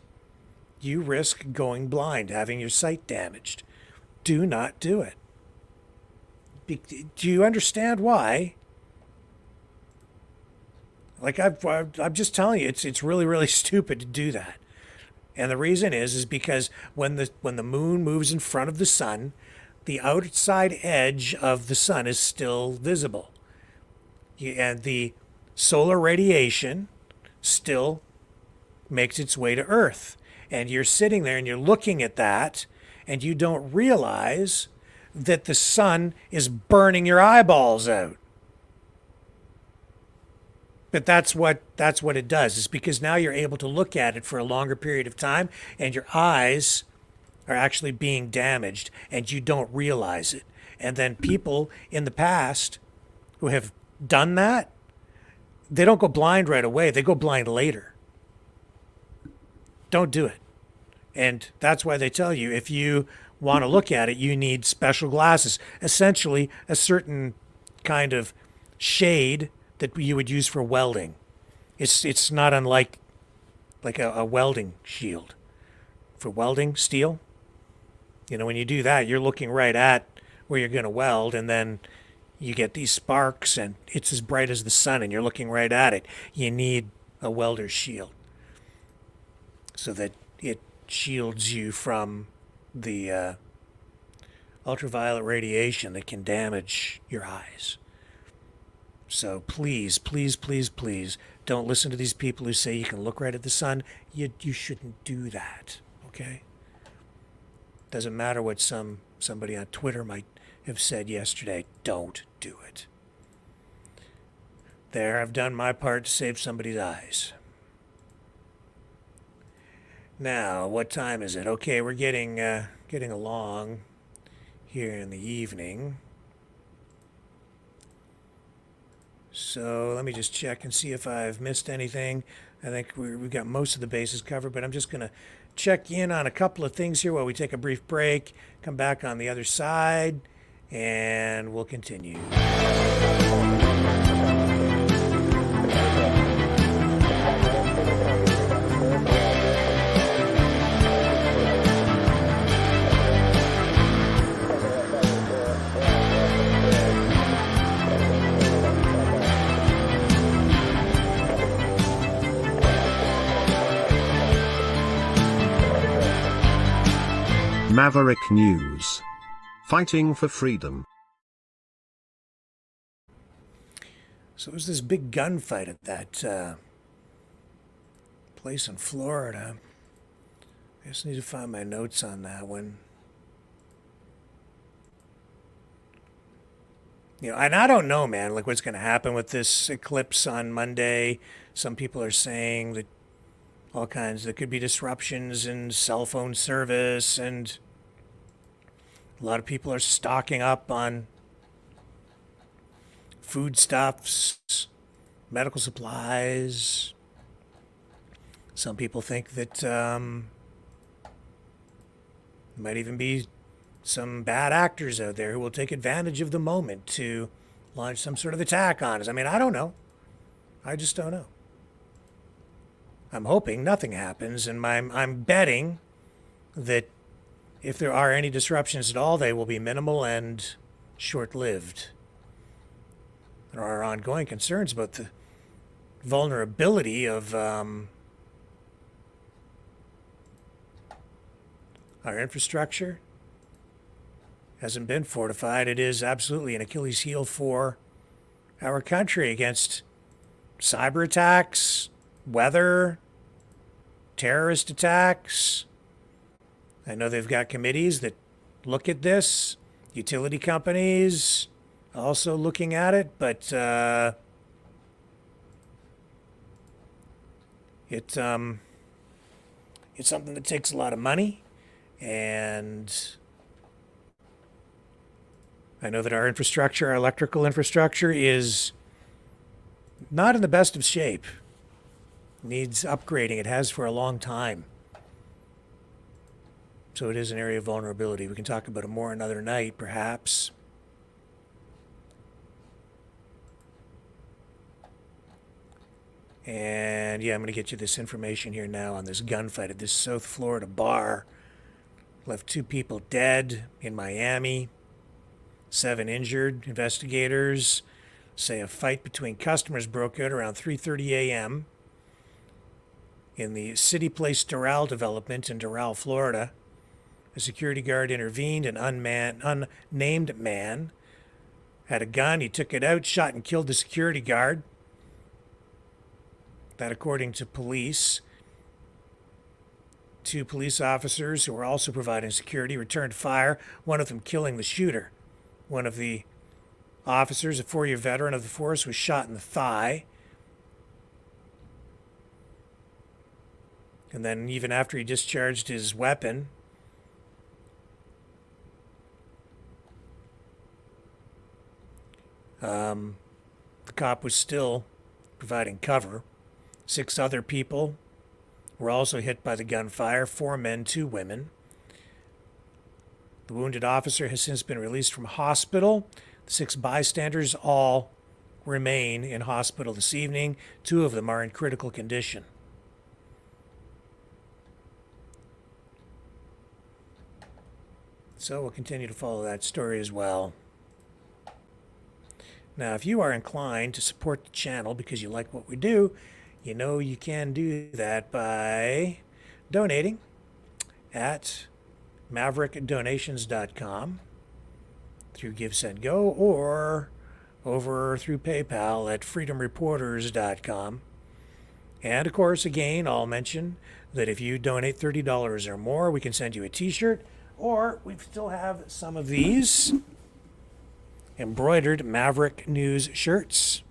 You risk going blind, having your sight damaged. Do not do it. Do you understand why? Like I'm just telling you, it's really, really stupid to do that. And the reason is because when the moon moves in front of the sun, the outside edge of the sun is still visible. And the solar radiation still makes its way to Earth. And you're sitting there and you're looking at that, and you don't realize that the sun is burning your eyeballs out. But that's what it does. It's because now you're able to look at it for a longer period of time, and your eyes are actually being damaged, and you don't realize it. And then people in the past who have done that, they don't go blind right away. They go blind later. Don't do it. And that's why they tell you if you want to look at it, you need special glasses. Essentially, a certain kind of shade that you would use for welding. It's not unlike like a welding shield. For welding steel, when you do that, you're looking right at where you're going to weld, and then you get these sparks, and it's as bright as the sun, and you're looking right at it. You need a welder's shield so that it shields you from the ultraviolet radiation that can damage your eyes. So please, please, please, please don't listen to these people who say you can look right at the sun. You shouldn't do that, okay? Doesn't matter what somebody on Twitter might have said yesterday. Don't do it. There, I've done my part to save somebody's eyes. Now, what time is it? Okay, we're getting along here in the evening. So let me just check and see if I've missed anything. I think we've got most of the bases covered, but I'm just going to check in on a couple of things here while we take a brief break, come back on the other side, and we'll continue. Maverick News. Fighting for freedom. So it was this big gunfight at that place in Florida. I just need to find my notes on that one. And I don't know, man, like what's going to happen with this eclipse on Monday. Some people are saying that there could be disruptions in cell phone service, and a lot of people are stocking up on foodstuffs, medical supplies. Some people think that there might even be some bad actors out there who will take advantage of the moment to launch some sort of attack on us. I mean, I don't know. I just don't know. I'm hoping nothing happens, and I'm betting that if there are any disruptions at all, they will be minimal and short-lived. There are ongoing concerns about the vulnerability of our infrastructure. Hasn't been fortified. It is absolutely an Achilles heel for our country against cyber attacks, weather, terrorist attacks. I know they've got committees that look at this, utility companies also looking at it, but It's something that takes a lot of money, and I know that our infrastructure, our electrical infrastructure, is not in the best of shape. Needs upgrading. It has for a long time. So it is an area of vulnerability. We can talk about it more another night, perhaps. And yeah, I'm going to get you this information here now on this gunfight at this South Florida bar. Left 2 people dead in Miami, 7 injured. Investigators say a fight between customers broke out around 3:30 a.m. in the City Place Doral development in Doral, Florida. A security guard intervened. An unnamed man had a gun. He took it out, shot and killed the security guard. That according to police. 2 police officers who were also providing security returned fire, one of them killing the shooter. One of the officers, a 4-year veteran of the force, was shot in the thigh. And then even after he discharged his weapon, the cop was still providing cover. 6 other people were also hit by the gunfire, 4 men, 2 women. The wounded officer has since been released from hospital. The 6 bystanders all remain in hospital this evening. 2 of them are in critical condition. So we'll continue to follow that story as well. Now, if you are inclined to support the channel because you like what we do, you know you can do that by donating at maverickdonations.com through GiveSendGo or over through PayPal at freedomreporters.com. And of course, again, I'll mention that if you donate $30 or more, we can send you a t-shirt, or we still have some of these embroidered Maverick News shirts.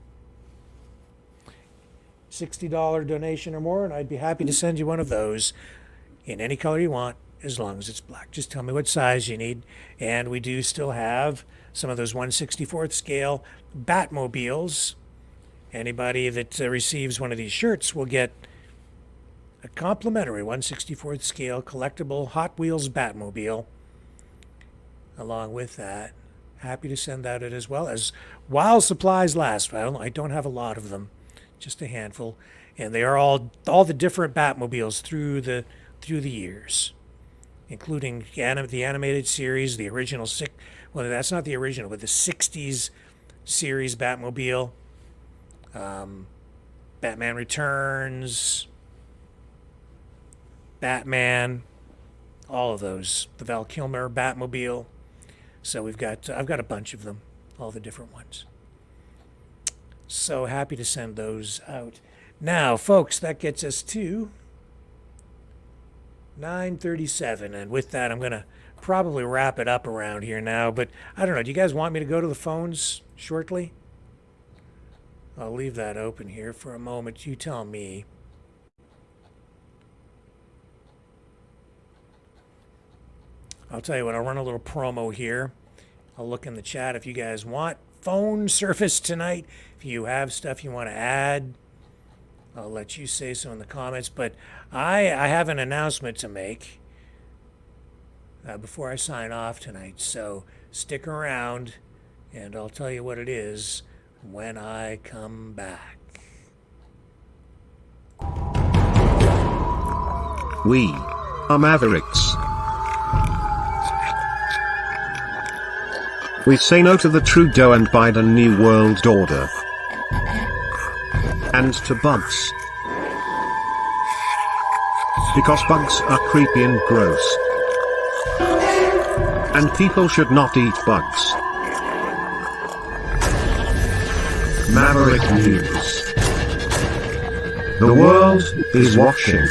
$60 donation or more, and I'd be happy to send you one of those in any color you want, as long as it's black. Just tell me what size you need. And we do still have some of those 1/64th scale Batmobiles. Anybody that receives one of these shirts will get a complimentary 1/64th scale collectible Hot Wheels Batmobile along with that. Happy to send that out as well, as while supplies last. I don't have a lot of them, just a handful, and they are all the different Batmobiles through the years, including the animated series, the original well, that's not the original, but the 60s series Batmobile, Batman Returns, Batman, all of those, the Val Kilmer Batmobile. So I've got a bunch of them, all the different ones. So happy to send those out. Now, folks, that gets us to 9:37, and with that, I'm going to probably wrap it up around here now, but I don't know, do you guys want me to go to the phones shortly? I'll leave that open here for a moment. You tell me. I'll tell you what, I'll run a little promo here. I'll look in the chat if you guys want phone service tonight. If you have stuff you want to add, I'll let you say so in the comments. But I have an announcement to make before I sign off tonight. So stick around, and I'll tell you what it is when I come back. We are Mavericks. We say no to the Trudeau and Biden New World Order. And to bugs. Because bugs are creepy and gross. And people should not eat bugs. Maverick News. The world is watching.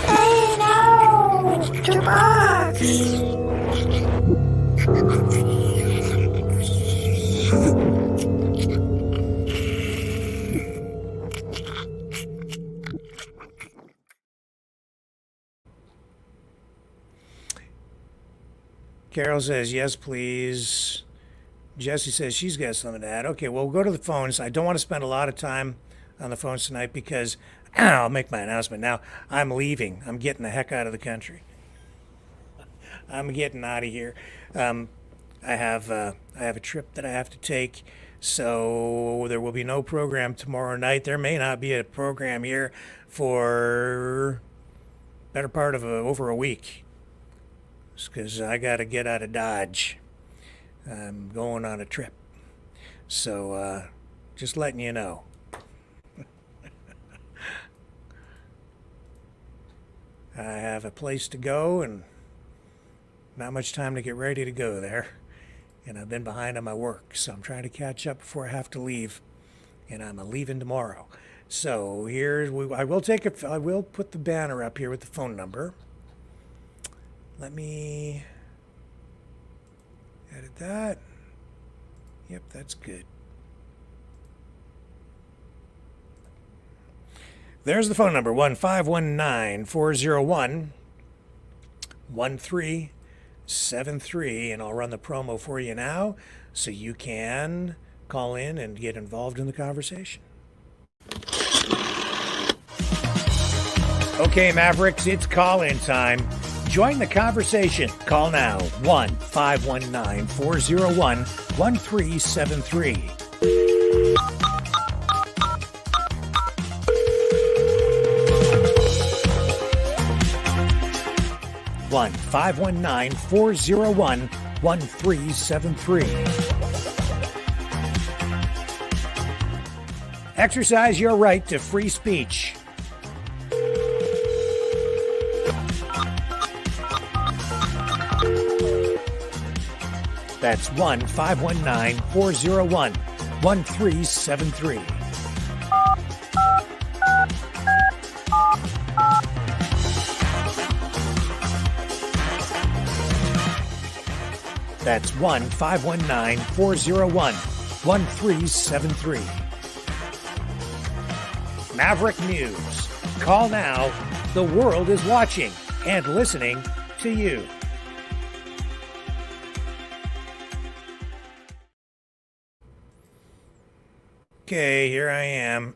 Hey, no! Too much! Carol says, yes, please. Jesse says she's got something to add. Okay, well, we'll go to the phones. I don't want to spend a lot of time on the phones tonight because I'll make my announcement now. I'm leaving. I'm getting the heck out of the country. I'm getting out of here. I have a trip that I have to take, so there will be no program tomorrow night. There may not be a program here for better part of over a week, because I got to get out of Dodge. I'm going on a trip, so just letting you know. I have a place to go and not much time to get ready to go there. And I've been behind on my work, so I'm trying to catch up before I have to leave. And I'm leaving tomorrow. So I will put the banner up here with the phone number. Let me edit that. Yep, that's good. There's the phone number, 1-519-401-1373, and I'll run the promo for you now so you can call in and get involved in the conversation. Okay, Mavericks, it's call-in time. Join the conversation. Call now, 1-519-401-1373. One 519-401-1373. Exercise your right to free speech. That's 1-519-401-1373. That's 1-519-401-1373. Maverick News. Call now. The world is watching and listening to you. Okay, here I am.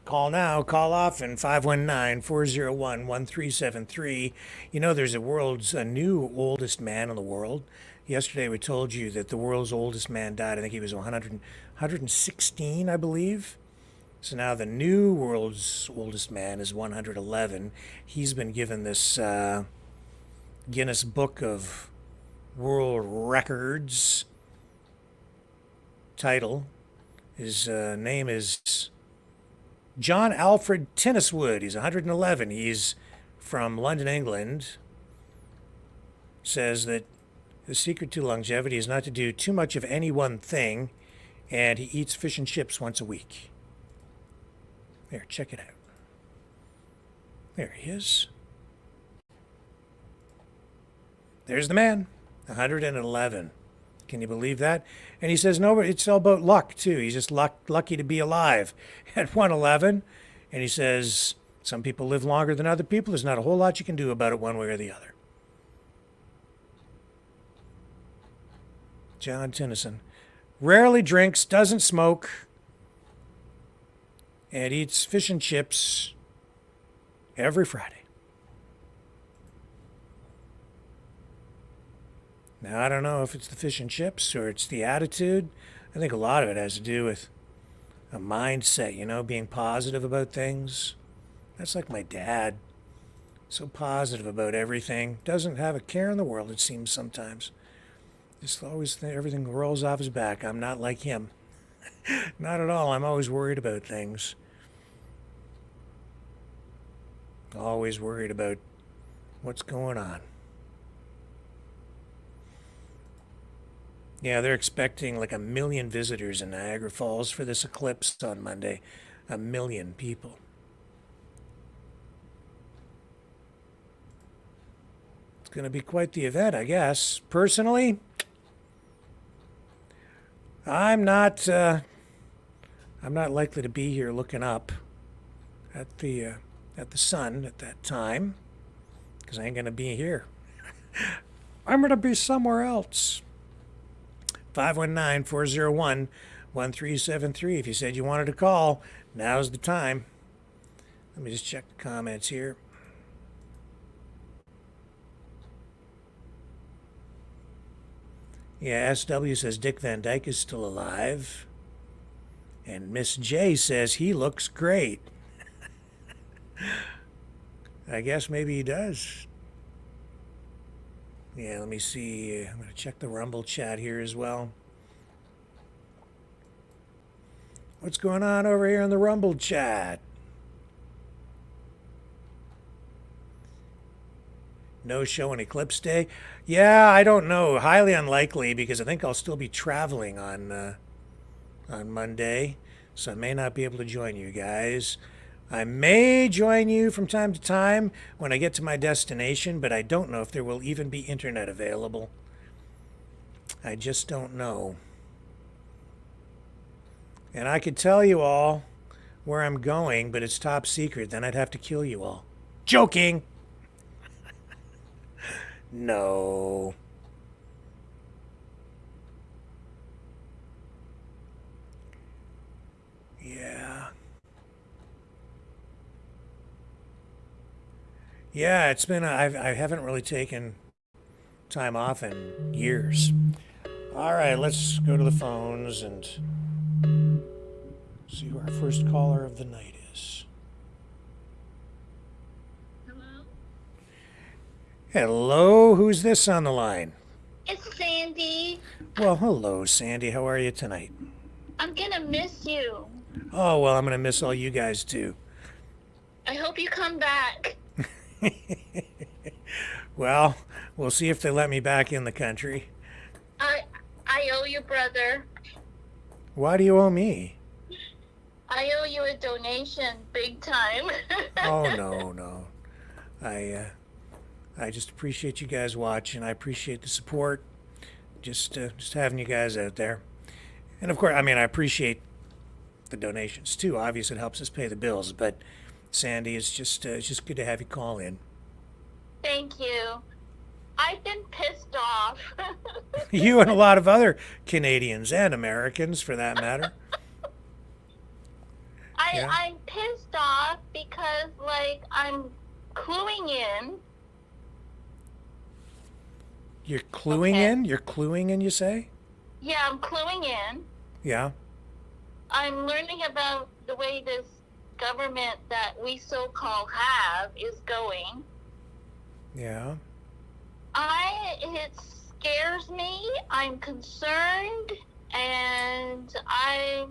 Call now, call often, 519-401-1373. You know, there's a new oldest man in the world. Yesterday we told you that the world's oldest man died. I think he was 116, I believe. So now the new world's oldest man is 111. He's been given this Guinness Book of World Records title. His name is John Alfred Tenniswood. He's 111. He's from London, England. Says that the secret to longevity is not to do too much of any one thing, and he eats fish and chips once a week. There, check it out. There he is. There's the man, 111. Can you believe that? And he says, no, it's all about luck, too. He's just lucky to be alive at 111. And he says, some people live longer than other people. There's not a whole lot you can do about it one way or the other. John Tennyson. Rarely drinks, doesn't smoke, and eats fish and chips every Friday. Now, I don't know if it's the fish and chips or it's the attitude. I think a lot of it has to do with a mindset, you know, being positive about things. That's like my dad. So positive about everything. Doesn't have a care in the world, it seems sometimes. Just always everything rolls off his back. I'm not like him. Not at all. I'm always worried about things. Always worried about what's going on. Yeah, they're expecting like 1 million visitors in Niagara Falls for this eclipse on Monday. 1 million people. It's going to be quite the event, I guess. Personally, I'm not likely to be here looking up at the sun at that time, because I ain't going to be here. I'm going to be somewhere else. 519-401-1373. If you said you wanted to call, now's the time. Let me just check the comments here. Yeah, SW says Dick Van Dyke is still alive. And Miss J says he looks great. I guess maybe he does. Yeah, let me see. I'm going to check the Rumble chat here as well. What's going on over here in the Rumble chat? No show on Eclipse Day? Yeah, I don't know. Highly unlikely because I think I'll still be traveling on Monday, so I may not be able to join you guys. I may join you from time to time when I get to my destination, but I don't know if there will even be internet available. I just don't know. And I could tell you all where I'm going, but it's top secret. Then I'd have to kill you all. Joking! No. Yeah. Yeah, it's been, I haven't really taken time off in years. All right, let's go to the phones and see who our first caller of the night is. Hello, who's this on the line? It's Sandy. Well, hello, Sandy. How are you tonight? I'm gonna miss you. Oh, well, I'm going to miss all you guys, too. I hope you come back. Well, we'll see if they let me back in the country. I owe you, brother. Why do you owe me? I owe you a donation, big time. Oh, no. I just appreciate you guys watching. I appreciate the support. Just having you guys out there. And of course, I mean, I appreciate the donations too. Obviously, it helps us pay the bills. But Sandy, it's just good to have you call in. Thank you. I've been pissed off. You and a lot of other Canadians and Americans, for that matter. I'm pissed off because, like, I'm cluing in. You're cluing in? You're cluing in, you say? Yeah, I'm cluing in. Yeah. I'm learning about the way this government that we so-called have is going. Yeah. It scares me. I'm concerned, and I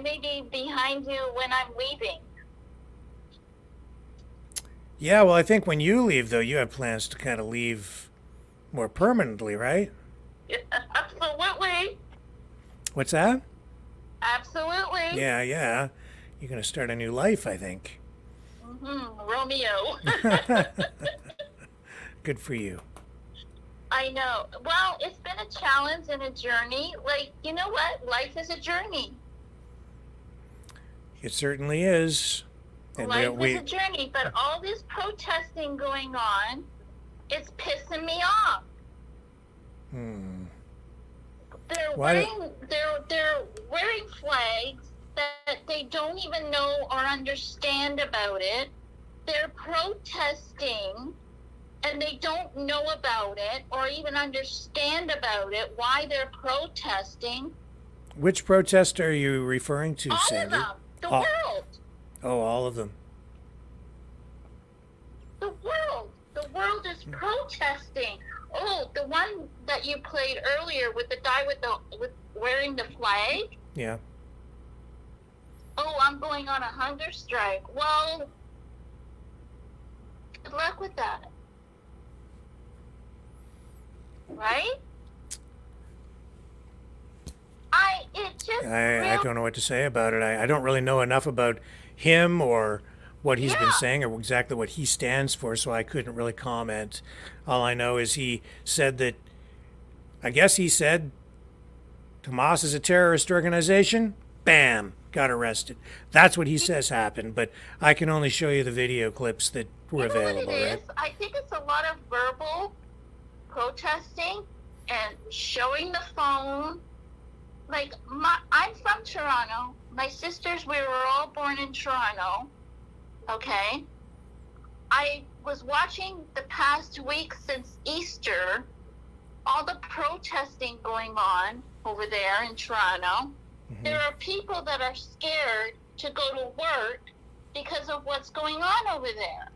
may be behind you when I'm leaving. Yeah, well, I think when you leave, though, you have plans to kind of leave more permanently, right? Absolutely. What's that? Absolutely. Yeah. You're going to start a new life, I think. Romeo. Good for you. I know. Well, it's been a challenge and a journey. Like, you know what? Life is a journey. It certainly is. And Life is a journey, but all this protesting going on, it's pissing me off. They're wearing flags that they don't even know or understand about it. They're protesting and they don't know about it or even understand about it, why they're protesting. Which protest are you referring to, all Sandy? All of them. The world. Oh, all of them. The world. The world is protesting. Oh, the one that you played earlier with the guy with wearing the flag? Yeah. Oh, I'm going on a hunger strike. Well, good luck with that. Right? I don't know what to say about it. I don't really know enough about him or what he's been saying or exactly what he stands for, so I couldn't really comment. All I know is he said that, I guess he said Hamas is a terrorist organization. Bam, got arrested. That's what he says happened, but I can only show you the video clips that were available, what it right? is? I think it's a lot of verbal protesting and showing the phone. Like, I'm from Toronto. My sisters, we were all born in Toronto. Okay? I was watching the past week since Easter, all the protesting going on over there in Toronto. There are people that are scared to go to work because of what's going on over there.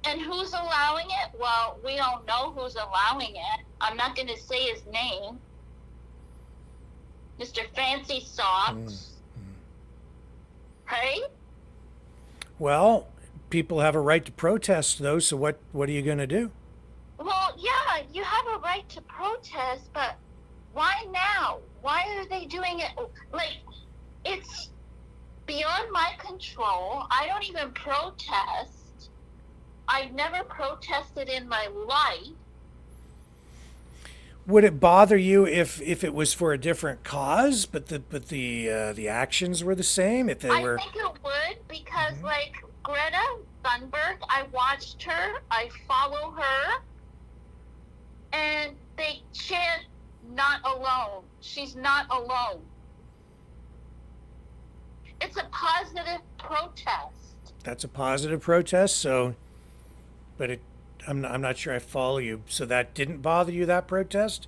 And who's allowing it? Well, we don't know who's allowing it. I'm not going to say his name. Mr. Fancy Socks. Right? Well, people have a right to protest, though, so what are you going to do? Well, yeah, you have a right to protest, but why now? Why are they doing it? Like, it's beyond my control. I don't even protest. I've never protested in my life. Would it bother you if it was for a different cause, but the actions were the same? If they were, I think it would, because like Greta Thunberg, I watched her, I follow her, and they chant "not alone." She's not alone. It's a positive protest. that's a positive protest. So, but I'm not sure I follow you. So that didn't bother you, that protest?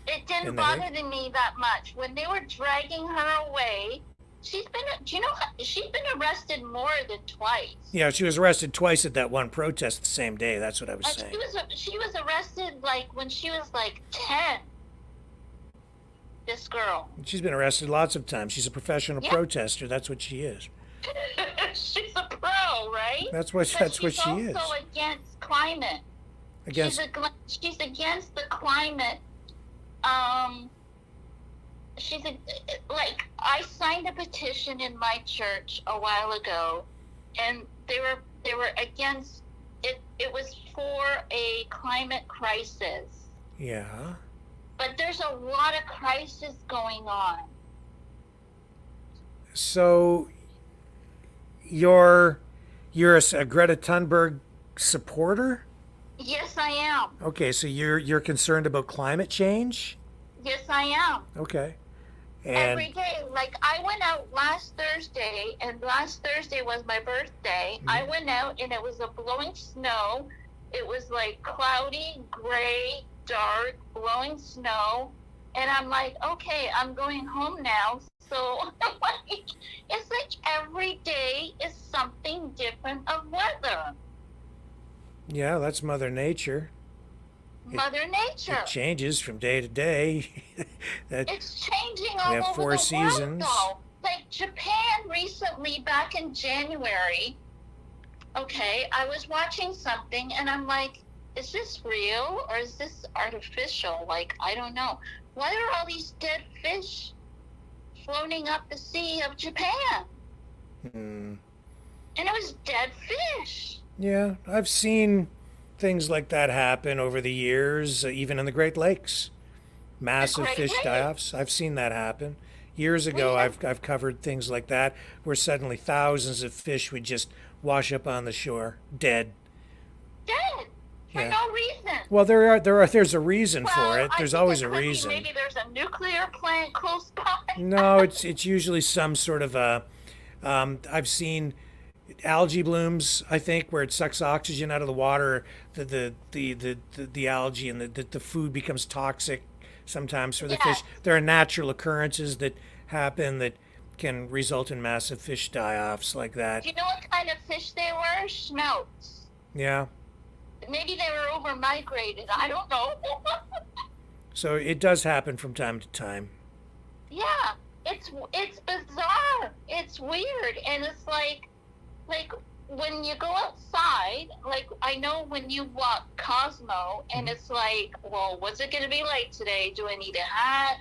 It didn't bother me that much. When they were dragging her away, she's been arrested more than twice. Yeah, she was arrested twice at that one protest the same day. That's what I was saying. She was arrested like when she was like 10. This girl. She's been arrested lots of times. She's a professional protester. That's what she is. She's a pro, right? That's what she is. She's also against climate. She's against the climate. I signed a petition in my church a while ago, and they were against it. It was for a climate crisis. Yeah. But there's a lot of crisis going on. So you're a Greta Thunberg supporter? Yes, I am. Okay, so you're concerned about climate change? Yes, I am. Okay. And every day, like I went out last Thursday, and last Thursday was my birthday. I went out and it was a blowing snow. It was like cloudy, gray, dark, blowing snow. And I'm like, okay, I'm going home now. So it's like every day is something different of weather. yeah, that's Mother Nature. Mother Nature. It changes from day to day. It's changing all we have over 4 the seasons. world, though. Like Japan recently, back in January, okay, I was watching something and I'm like, is this real or is this artificial? Like, I don't know. Why are all these dead fish floating up the sea of Japan? And it was dead fish. Yeah, I've seen things like that happen over the years, even in the Great Lakes. Massive fish die-offs. I've seen that happen. Years ago, I've covered things like that, where suddenly thousands of fish would just wash up on the shore, dead. Dead for no reason. Well, there's a reason for it. There's always a reason. Maybe there's a nuclear plant close by. No, it's usually some sort of a. I've seen algae blooms, I think, where it sucks oxygen out of the water. The algae and the food becomes toxic sometimes for the fish. There are natural occurrences that happen that can result in massive fish die-offs like that. Do you know what kind of fish they were? Schmelts. Yeah. Maybe they were over migrated. I don't know. So it does happen from time to time. Yeah, it's bizarre. It's weird, and it's like when you go outside, like I know when you walk Cosmo, and it's like, well, what's it gonna be like today? Do I need a hat?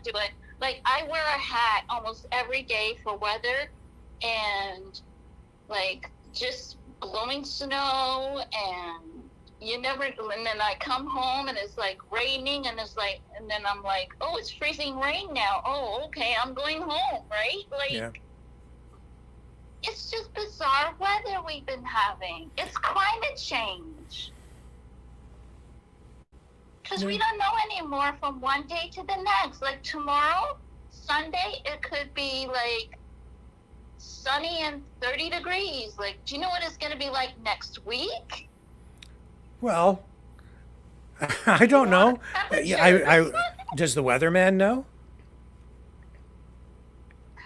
I wear a hat almost every day for weather, and like just blowing snow, and and then I come home and it's like raining, and and then I'm like, oh, it's freezing rain now. Oh, okay, I'm going home, right? Yeah. It's just bizarre weather we've been having. It's climate change. Because we don't know anymore from one day to the next. Like tomorrow, Sunday, it could be like sunny and 30 degrees. Like, do you know what it's going to be like next week? Well, I don't know. Does the weatherman know?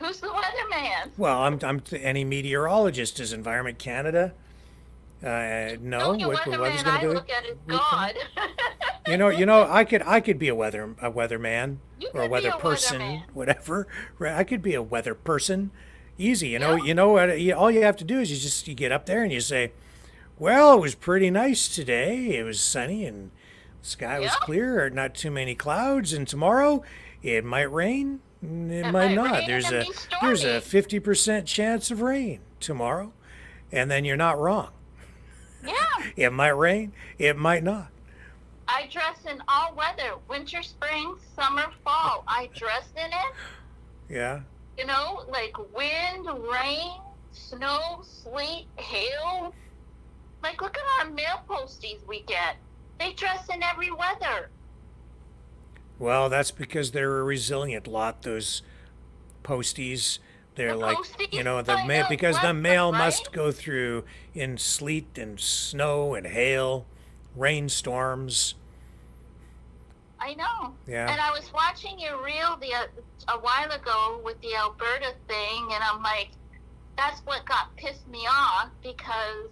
Who's the weatherman? Well, I'm any meteorologist. Does Environment Canada know what the weather's going to be? Look at it, God. You know, I could be a weatherman or a weather person, whatever. I could be a weather person, easy. You know, all you have to do is you get up there and you say, well, it was pretty nice today. It was sunny and the sky was clear, not too many clouds. And tomorrow it might rain, it might not. There's a 50% chance of rain tomorrow, and then you're not wrong. Yeah. It might rain, it might not. I dress in all weather, winter, spring, summer, fall. I dress in it. Yeah. You know, like wind, rain, snow, sleet, hail. Like, look at our mail posties we get. They dress in every weather. Well, that's because they're a resilient lot, those posties. They're like, you know, because the mail must go through in sleet and snow and hail, rainstorms. I know. Yeah. And I was watching your reel a while ago with the Alberta thing, and I'm like, that's what pissed me off, because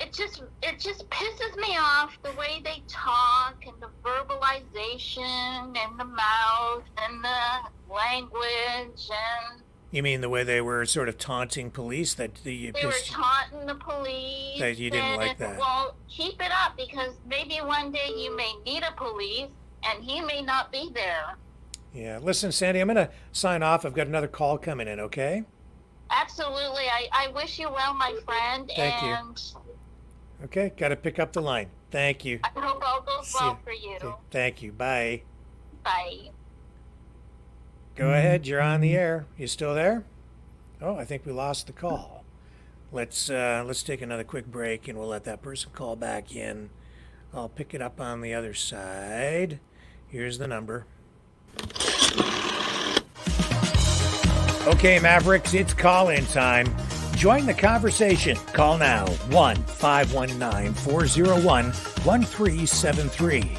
it just pisses me off the way they talk and the verbalization and the mouth and the language. And you mean the way they were sort of taunting police? They were taunting the police. That you didn't like that. Well, keep it up, because maybe one day you may need a police and he may not be there. Yeah. Listen, Sandy, I'm going to sign off. I've got another call coming in, okay? Absolutely. I wish you well, my friend. Thank you. Okay, got to pick up the line. Thank you. I hope all goes well for you. Okay, thank you. Bye. Bye. Go ahead. You're on the air. You still there? Oh, I think we lost the call. Let's take another quick break, and we'll let that person call back in. I'll pick it up on the other side. Here's the number. Okay, Mavericks, it's call-in time. Join the conversation. Call now, 1-519-401-1373.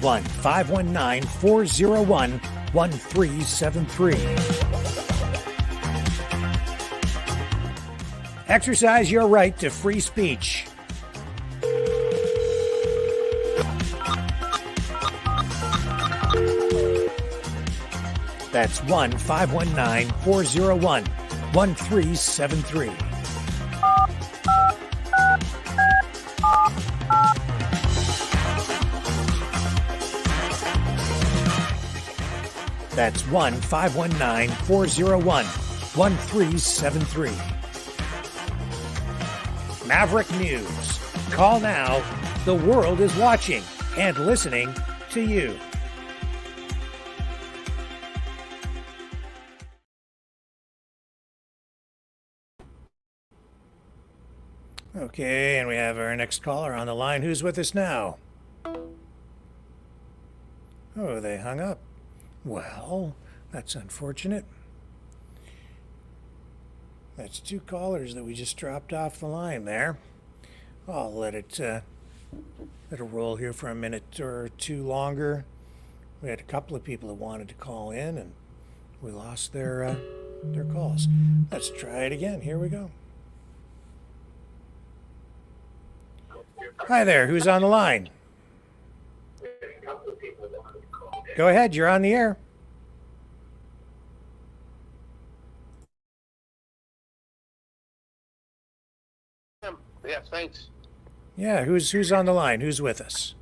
One 519-401-1373. Exercise your right to free speech. That's 1-519-401-1373. That's 1-519-401-1373. Maverick News. Call now. The world is watching and listening to you. Okay, and we have our next caller on the line. Who's with us now? Oh, they hung up. Well, that's unfortunate. That's two callers that we just dropped off the line there. I'll let it roll here for a minute or two longer. We had a couple of people that wanted to call in, and we lost their calls. Let's try it again. Here we go. Hi there. Who's on the line? Go ahead. You're on the air. Yeah, thanks. Yeah, who's on the line? Who's with us?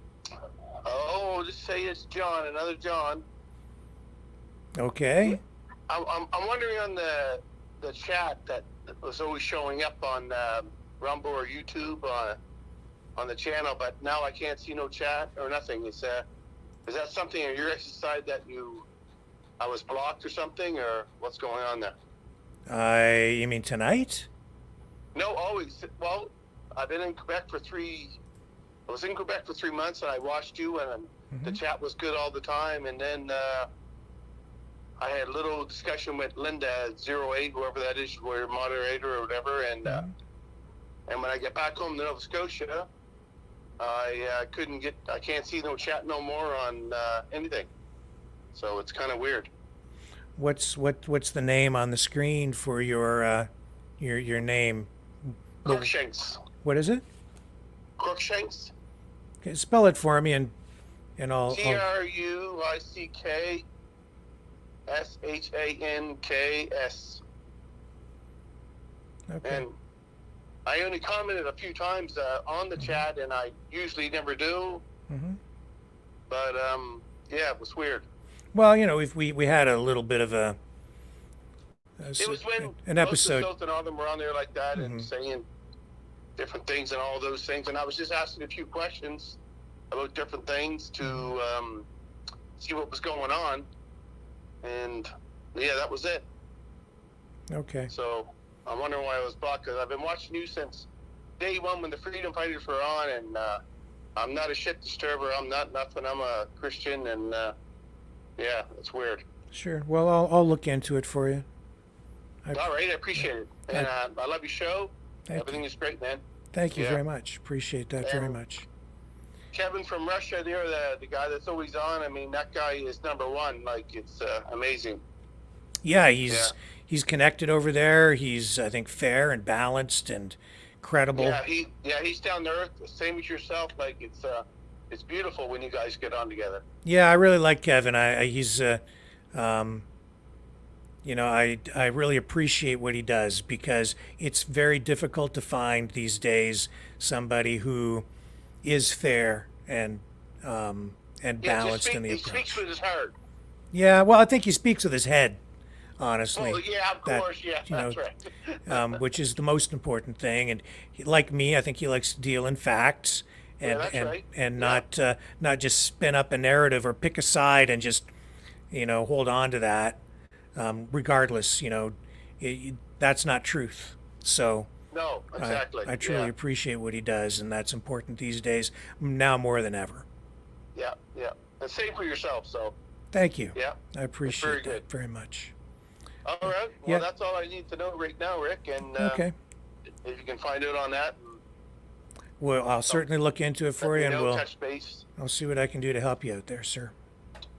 Oh, just say it's John, another John. Okay. I'm wondering on the chat that was always showing up on Rumble or YouTube on the channel, but now I can't see no chat or nothing. Is that something on your guys' side that I was blocked or something, or what's going on there? You mean tonight? No, always. Well, I've been in Quebec for I was in Quebec for 3 months, and I watched you, and the chat was good all the time. And then I had a little discussion with Linda 08, whoever that is, your moderator or whatever. And and when I get back home to Nova Scotia, I can't see no chat no more on anything. So it's kind of weird. What's the name on the screen for your name? Crookshanks. What is it? Crookshanks. Okay, spell it for me, and I'll. Truickshanks. Okay. And I only commented a few times on the chat, and I usually never do. But yeah, it was weird. Well, you know, we had a little bit of a It was when an episode. Most of and all of them were on there like that and saying different things and all those things. And I was just asking a few questions about different things to see what was going on. And yeah, that was it. Okay. So I'm wondering why I was blocked, because I've been watching you since day one when the Freedom Fighters were on, and I'm not a shit disturber. I'm not nothing. I'm a Christian, and yeah, it's weird. Sure. Well, I'll look into it for you. All right, I appreciate it. And I love your show. Everything is great, man. Thank you very much. Appreciate that very much. Kevin from Russia there, the guy that's always on, I mean, that guy is number one. Like, it's amazing. Yeah, he's connected over there. He's, I think, fair and balanced and credible. Yeah, he's down to earth, same as yourself. Like, it's beautiful when you guys get on together. Yeah, I really like Kevin. He's you know, I really appreciate what he does, because it's very difficult to find these days somebody who is fair and balanced in the approach. He speaks with his heart. Yeah, well, I think he speaks with his head, honestly. Oh, yeah, of course, yeah, that's right. Which is the most important thing. And like me, I think he likes to deal in facts and not just spin up a narrative or pick a side and just, you know, hold on to that. Regardless, you know, that's not truth. So no, exactly. I truly appreciate what he does, and that's important these days, now more than ever. Yeah. And same for yourself. So thank you. Yeah, I appreciate that very much. All right. Well, that's all I need to know right now, Rick. And okay. If you can find out on that. Well, I'll certainly look into it for you, and we'll touch base. I'll see what I can do to help you out there, sir.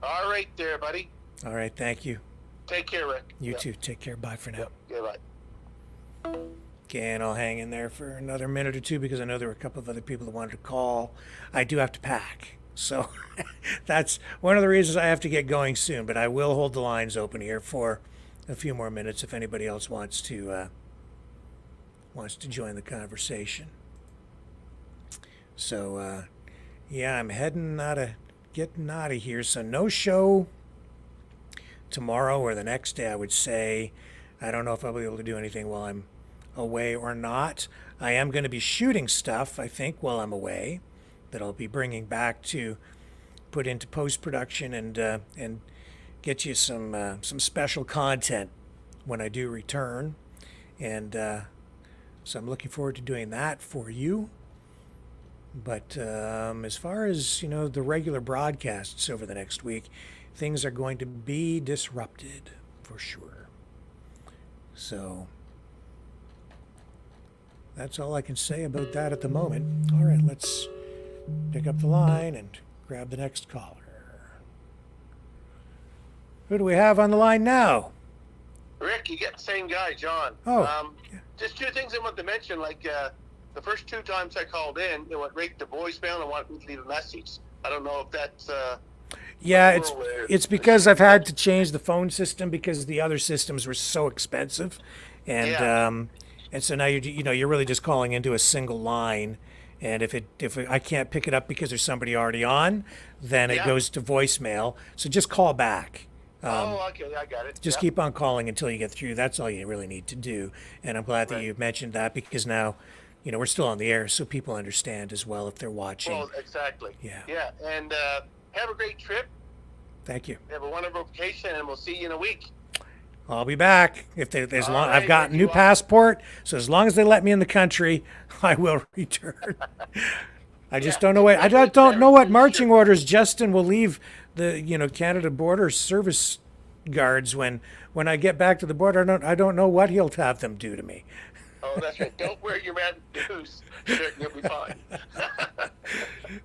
All right, there, buddy. All right. Thank you. Take care, Rick. You too. Take care. Bye for now. Yeah, bye. Okay, and I'll hang in there for another minute or two, because I know there were a couple of other people that wanted to call. I do have to pack, so that's one of the reasons I have to get going soon. But I will hold the lines open here for a few more minutes if anybody else wants to join the conversation. So yeah, I'm getting out of here. So no show tomorrow or the next day, I would say. I don't know if I'll be able to do anything while I'm away or not. I am going to be shooting stuff, I think, while I'm away, that I'll be bringing back to put into post-production and get you some special content when I do return. And so I'm looking forward to doing that for you. But as far as, you know, the regular broadcasts over the next week, things are going to be disrupted for sure. So that's all I can say about that at the moment. All right, let's pick up the line and grab the next caller. Who do we have on the line now? Rick, you get the same guy, John. Oh. Just two things I want to mention. Like the first two times I called in, it went right to voicemail and wanted me to leave a message. I don't know if that's yeah, it's because I've had to change the phone system because the other systems were so expensive, and so now you're really just calling into a single line, and if I can't pick it up because there's somebody already on, then it goes to voicemail. So just call back. Okay, I got it. Just keep on calling until you get through. That's all you really need to do. And I'm glad that you mentioned that, because now, you know, we're still on the air, so people understand as well if they're watching. Well, exactly. Yeah. Yeah, and have a great trip. Thank you. Have a wonderful vacation, and we'll see you in a week. I'll be back as long. I've right, got a new passport, so as long as they let me in the country, I will return. I just don't know what don't know what marching orders Justin will leave the Canada Border Service guards when I get back to the border. I don't know what he'll have them do to me. Oh, that's right. Don't wear your red goose shirt and you'll be fine.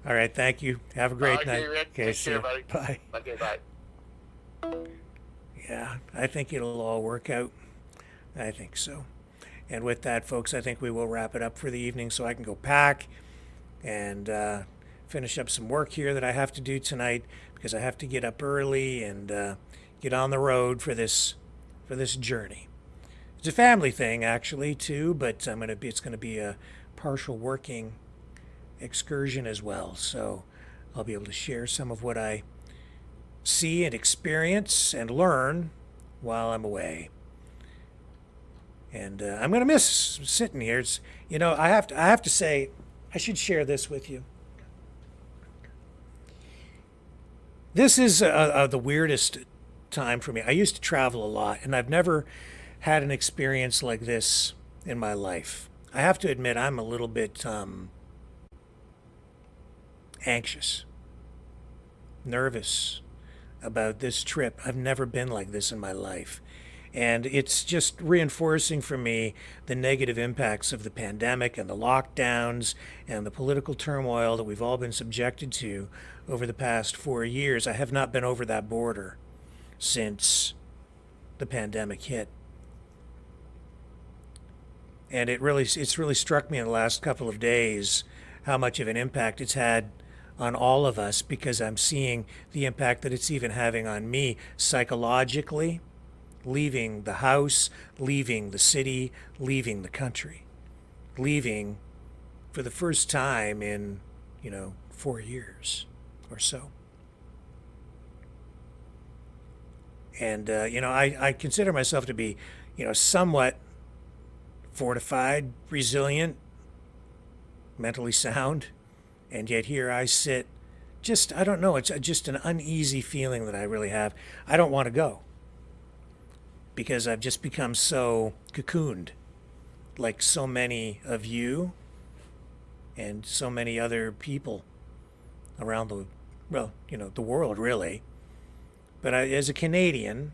All right, thank you. Have a great night. Rick. Okay, Take see care, ya. buddy. Bye. Okay, bye. Yeah, I think it'll all work out. I think so. And with that, folks, I think we will wrap it up for the evening so I can go pack and finish up some work here that I have to do tonight because I have to get up early and get on the road for this journey. It's a family thing actually too, but it's gonna be a partial working excursion as well. So I'll be able to share some of what I see and experience and learn while I'm away. And I'm gonna miss sitting here. It's, I have to say, I should share this with you. This is the weirdest time for me. I used to travel a lot, and I've never had an experience like this in my life. I have to admit, I'm a little bit anxious, nervous about this trip. I've never been like this in my life. And it's just reinforcing for me the negative impacts of the pandemic and the lockdowns and the political turmoil that we've all been subjected to over the past 4 years. I have not been over that border since the pandemic hit. And it's really struck me in the last couple of days how much of an impact it's had on all of us, because I'm seeing the impact that it's even having on me psychologically, leaving the house, leaving the city, leaving the country, leaving for the first time in, 4 years or so. And, I consider myself to be, somewhat fortified, resilient, mentally sound. And yet here I sit, I don't know, it's just an uneasy feeling that I really have. I don't want to go because I've just become so cocooned, like so many of you and so many other people around the world, really. But as a Canadian,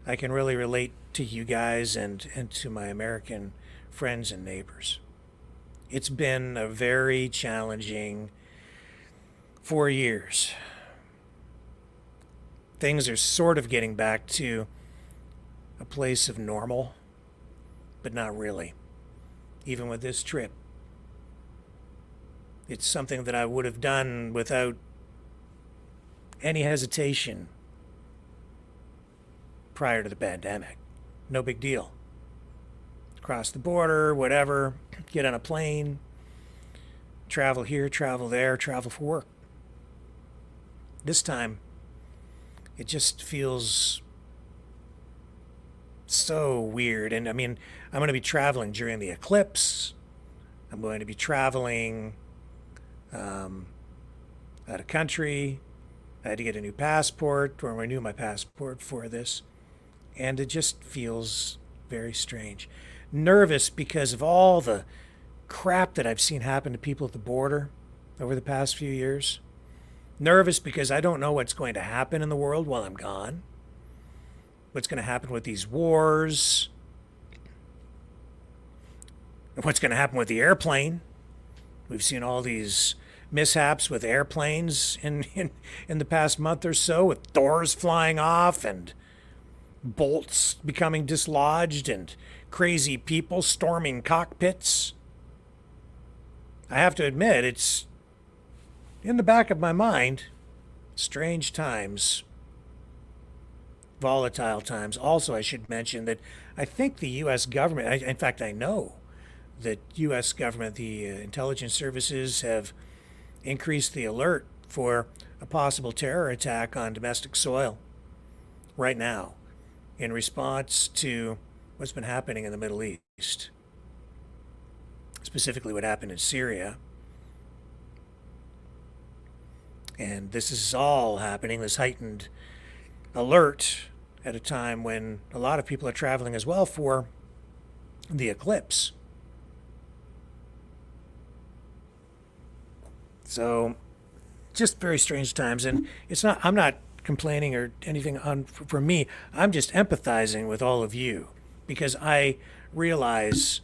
I can really relate to you guys and to my American friends and neighbors. It's been a very challenging 4 years. Things are sort of getting back to a place of normal, but not really. Even with this trip, it's something that I would have done without any hesitation prior to the pandemic. No big deal. Cross the border, whatever, get on a plane, travel here, travel there, travel for work. This time, it just feels so weird. And I mean, I'm going to be traveling during the eclipse. I'm going to be traveling out of country. I had to get a new passport or renew my passport for this. And it just feels very strange. Nervous because of all the crap that I've seen happen to people at the border over the past few years. Nervous because I don't know what's going to happen in the world while I'm gone. What's going to happen with these wars. What's going to happen with the airplane. We've seen all these mishaps with airplanes in the past month or so, with doors flying off and bolts becoming dislodged and crazy people storming cockpits. I have to admit, it's in the back of my mind. Strange times. Volatile times. Also, I should mention that I think the U.S. government, in fact, I know that U.S. government, the intelligence services have increased the alert for a possible terror attack on domestic soil right now in response to what's been happening in the Middle East, specifically what happened in Syria. And this is all happening, this heightened alert at a time when a lot of people are traveling as well for the eclipse. So, just very strange times. And it's not, I'm not complaining or anything for me. I'm just empathizing with all of you because I realize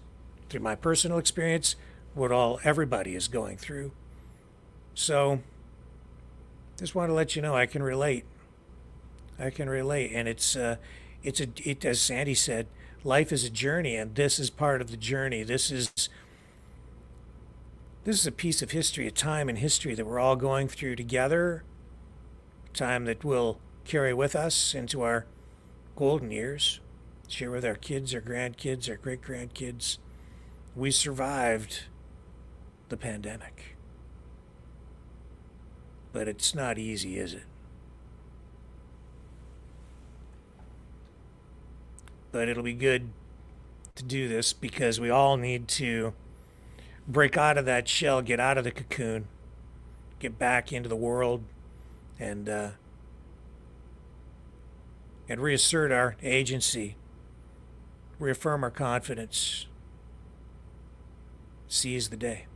through my personal experience what everybody is going through. So, just want to let you know I can relate. I can relate, and it's as Sandy said, life is a journey, and this is part of the journey. This is a piece of history, a time in history that we're all going through together, time that we'll carry with us into our golden years, share with our kids, our grandkids, our great-grandkids. We survived the pandemic. But it's not easy, is it? But it'll be good to do this because we all need to break out of that shell, get out of the cocoon, get back into the world, and reassert our agency, reaffirm our confidence, seize the day.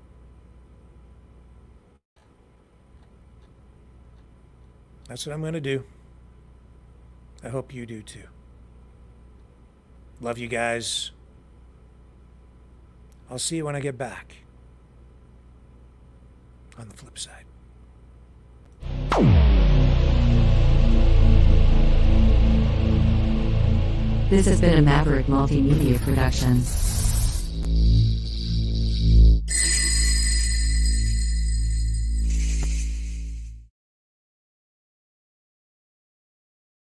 That's what I'm going to do. I hope you do too. Love you guys. I'll see you when I get back. On the flip side. This has been a Maverick Multimedia production.